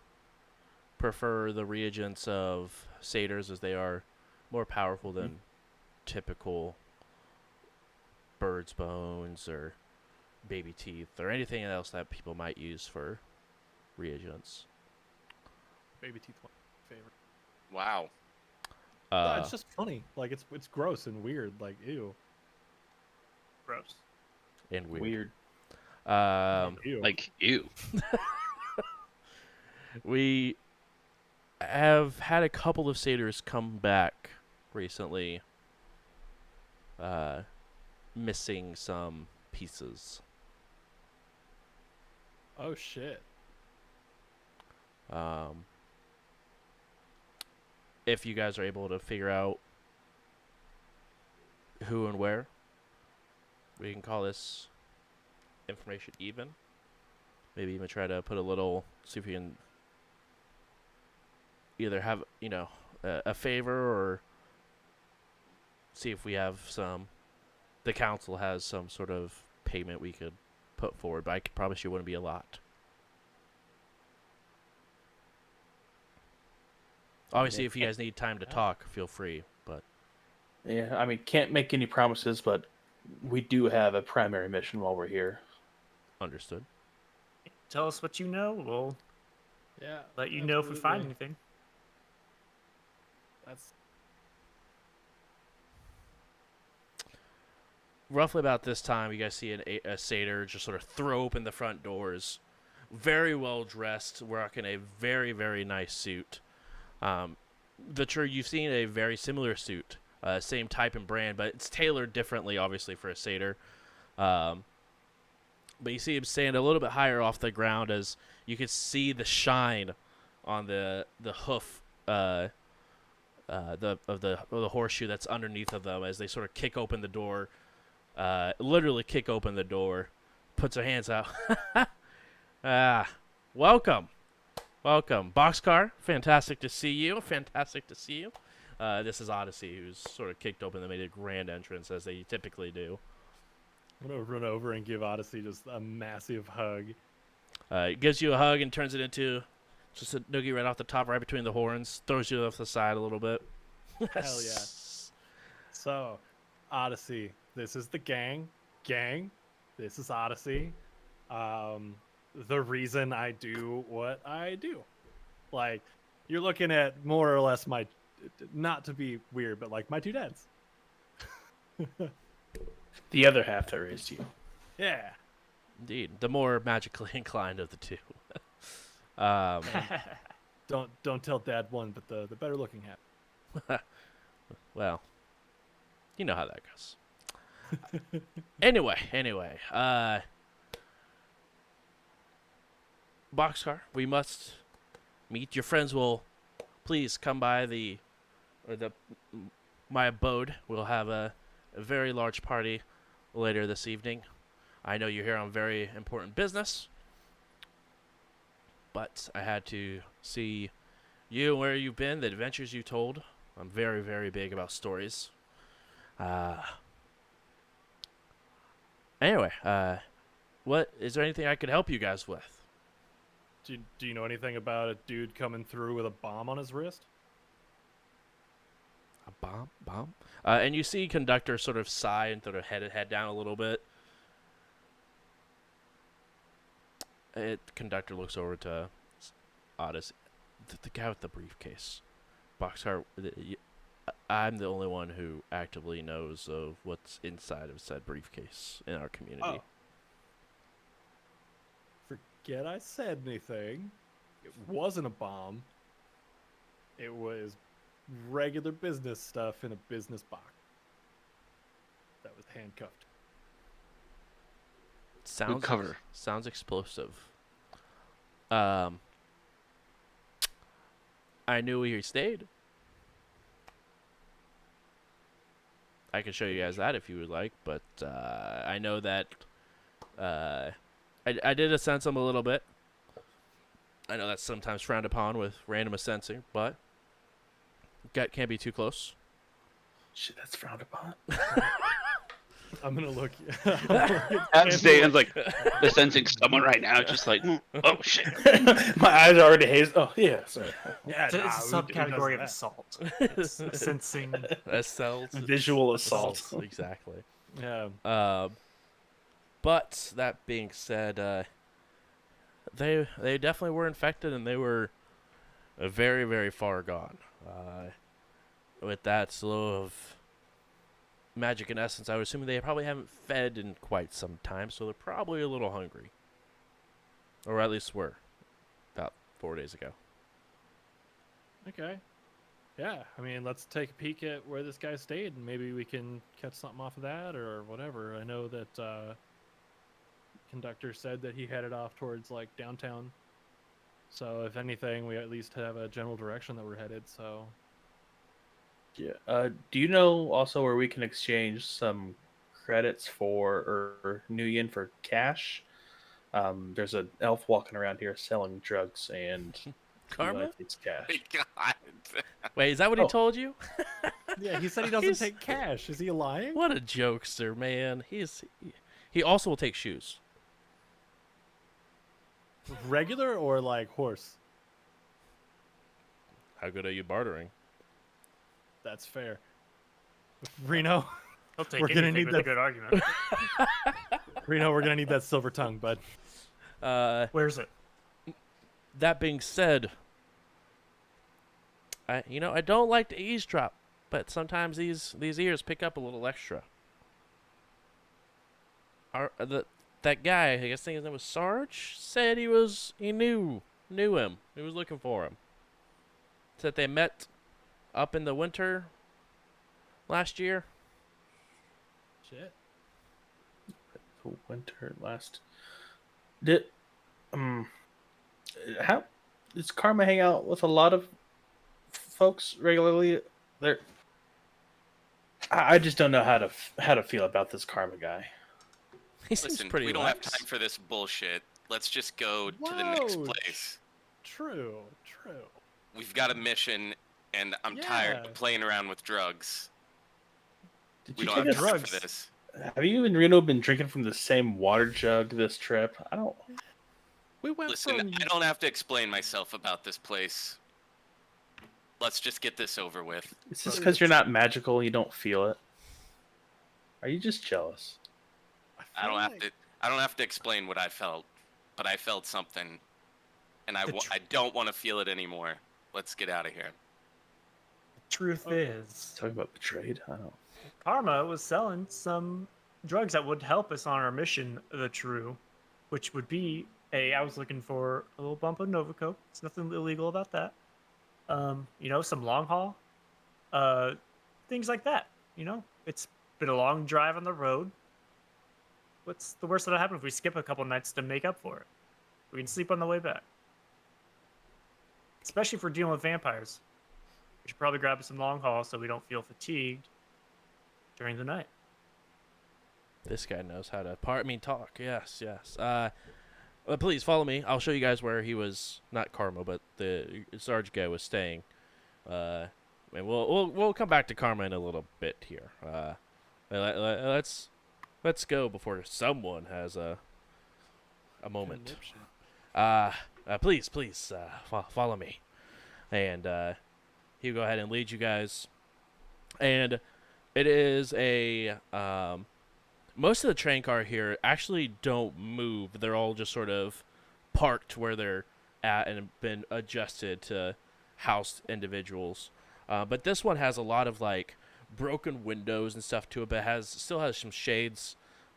prefer the reagents of satyrs as they are more powerful than typical bird's bones or baby teeth or anything else that people might use for reagents. Baby teeth, one favorite. Wow. No, it's just funny. Like it's gross and weird. Like ew. gross. and weird. Weird. Ew. Like, ew. We have had a couple of satyrs come back recently, missing some pieces. Oh shit. If you guys are able to figure out who and where, we can call this information even. Maybe even try to put a little, see if we can either have, a favor or see if we have the council has some sort of payment we could put forward, but I can promise you it wouldn't be a lot. Obviously, if you guys need time to talk, feel free, but Yeah, I mean, can't make any promises, but we do have a primary mission while we're here. understood. Tell us what you know. We'll Yeah. let you know if we find absolutely. anything. That's Roughly about this time, you guys see a satyr just sort of throw open the front doors. Very well dressed, rocking a very, very nice suit. You've seen a very similar suit, same type and brand, but it's tailored differently, obviously, for a satyr. But you see him stand a little bit higher off the ground as you can see the shine on the hoof of the horseshoe that's underneath of them as they sort of kick open the door. Literally kick open the door, puts her hands out. Welcome. Boxcar, fantastic to see you. This is Odyssey, who's sort of kicked open and made a grand entrance, as they typically do. I'm gonna run over and give Odyssey just a massive hug. It gives you a hug and turns it into just a noogie right off the top, right between the horns. Throws you off the side a little bit. Hell yeah. So, Odyssey, this is the gang. Gang, this is Odyssey. The reason I do what I do. Like, you're looking at more or less my, not to be weird, but like my two dads. The other half that raised you. Yeah. Indeed, the more magically inclined of the two. Don't tell Dad one, but the better looking half. Well, you know how that goes. Anyway, Boxcar, we must meet. Your friends will please come by my abode. We'll have a very large party later this evening. I know you're here on very important business, but I had to see you and where you've been, the adventures you told. I'm very, very big about stories. Anyway, what is there anything I could help you guys with? Do you know anything about a dude coming through with a bomb on his wrist? A bomb, bomb. And you see conductor sort of sigh and sort of head down a little bit. Conductor looks over to Odyssey. The guy with the briefcase. Boxcar, I'm the only one who actively knows of what's inside of said briefcase in our community. Oh. Forget I said anything. It wasn't a bomb. It was regular business stuff in a business box that was handcuffed. Sounds cover. Sounds explosive. I knew where he stayed. I can show you guys that if you would like, but I know that I did sense him a little bit. I know that's sometimes frowned upon with random sensing, but can't be too close. Shit, that's frowned upon. I'm gonna look. As Dan's like, the sensing someone right now, just like, oh shit. My eyes are already hazed. Oh yeah, sorry. Yeah, It's a who does subcategory of that? assault. It's sensing. Assault. Visual assault. Exactly. Yeah. But that being said, they definitely were infected, and they were very, very far gone. With that slow of magic and essence, I would assume they probably haven't fed in quite some time, so they're probably a little hungry. Or at least were about 4 days ago. Okay. Yeah, I mean, let's take a peek at where this guy stayed, and maybe we can catch something off of that or whatever. I know that conductor said that he headed off towards like downtown. So if anything, we at least have a general direction that we're headed. So Yeah. Do you know also where we can exchange some credits for or New Yen for cash? There's an elf walking around here selling drugs, and Karma? it's cash. God. Wait, is that what he Oh. told you? yeah, he said he doesn't He's- take cash. Is he lying? What a jokester, man. He also will take shoes. Regular or like horse? How good are you bartering? That's fair. Reno, I'll take We're gonna anything need with that- a good argument. Reno, we're gonna need that silver tongue, bud. Where's it? That being said, I don't like to eavesdrop, but sometimes these ears pick up a little extra. That guy, I guess his name was Sarge, said he knew him. He was looking for him. Said they met up in the winter last year. Shit. The winter last. Did how does Karma hang out with a lot of folks regularly? There, I just don't know how to feel about this Karma guy. He seems Listen, pretty we don't lax. have time for this bullshit. Let's just go to the next Whoa. place. True. We've got a mission, and I'm tired Yeah. of playing around with drugs. Did We you don't take have us? time drugs? for this. Have you and Reno been drinking from the same water jug this trip? I don't. We went Listen, from I don't have to explain myself about this place. Let's just get this over with. Is this because you're not magical? You don't feel it? Are you just jealous? I don't have to explain what I felt, but I felt something, and I don't want to feel it anymore. Let's get out of here. Truth is, Talking about betrayed? I don't. Karma was selling some drugs that would help us on our mission, the true, which would be I was looking for a little bump of Novico. There's nothing illegal about that. Some long haul, things like that. It's been a long drive on the road. What's the worst that'll happen if we skip a couple nights to make up for it? We can sleep on the way back. Especially if we're dealing with vampires. We should probably grab some long haul so we don't feel fatigued during the night. This guy knows how to talk. Yes. Please follow me. I'll show you guys where he was. Not Karma, but the Sarge guy was staying. And we'll come back to Karma in a little bit here. Let's go before someone has a moment. Please, follow me, and he'll go ahead and lead you guys And it is a most of the train car here actually don't move. They're all just sort of parked where they're at and have been adjusted to house individuals. But this one has a lot of like broken windows and stuff to it, but still has some shades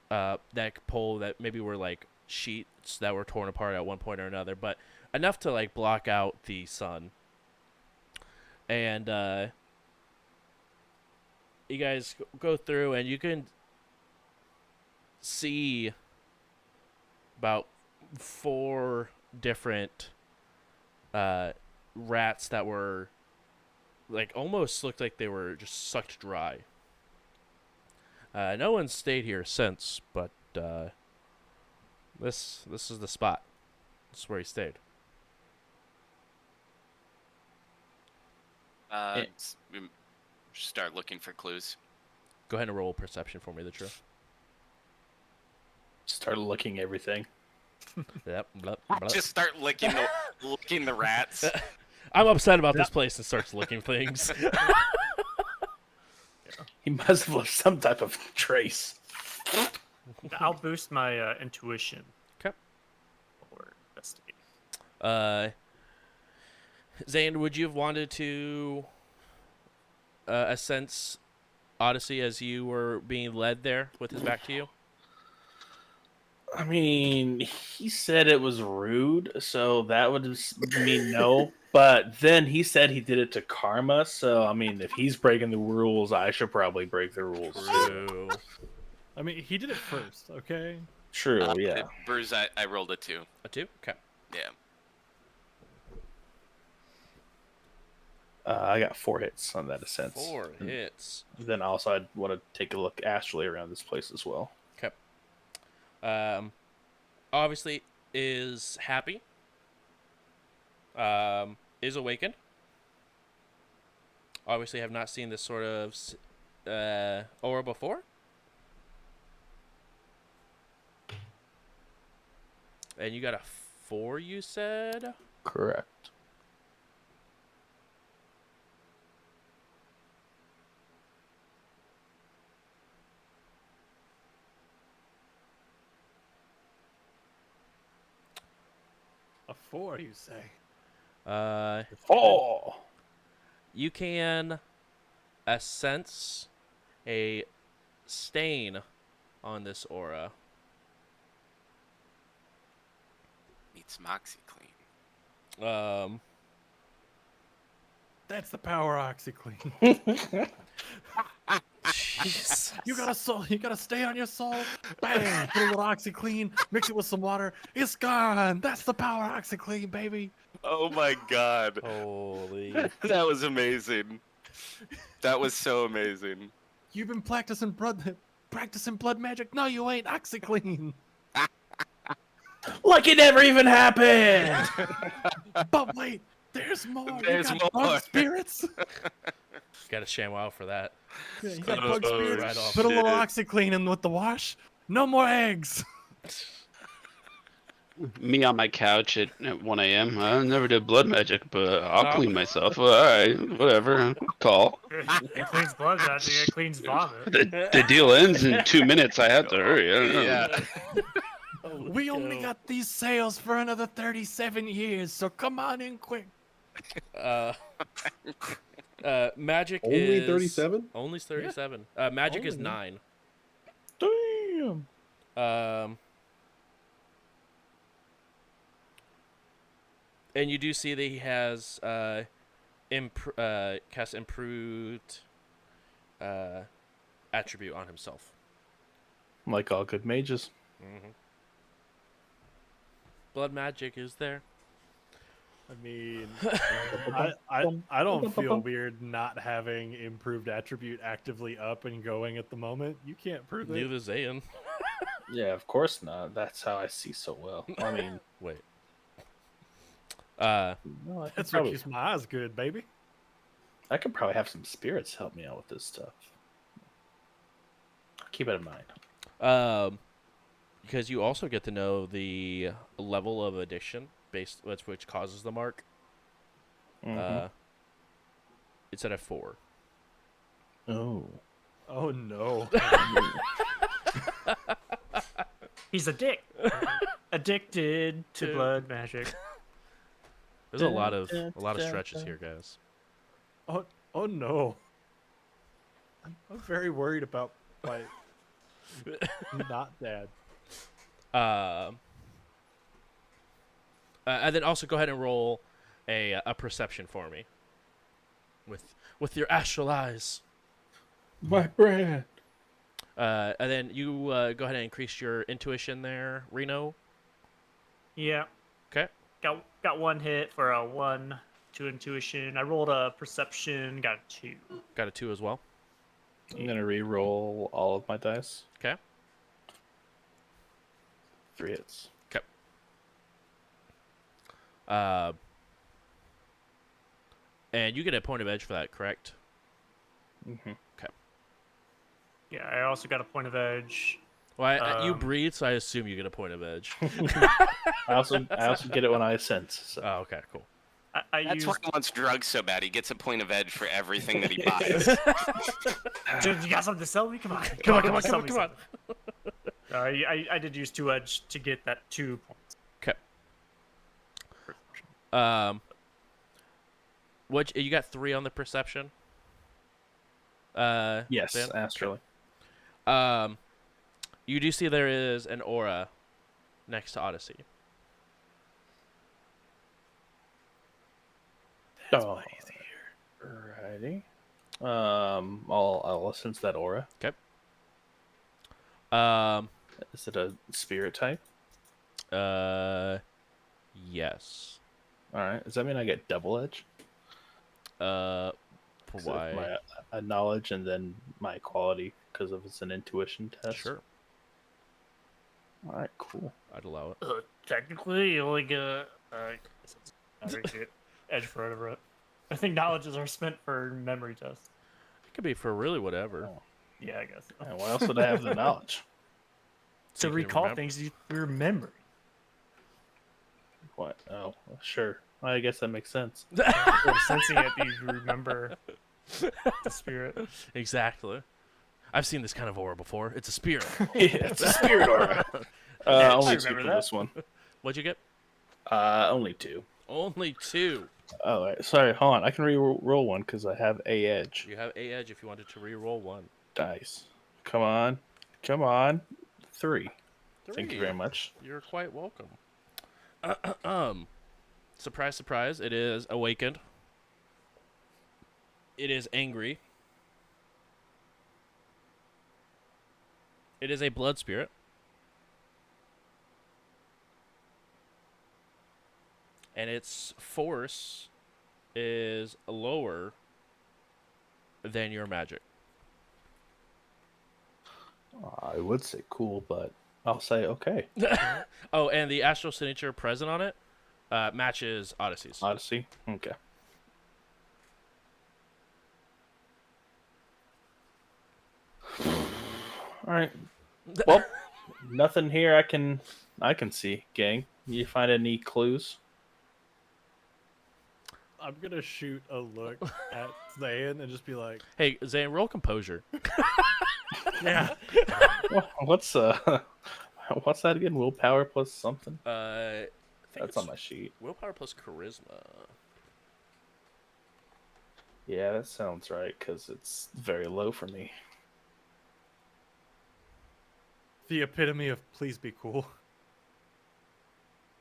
that pull that maybe were like sheets that were torn apart at one point or another, but enough to like block out the sun. And you guys go through and you can see about 4 different rats that were like almost looked like they were just sucked dry. No one's stayed here since, but this is the spot. This is where he stayed. Start looking for clues. Go ahead and roll perception for me, the truth. Start looking everything. Yep. Blah, blah. Just start licking the rats. I'm upset about this place and starts looking things. He must have left some type of trace. I'll boost my intuition. Okay. Or investigate. Zane, would you have wanted to sense Odyssey as you were being led there with his back to you? I mean, he said it was rude, so that would mean no. But then he said he did it to Karma, so I mean, if he's breaking the rules, I should probably break the rules. True. I mean, he did it first, okay? True, yeah. Bruce, I rolled a 2. A 2? Okay. Yeah. I got 4 hits on that ascent. 4 hits. Then also I'd want to take a look astrally around this place as well. Okay. Obviously is happy. Is awakened. Obviously have not seen this sort of aura before. And you got a 4, you said? Correct. A 4, you say? 4! You can sense a stain on this aura. Need some OxyClean. That's the power OxyClean. Jesus. You gotta stay on your soul. Bang! Put a little OxyClean, mix it with some water. It's gone. That's the power OxyClean, baby. Oh my god. Holy. That was amazing. That was so amazing. You've been practicing blood magic. No, you ain't. OxyClean. Like it never even happened! But wait, there's more. There's you got more. bug spirits. Got to ShamWow for that. Yeah, you got bug spirits. right off. Put a little Shit. OxyClean in with the wash. No more eggs. Me on my couch at 1 a.m. I never did blood magic, but I'll clean myself. All right, whatever. Call. It cleans blood magic. It cleans vomit. The deal ends in 2 minutes. I have to hurry. I don't know. Yeah. We only got these sales for another 37 years, so come on in quick. Magic Only is 37? Only 37. Magic is Only. 9. Damn! And you do see that he has cast improved attribute on himself. Like all good mages. Mm-hmm. Blood magic is there. I mean, I don't feel weird not having improved attribute actively up and going at the moment. You can't prove it. Neither Zayn. Yeah, of course not. That's how I see so well. I mean, Wait. no, I could That's what probably, keeps my eyes good, baby. I could probably have some spirits help me out with this stuff. Keep it in mind. Because you also get to know the level of addiction based which causes the mark. Mhm. It's at a 4. Oh. Oh no. He's a dick. Addicted to Dude. blood magic. There's a lot of stretches here, guys. Oh no. I'm very worried about my not dad. And then also go ahead and roll a perception for me. With your astral eyes. My brand. And then you go ahead and increase your intuition there, Reno. Yeah. Okay. Got one hit for a 1 to intuition. I rolled a perception, got a 2. Got a 2 as well. I'm gonna re-roll all of my dice. Okay. 3 hits. Okay. And you get a point of edge for that, correct? Mm-hmm. Yeah, I also got a point of edge. Well, you breathe, so I assume you get a point of edge. I also get it when I sense. So. Oh, okay, cool. I That's used... why he wants drugs so bad. He gets a point of edge for everything that he buys. Dude, you got something to sell me? Come on. Come on. Sell me something. I did use 2 edge to get that 2 points. Okay. What you got 3 on the perception? Yes, Ben? astrally. You do see there is an aura next to Odyssey. Oh, righty. I'll sense that aura. Okay. Is it a spirit type? Yes. All right. Does that mean I get double edge? Why? My knowledge and then my quality because of it's an intuition test. Sure, All right. Cool. I'd allow it. Technically, you only get edge forever. I think knowledges are spent for memory tests. It could be for really whatever. Oh. Yeah, I guess. And why else would I have the knowledge? To So you can recall remember. things through memory. What? Oh, sure. I guess that makes sense. Or sensing it, you remember the spirit. Exactly. I've seen this kind of aura before. It's a spirit. Yeah, it's a spirit aura. I Only 2 remember for that. this one. What'd you get? Only 2. Only 2. Oh, wait, sorry. Hold on. I can re-roll one because I have a edge. You have a edge if you wanted to re-roll 1. Dice. Come on. 3. Thank you very 3. much. You're quite welcome. Surprise, surprise. It is awakened. It is angry. It is a blood spirit. And its force is lower than your magic. I would say cool, but I'll say okay. Oh, and the astral signature present on it matches Odyssey's. Odyssey? Okay. Alright. Well, nothing here I can see, gang. You find any clues? I'm gonna shoot a look at Zayn and just be like, Hey, Zane, roll composure. Yeah. What's that again? Willpower plus something? I think That's on my sheet. willpower plus charisma. Yeah, that sounds right, because it's very low for me. the epitome of please be cool.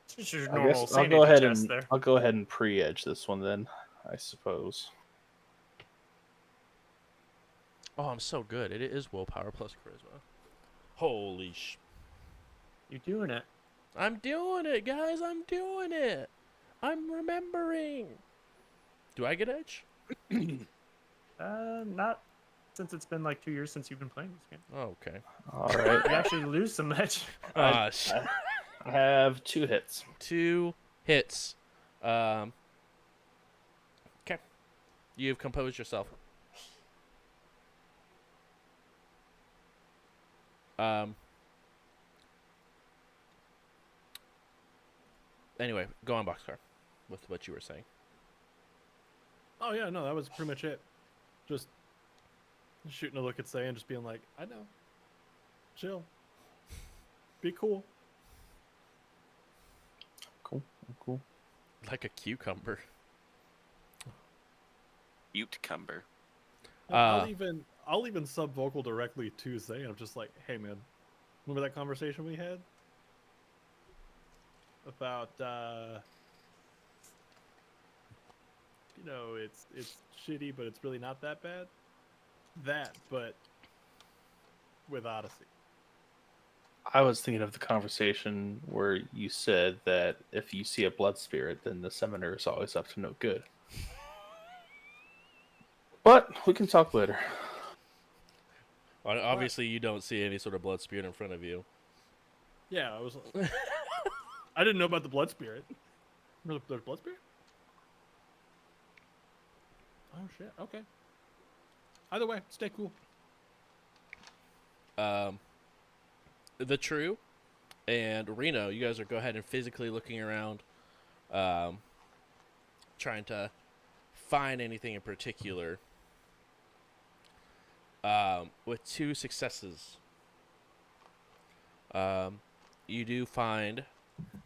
It's just your I normal guess I'll sanity go ahead test and there. I'll go ahead and pre-edge this one then, I suppose. Oh, I'm so good. It is willpower plus charisma. Holy sh! You're doing it. I'm doing it, guys. I'm doing it. I'm remembering. Do I get edge? Not since it's been like 2 years since you've been playing this game. Oh, okay. All right. You actually lose some edge. I have 2 hits. 2 hits. Okay. You've composed yourself. Anyway, go on, Boxcar, with what you were saying. Oh yeah, no, that was pretty much it. Just Shooting a look at Say and just being like, I know. Chill. Be cool. Cool. Cool. Like a cucumber. Cucumber. I'll even sub vocal directly to Say. I'm just like, hey man, remember that conversation we had about it's shitty, but it's really not that bad. That, but with Odyssey. I was thinking of the conversation where you said that if you see a blood spirit, then the summoner is always up to no good. But we can talk later. Obviously, you don't see any sort of blood spirit in front of you. Yeah, I was. I didn't know about the blood spirit. There's blood spirit? Oh shit. Okay. Either way, stay cool. The True and Reno, you guys are go ahead and physically looking around, trying to find anything in particular. With 2 successes, you do find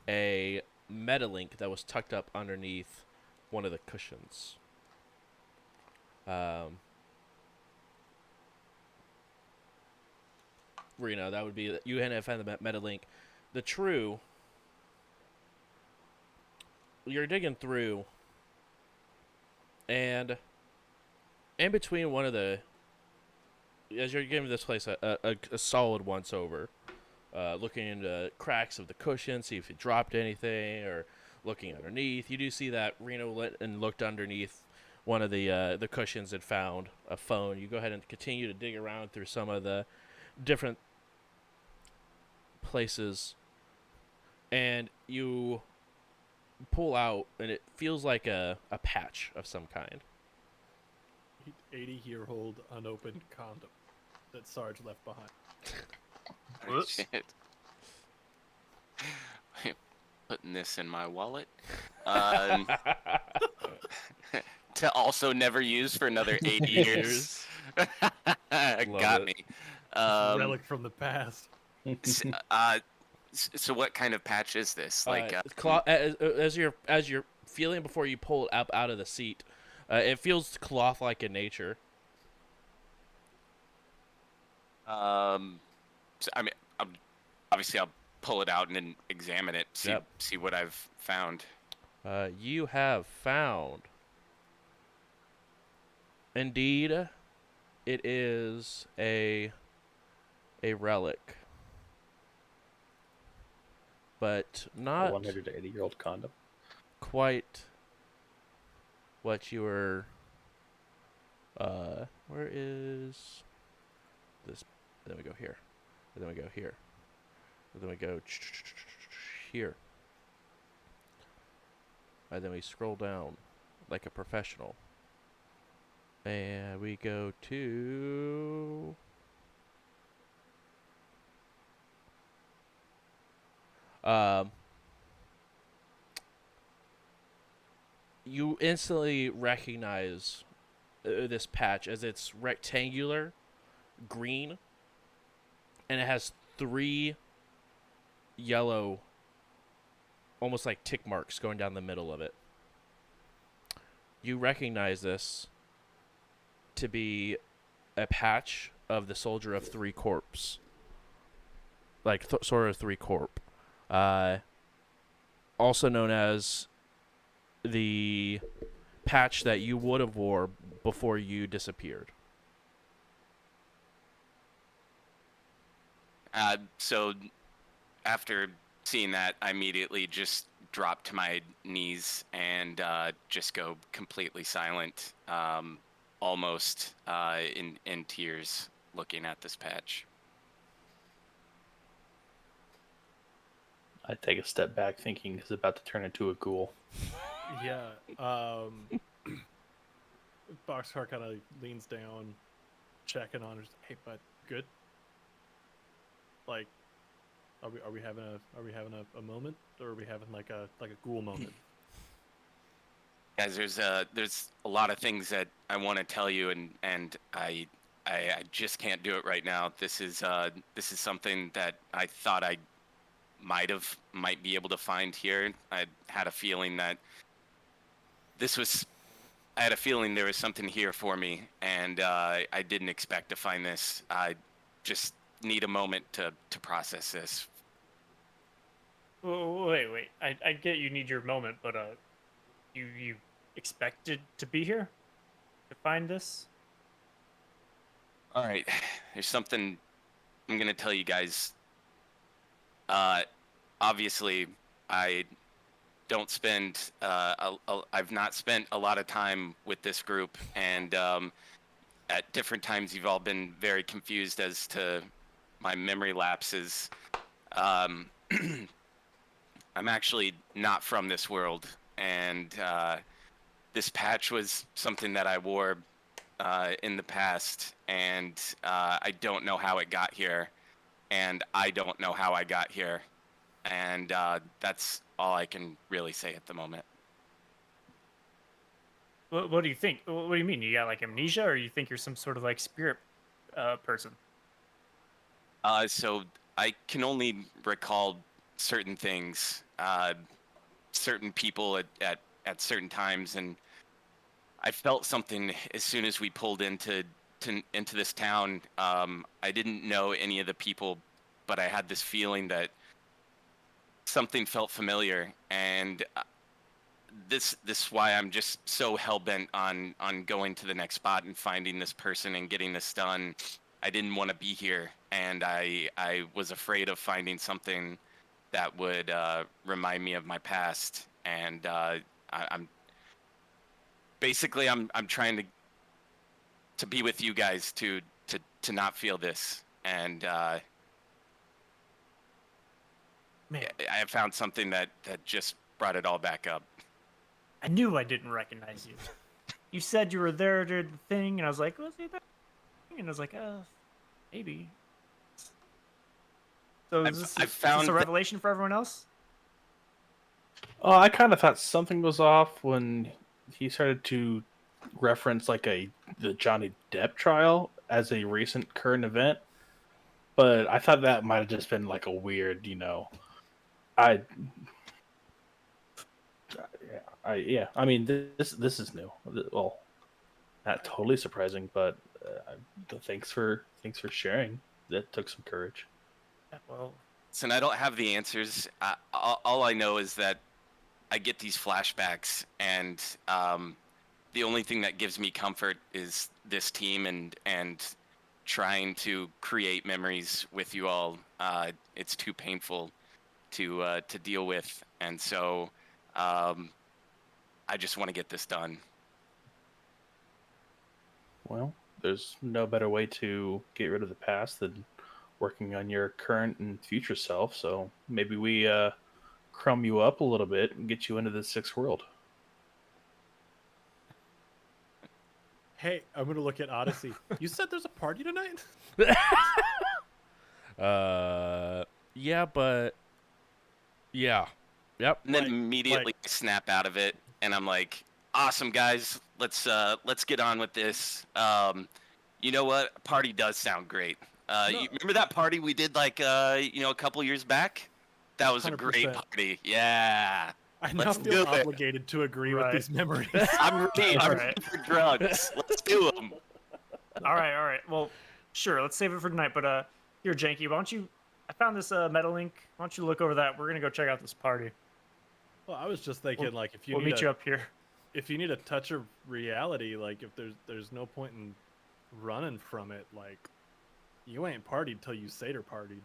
a Metalink that was tucked up underneath one of the cushions. Reno, that would be you had found the Metalink. The True, you're digging through, and in between one of the, as you're giving this place a solid once over, looking into cracks of the cushion, see if it dropped anything, or looking underneath, you do see that Reno went and looked underneath one of the cushions and found a phone. You go ahead and continue to dig around through some of the different places, and you pull out, and it feels like a patch of some kind. 80-year-old unopened condom that Sarge left behind. Oh, shit. Putting this in my wallet. To also never use for another 80 years. Got it. me. Relic from the past. So what kind of patch is this? Like, As you're feeling before you pull it up out of the seat, it feels cloth-like in nature. So, I mean, obviously I'll pull it out and then examine it, see what I've found. You have found, indeed, it is a relic, but not 180-year-old condom. quite what you were. Where is this? Then we go here. And then we go here. And then we go here. And then we scroll down like a professional. And we go to... you instantly recognize this patch as it's rectangular, green, and it has 3 yellow, almost like tick marks going down the middle of it. You recognize this to be a patch of the Soldier of 3 Corps. Like, sort of 3 Corp. Also known as the patch that you would have wore before you disappeared. So after seeing that, I immediately just drop to my knees and just go completely silent, almost in tears, looking at this patch. I take a step back, thinking he's about to turn into a ghoul. Yeah. Boxcar kind of leans down, checking on her. Hey, bud, good? Like, are we having a moment, or are we having like a ghoul moment? Guys, there's a lot of things that I want to tell you, and I I just can't do it right now. This is something that I thought I might be able to find here. I had a feeling that I had a feeling there was something here for me, and I didn't expect to find this. I just need a moment to process this. Wait. I get you need your moment, but you expected to be here to find this? All right, there's something I'm gonna tell you guys. Obviously, I don't spend. I've not spent a lot of time with this group, and at different times, you've all been very confused as to my memory lapses. Um, I'm actually not from this world, and this patch was something that I wore in the past, and I don't know how it got here, and I don't know how I got here, and that's all I can really say at the moment. What do you think? What do you mean? You got like amnesia, or you think you're some sort of like spirit person? So I can only recall certain things, certain people at certain times, and I felt something as soon as we pulled into this town. I didn't know any of the people, but I had this feeling that something felt familiar, and this is why I'm just so hell bent on going to the next spot and finding this person and getting this done. I didn't want to be here, and I was afraid of finding something that would remind me of my past, and I'm basically I'm trying to be with you guys to not feel this, and Man, I have found something that just brought it all back up. I knew I didn't recognize you. You said you were there during the thing, and I was like, was he there? And I was like, maybe. So is this a revelation for everyone else? I kind of thought something was off when he started to reference like the Johnny Depp trial as a recent current event, but I thought that might have just been like a weird, yeah. I mean, this is new. Well, not totally surprising, but thanks for sharing. That took some courage. Well, And I don't have the answers. All I know is that I get these flashbacks, and the only thing that gives me comfort is this team and trying to create memories with you all. It's too painful to deal with, and so I just want to get this done. Well, there's no better way to get rid of the past than working on your current and future self. So maybe we crumb you up a little bit and get you into the sixth world. Hey, I'm gonna look at Odyssey. You said there's a party tonight? Yeah, but yeah, yep. And then immediately snap out of it, and I'm like, "Awesome, guys, let's get on with this." You know what? Party does sound great. You remember that party we did like a couple years back? That was 100%. A great party. Yeah. I now feel obligated to agree with these memories. I'm ready. I'm ready for drugs. Let's do them. All right. Well, sure. Let's save it for tonight. But here, Janky, why don't you? I found this metal link. Why don't you look over that? We're gonna go check out this party. Well, I was just thinking, like, if you we'll meet you up here. If you need a touch of reality, like, if there's no point in running from it, like, you ain't partied till you Seder partied.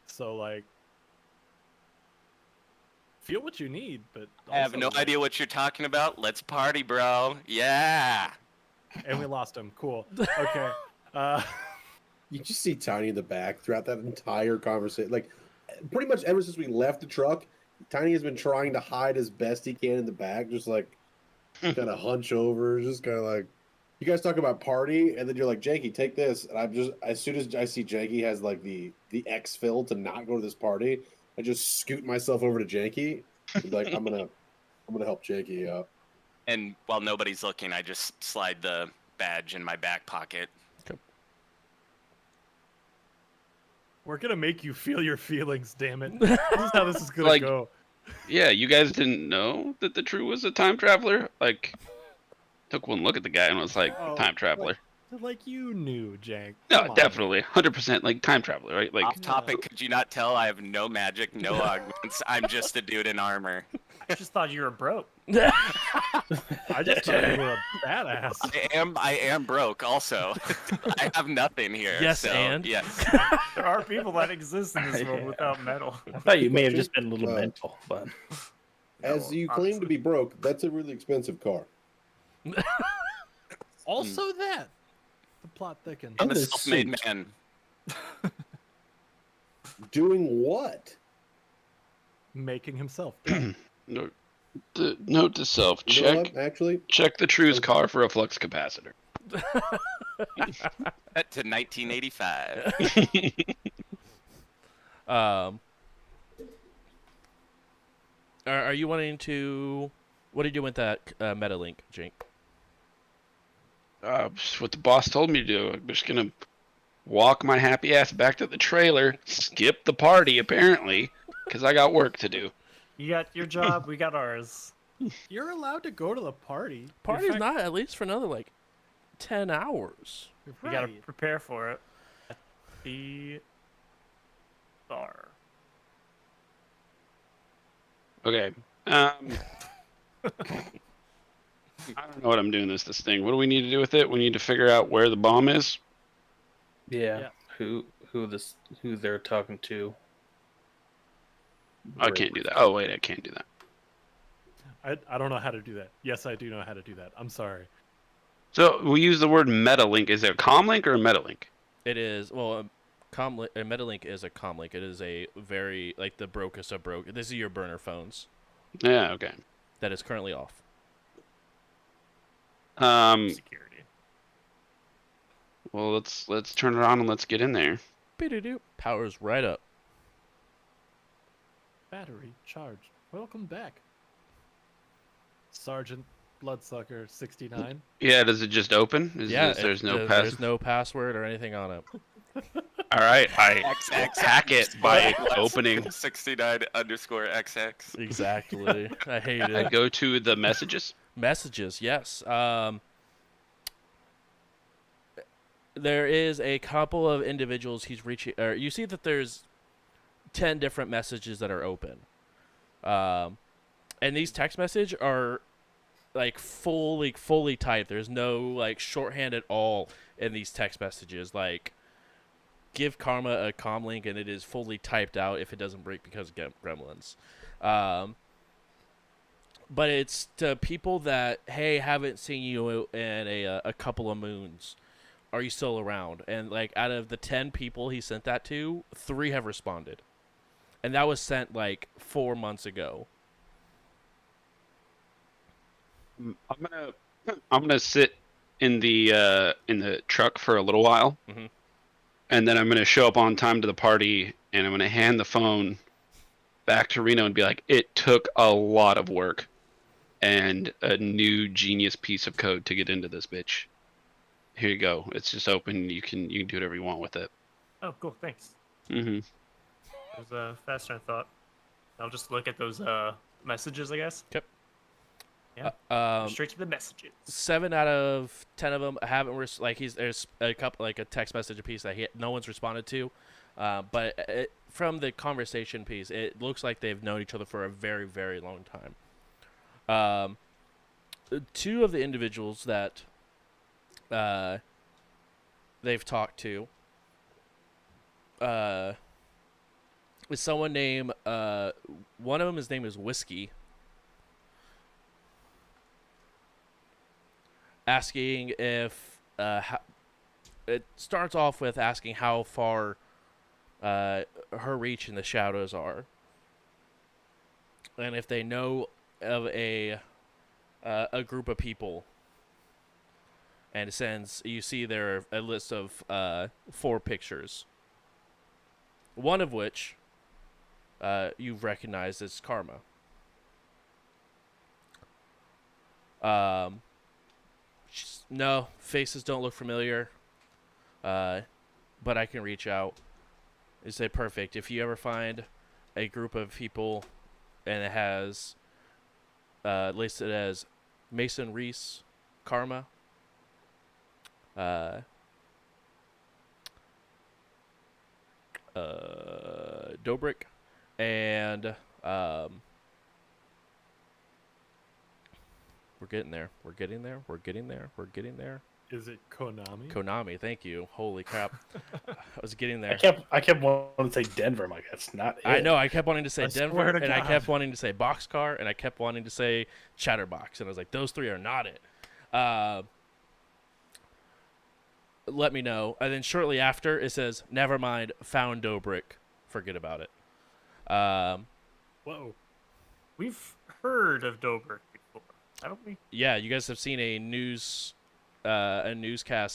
So, like, feel what you need, but I have no idea what you're talking about. Let's party, bro. Yeah. And we lost him. Cool. Okay. You just see Tiny in the back throughout that entire conversation. Like, pretty much ever since we left the truck, Tiny has been trying to hide as best he can in the back, just like kind of hunch over, just kind of like, you guys talk about party, and then you're like, Janky, take this. And I'm just, as soon as I see Janky has like the exfil to not go to this party, I just scoot myself over to Janky. Like, I'm gonna help Janky out. And while nobody's looking, I just slide the badge in my back pocket. Okay. We're gonna make you feel your feelings, damn it. This is how this is gonna Like- go. Yeah, you guys didn't know that the True was a time traveler? Like, took one look at the guy and was like, Oh, time traveler. Like you knew, Jank. No, Come on. definitely, 100% like time traveler, right? Like, Off topic, could you not tell I have no magic, no augments? I'm just a dude in armor. I just thought you were broke. I just thought you were a badass. I am broke also. I have nothing here. Yes, so, and? yes. There are people that exist in this world Yeah. without metal. I thought you may have just been a little Uh, mental, but As you claim to be broke, that's a really expensive car. Also that. The plot thickens. I'm a the self-made suit. man. Doing what? Making himself. note to self: You know check what, actually, check the True's car for a flux capacitor. Set to 1985. Are you wanting to? What are you doing with that Metalink, Jink? Just what the boss told me to do. I'm just gonna walk my happy ass back to the trailer, skip the party apparently, because I got work to do. You got your job, we got ours. You're allowed to go to the party. Party's In fact, not at least for another like 10 hours. We gotta right. prepare for it. At the bar. Okay. I don't know what I'm doing this thing. What do we need to do with it? We need to figure out where the bomb is. yeah, who they're talking to. I can't do that. Oh wait, I can't do that. I don't know how to do that. Yes, I do know how to do that. I'm sorry. So we use the word Metalink. Is it a comlink or a Metalink? It is a Metalink is a comlink. It is a very like the brokest of broke. This is your burner phones Yeah. Okay. that is currently off. Security. Well, let's turn it on and let's get in there. Beep-de-doop. Powers right up. Battery charged. Welcome back. Sergeant Bloodsucker 69. Yeah. Does it just open? There's no pass. There's no password or anything on it. All right. I XX hack it by opening. 69_XX. Exactly. I hate I it. go to the messages. Messages, yes. There is a couple of individuals he's reaching. Or you see that there's 10 different messages that are open, and these text messages are like fully typed. There's no like shorthand at all in these text messages. Like, give Karma a comlink, and it is fully typed out if it doesn't break because of gremlins. But it's to people that, hey, haven't seen you in a couple of moons. Are you still around? And like out of the 10 people he sent that to, 3 have responded, and that was sent like 4 months ago. I'm gonna sit in the truck for a little while, Mhm. and then I'm gonna show up on time to the party, and I'm gonna hand the phone back to Reno and be like, "It took a lot of work and a new genius piece of code to get into this bitch. Here you go. It's just open. You can do whatever you want with it." Oh, cool. Thanks. Mm-hmm. It was faster than I thought. I'll just look at those messages, I guess. Straight to the messages. 7 out of 10 of them haven't there's a couple like a text message piece that no one's responded to, but from the conversation piece, it looks like they've known each other for a very, very long time. 2 of the individuals that they've talked to is someone named one of them, his name is Whiskey, asking if it starts off with asking how far her reach in the shadows are, and if they know of a group of people, and it sends, you see there a list of 4 pictures, one of which you've recognized as Karma. No, faces don't look familiar, but I can reach out. They say perfect. If you ever find a group of people and it has listed as Mason Reese, Karma, Dobrik, and we're getting there. We're getting there. We're getting there. We're getting there. Is it Konami? Konami, thank you. Holy crap. I was getting there. I kept wanting to say Denver. I'm like, that's not it. I know. I kept wanting to say I swear Denver, to and I God. kept wanting to say Boxcar, and I kept wanting to say Chatterbox, and I was like, those three are not it. Let me know. And then shortly after, it says, never mind, found Dobrik. Forget about it. Whoa. We've heard of Dobrik before, haven't we? Yeah, you guys have seen a newscast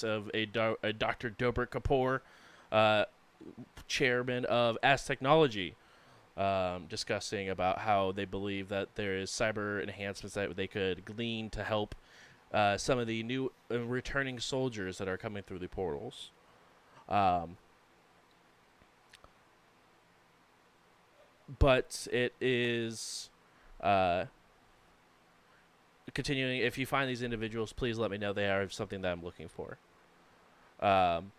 of a Dr. Dobrik Kapoor, chairman of S Technology, discussing about how they believe that there is cyber enhancements that they could glean to help some of the new returning soldiers that are coming through the portals. But it is continuing. If you find these individuals, please let me know. They are something that I'm looking for. And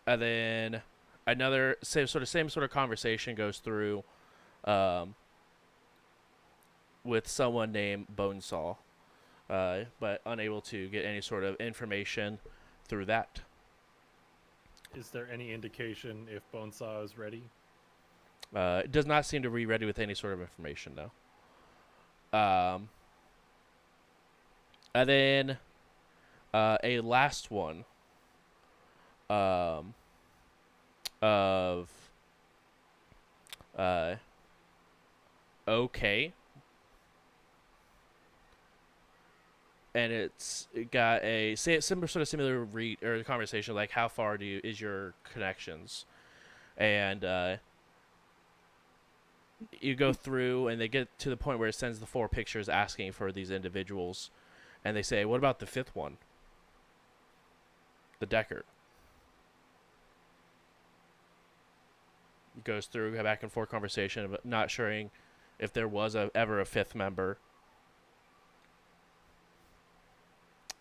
then another same sort of conversation goes through with someone named Bonesaw, but unable to get any sort of information through that. Is there any indication if Bonesaw is ready? It does not seem to be ready with any sort of information, though. And then a last one of okay. And it got a similar read or conversation like how far is your connections, and you go through and they get to the point where it sends the 4 pictures asking for these individuals, and they say, "What about the 5th one, the Decker?" It goes through a back and forth conversation of not sure if there was ever a 5th member.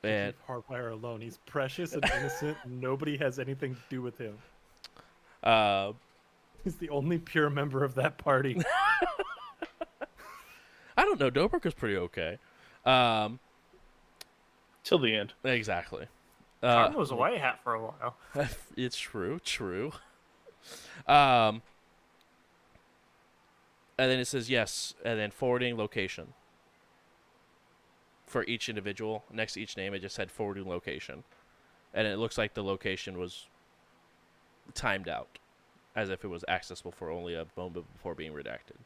And Leave Hardwire alone. He's precious and innocent. Nobody has anything to do with him. He's the only pure member of that party. I don't know. Dobrik was pretty okay. Till the end. Exactly. Karma was a white hat for a while. It's true. And then it says yes, and then forwarding location. For each individual, next to each name, it just said forwarding location. And it looks like the location was timed out, as if it was accessible for only a moment before being redacted.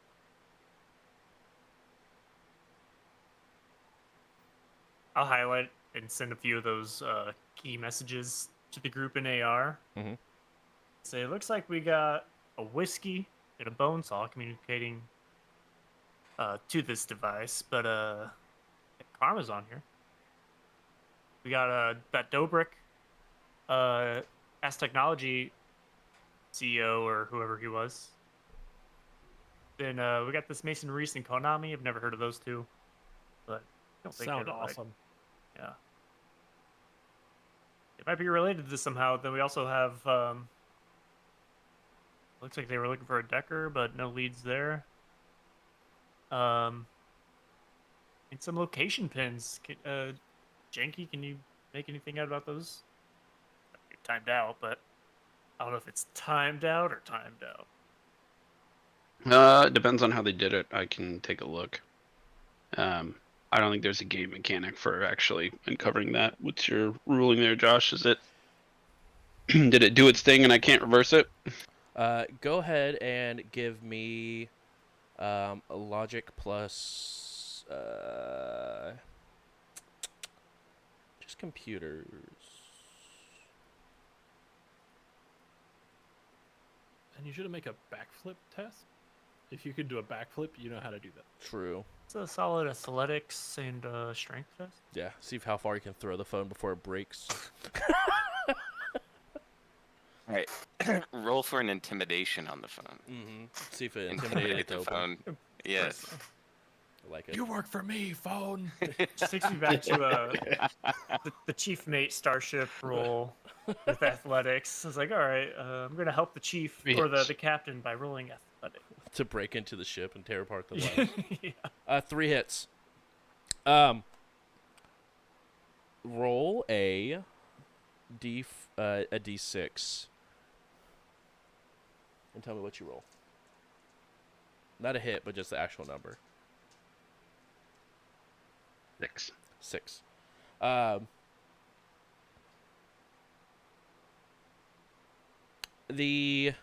I'll highlight and send a few of those key messages to the group in AR. Mhm. Say, it looks like we got a whiskey and a bone saw communicating to this device, but Karma's on here. We got that Dobrik, S Technology CEO or whoever he was. Then we got this Mason Reese and Konami. I've never heard of those two, but I don't think Sound they're like- awesome. yeah. It might be related to this somehow. Then we also have looks like they were looking for a Decker, but no leads there. And some location pins. Janky, can you make anything out about those? You're timed out, but I don't know if it's timed out or timed out. It depends on how they did it. I can take a look. I don't think there's a game mechanic for actually uncovering that. What's your ruling there, Josh? Is it did it do its thing and I can't reverse it? Go ahead and give me a logic plus just computers. And you should make a backflip test. If you could do a backflip, you know how to do that. True. It's a solid athletics and strength test. Yeah. See how far you can throw the phone before it breaks. All right. Roll for an intimidation on the phone. Mm-hmm. See if it Intimidate intimidates the open. phone. Yes. I like it. You work for me, phone. Just takes me back to the chief mate starship role with athletics. I was like, all right, I'm gonna help the chief or the captain by rolling athletics. To break into the ship and tear apart the lights. Yeah. 3 hits. Roll a d6 and tell me what you roll. Not a hit, but just the actual number. 6. 6. The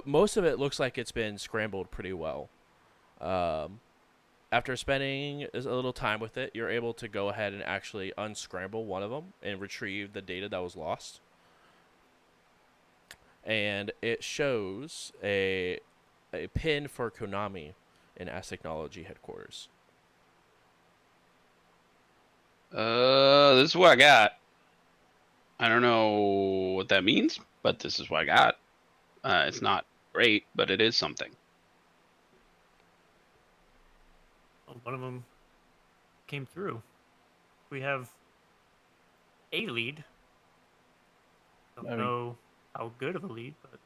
most of it looks like it's been scrambled pretty well. After spending a little time with it, you're able to go ahead and actually unscramble one of them and retrieve the data that was lost. And it shows a pin for Konami in Ass Technology headquarters. This is what I got. I don't know what that means, but this is what I got. It's not great, but it is something. Well, one of them came through. We have a lead. Don't know how good of a lead, but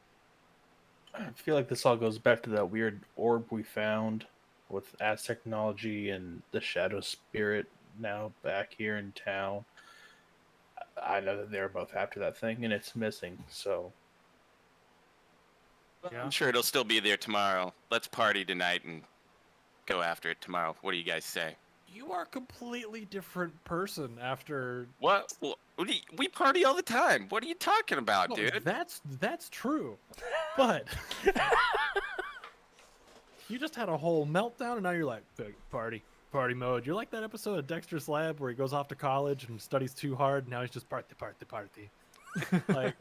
I feel like this all goes back to that weird orb we found with As Technology and the Shadow Spirit now back here in town. I know that they're both after that thing, and it's missing, so... Yeah. I'm sure it'll still be there tomorrow. Let's party tonight and go after it tomorrow. What do you guys say? You are a completely different person after. What? We party all the time. What are you talking about, No, dude? That's true, but you just had a whole meltdown, and now you're like party mode. You're like that episode of Dexter's Lab where he goes off to college and studies too hard. And now he's just party. Like,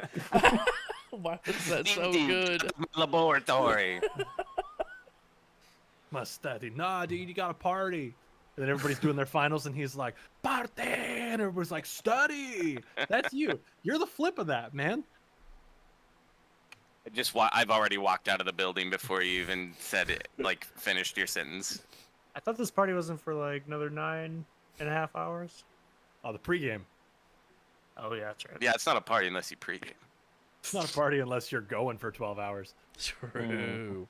Why was that so good? Laboratory. must study. Nah, dude, you gotta party. And then everybody's doing their finals, and he's like, party! And everybody's like, study! That's you. You're the flip of that, man. I've already walked out of the building before you even said it, like, finished your sentence. I thought this party wasn't for like another 9.5 hours. Oh, the pregame. Oh yeah, that's right. Yeah, it's not a party unless you pregame. It's not a party unless you're going for 12 hours. True.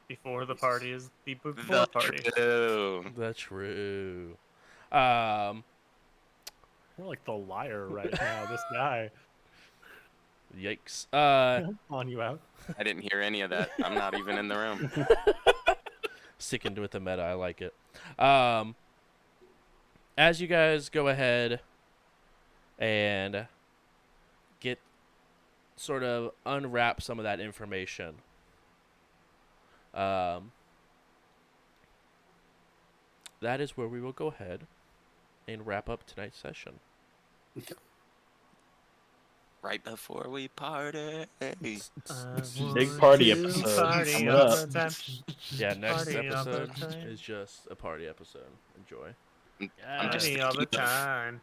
Before the party is the before The party. true. That's true. You're like the liar right now, this guy. Yikes. On you out. I didn't hear any of that. I'm not even in the room. Sticking with the meta, I like it. As you guys go ahead and sort of unwrap some of that information, that is where we will go ahead and wrap up tonight's session. Right before we party. Big party episode coming up. Yeah, next Party all the episode time. is just a party episode. Enjoy. I'm just Party all the thinking of time.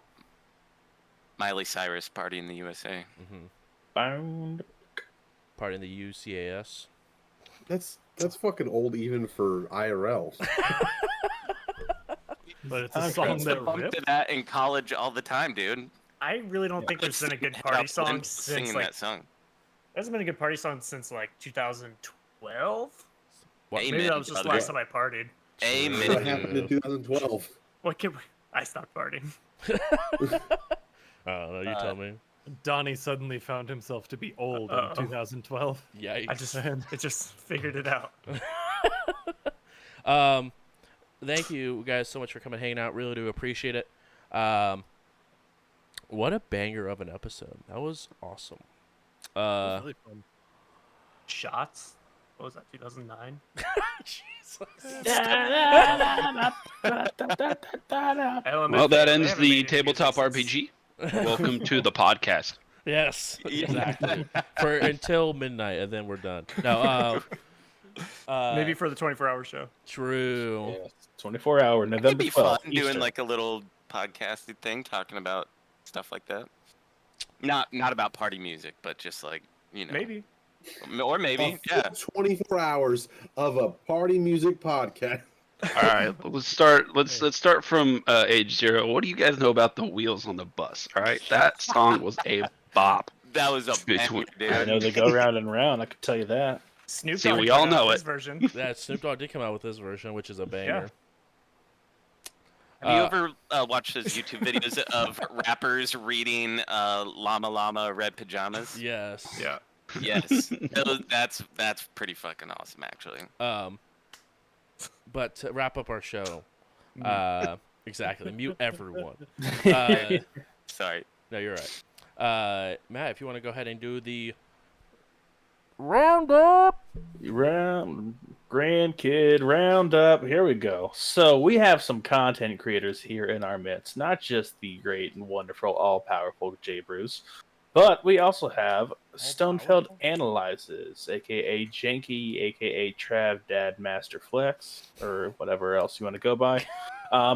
Miley Cyrus party in the USA. Bound. Party in the UCAS. That's fucking old even for IRL. But it's a I song Used to that bump ripped. to that in college all the time, dude. I really don't think there's been a good Head party up song and singing since like that song. there hasn't been a good party song since like 2012. What? Amen, Maybe that was just the brother. last time I partied. What happened in Amen. 2012? What can I stopped partying? I don't know. You tell me. Donnie suddenly found himself to be old Uh-oh. in 2012. Yikes. I just figured it out. Thank you guys so much for coming hanging out. Really do appreciate it. What a banger of an episode. That was awesome. It was really fun. Shots. What was that? 2009. Well, that ends the tabletop RPG. Welcome to the podcast. Yes, exactly. For until midnight, and then we're done. No, Maybe for the 24-hour show. true. Yeah, 24-hour, It'd November be 12th. fun doing Eastern. like a little podcasty thing, talking about stuff like that. Not about party music, but just like Maybe. or maybe yeah. 24 hours of a party music podcast. All right, let's start. Let's start from age 0. What do you guys know about the Wheels on the Bus? All right, that song was a bop. That was a Between- banger, I dude. know they go round and round. I can tell you that. Snoop See, Dogg we put all out know his it. version. Yeah, Snoop Dogg did come out with this version, which is a banger. Have you ever watched those YouTube videos of rappers reading Llama Llama Red Pajamas? Yes. Yeah. Yes. That's pretty fucking awesome, actually. But to wrap up our show, exactly. Mute everyone. Sorry. No, you're right. Matt, if you want to go ahead and do the roundup. Grandkid roundup. Here we go. So we have some content creators here in our midst, not just the great and wonderful, all-powerful Jay Bruce, but we also have Stonefeld Analyzes, aka Janky, aka Trav Dad Master Flex, or whatever else you want to go by.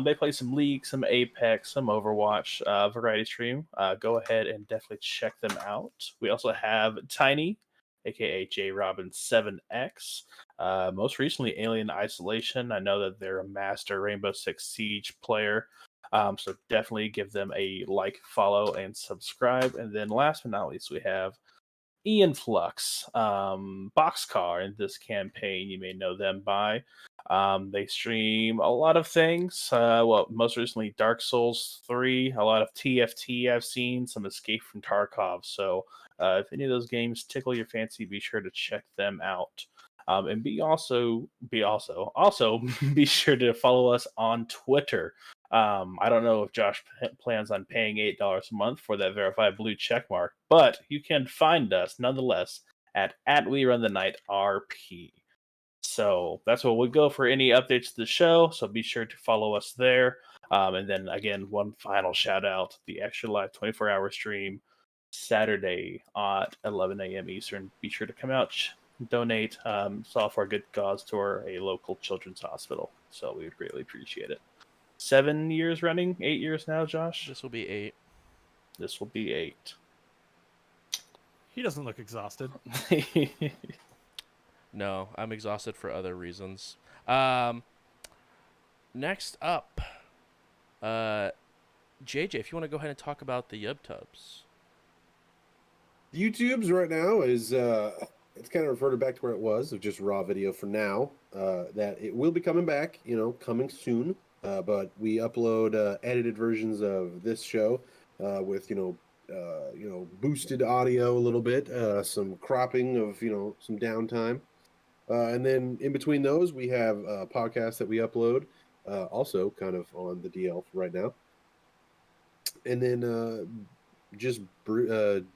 They play some League, some Apex, some Overwatch, variety stream. Go ahead and definitely check them out. We also have Tiny, aka J Robin 7X. Most recently, Alien Isolation. I know that they're a master Rainbow Six Siege player. So definitely give them a like, follow, and subscribe. And then last but not least, we have Ian Flux, Boxcar in this campaign. You may know them by. They stream a lot of things. Most recently Dark Souls 3, a lot of TFT I've seen, some Escape from Tarkov. So if any of those games tickle your fancy, be sure to check them out. And be sure to follow us on Twitter. I don't know if Josh plans on paying $8 a month for that verified blue check mark, but you can find us nonetheless at We Run the Night RP. So that's what we'll go for any updates to the show. So be sure to follow us there. And then again, one final shout out: the Extra Life 24-hour stream Saturday at 11 a.m. Eastern. Be sure to come out, donate, it's all for a good cause to a local children's hospital. So we would greatly appreciate it. 7 years running, 8 years now, Josh. This will be 8. This will be 8. He doesn't look exhausted. No, I'm exhausted for other reasons. Next up, JJ, if you want to go ahead and talk about the YubTubs. YouTube's right now is it's kind of reverted back to where it was of just raw video for now. That it will be coming back, coming soon. But we upload edited versions of this show with boosted audio a little bit, some cropping of some downtime, and then in between those we have podcasts that we upload, also kind of on the DL right now, and then just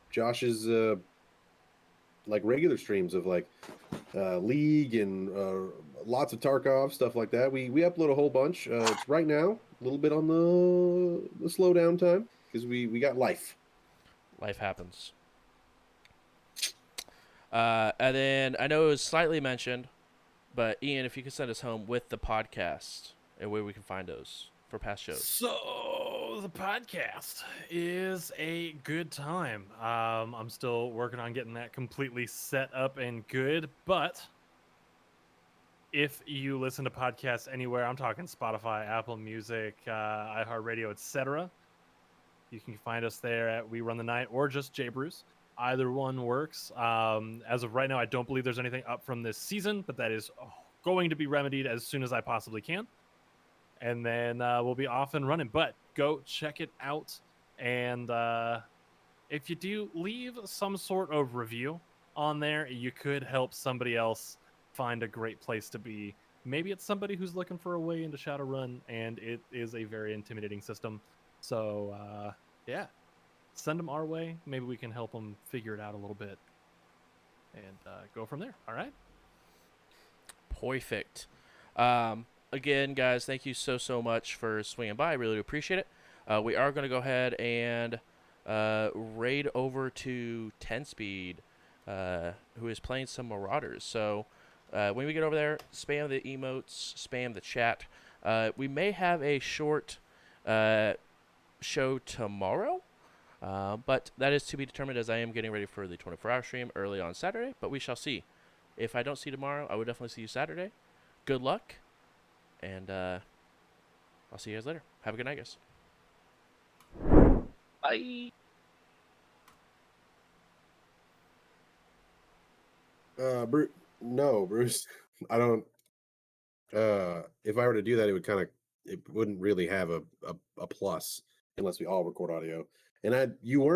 Josh's like regular streams of like League and lots of Tarkov stuff like that. We upload a whole bunch. It's right now a little bit on the slow down time because we got life. Life happens. And then I know it was slightly mentioned, but Ian, if you could send us home with the podcast and where we can find those for past shows. So the podcast is a good time. I'm still working on getting that completely set up and good, but if you listen to podcasts anywhere, I'm talking Spotify, Apple Music, iHeartRadio, etc., you can find us there at We Run the Night or just J Bruce. Either one works. As of right now, I don't believe there's anything up from this season, but that is going to be remedied as soon as I possibly can. And then we'll be off and running. But go check it out. And if you do, leave some sort of review on there. You could help somebody else find a great place to be. Maybe it's somebody who's looking for a way into Shadowrun, and it is a very intimidating system. So, yeah, send them our way. Maybe we can help them figure it out a little bit and go from there. All right? Perfect. Again, guys, thank you so much for swinging by. I really appreciate it. We are going to go ahead and raid over to 10-Speed, who is playing some Marauders. So when we get over there, spam the emotes, spam the chat. We may have a short show tomorrow. But that is to be determined, as I am getting ready for the 24-hour stream early on Saturday. But we shall see. If I don't see you tomorrow, I will definitely see you Saturday. Good luck, and I'll see you guys later. Have a good night, guys. Bye. Bruce. I don't. If I were to do that, it wouldn't really have a plus unless we all record audio. And you weren't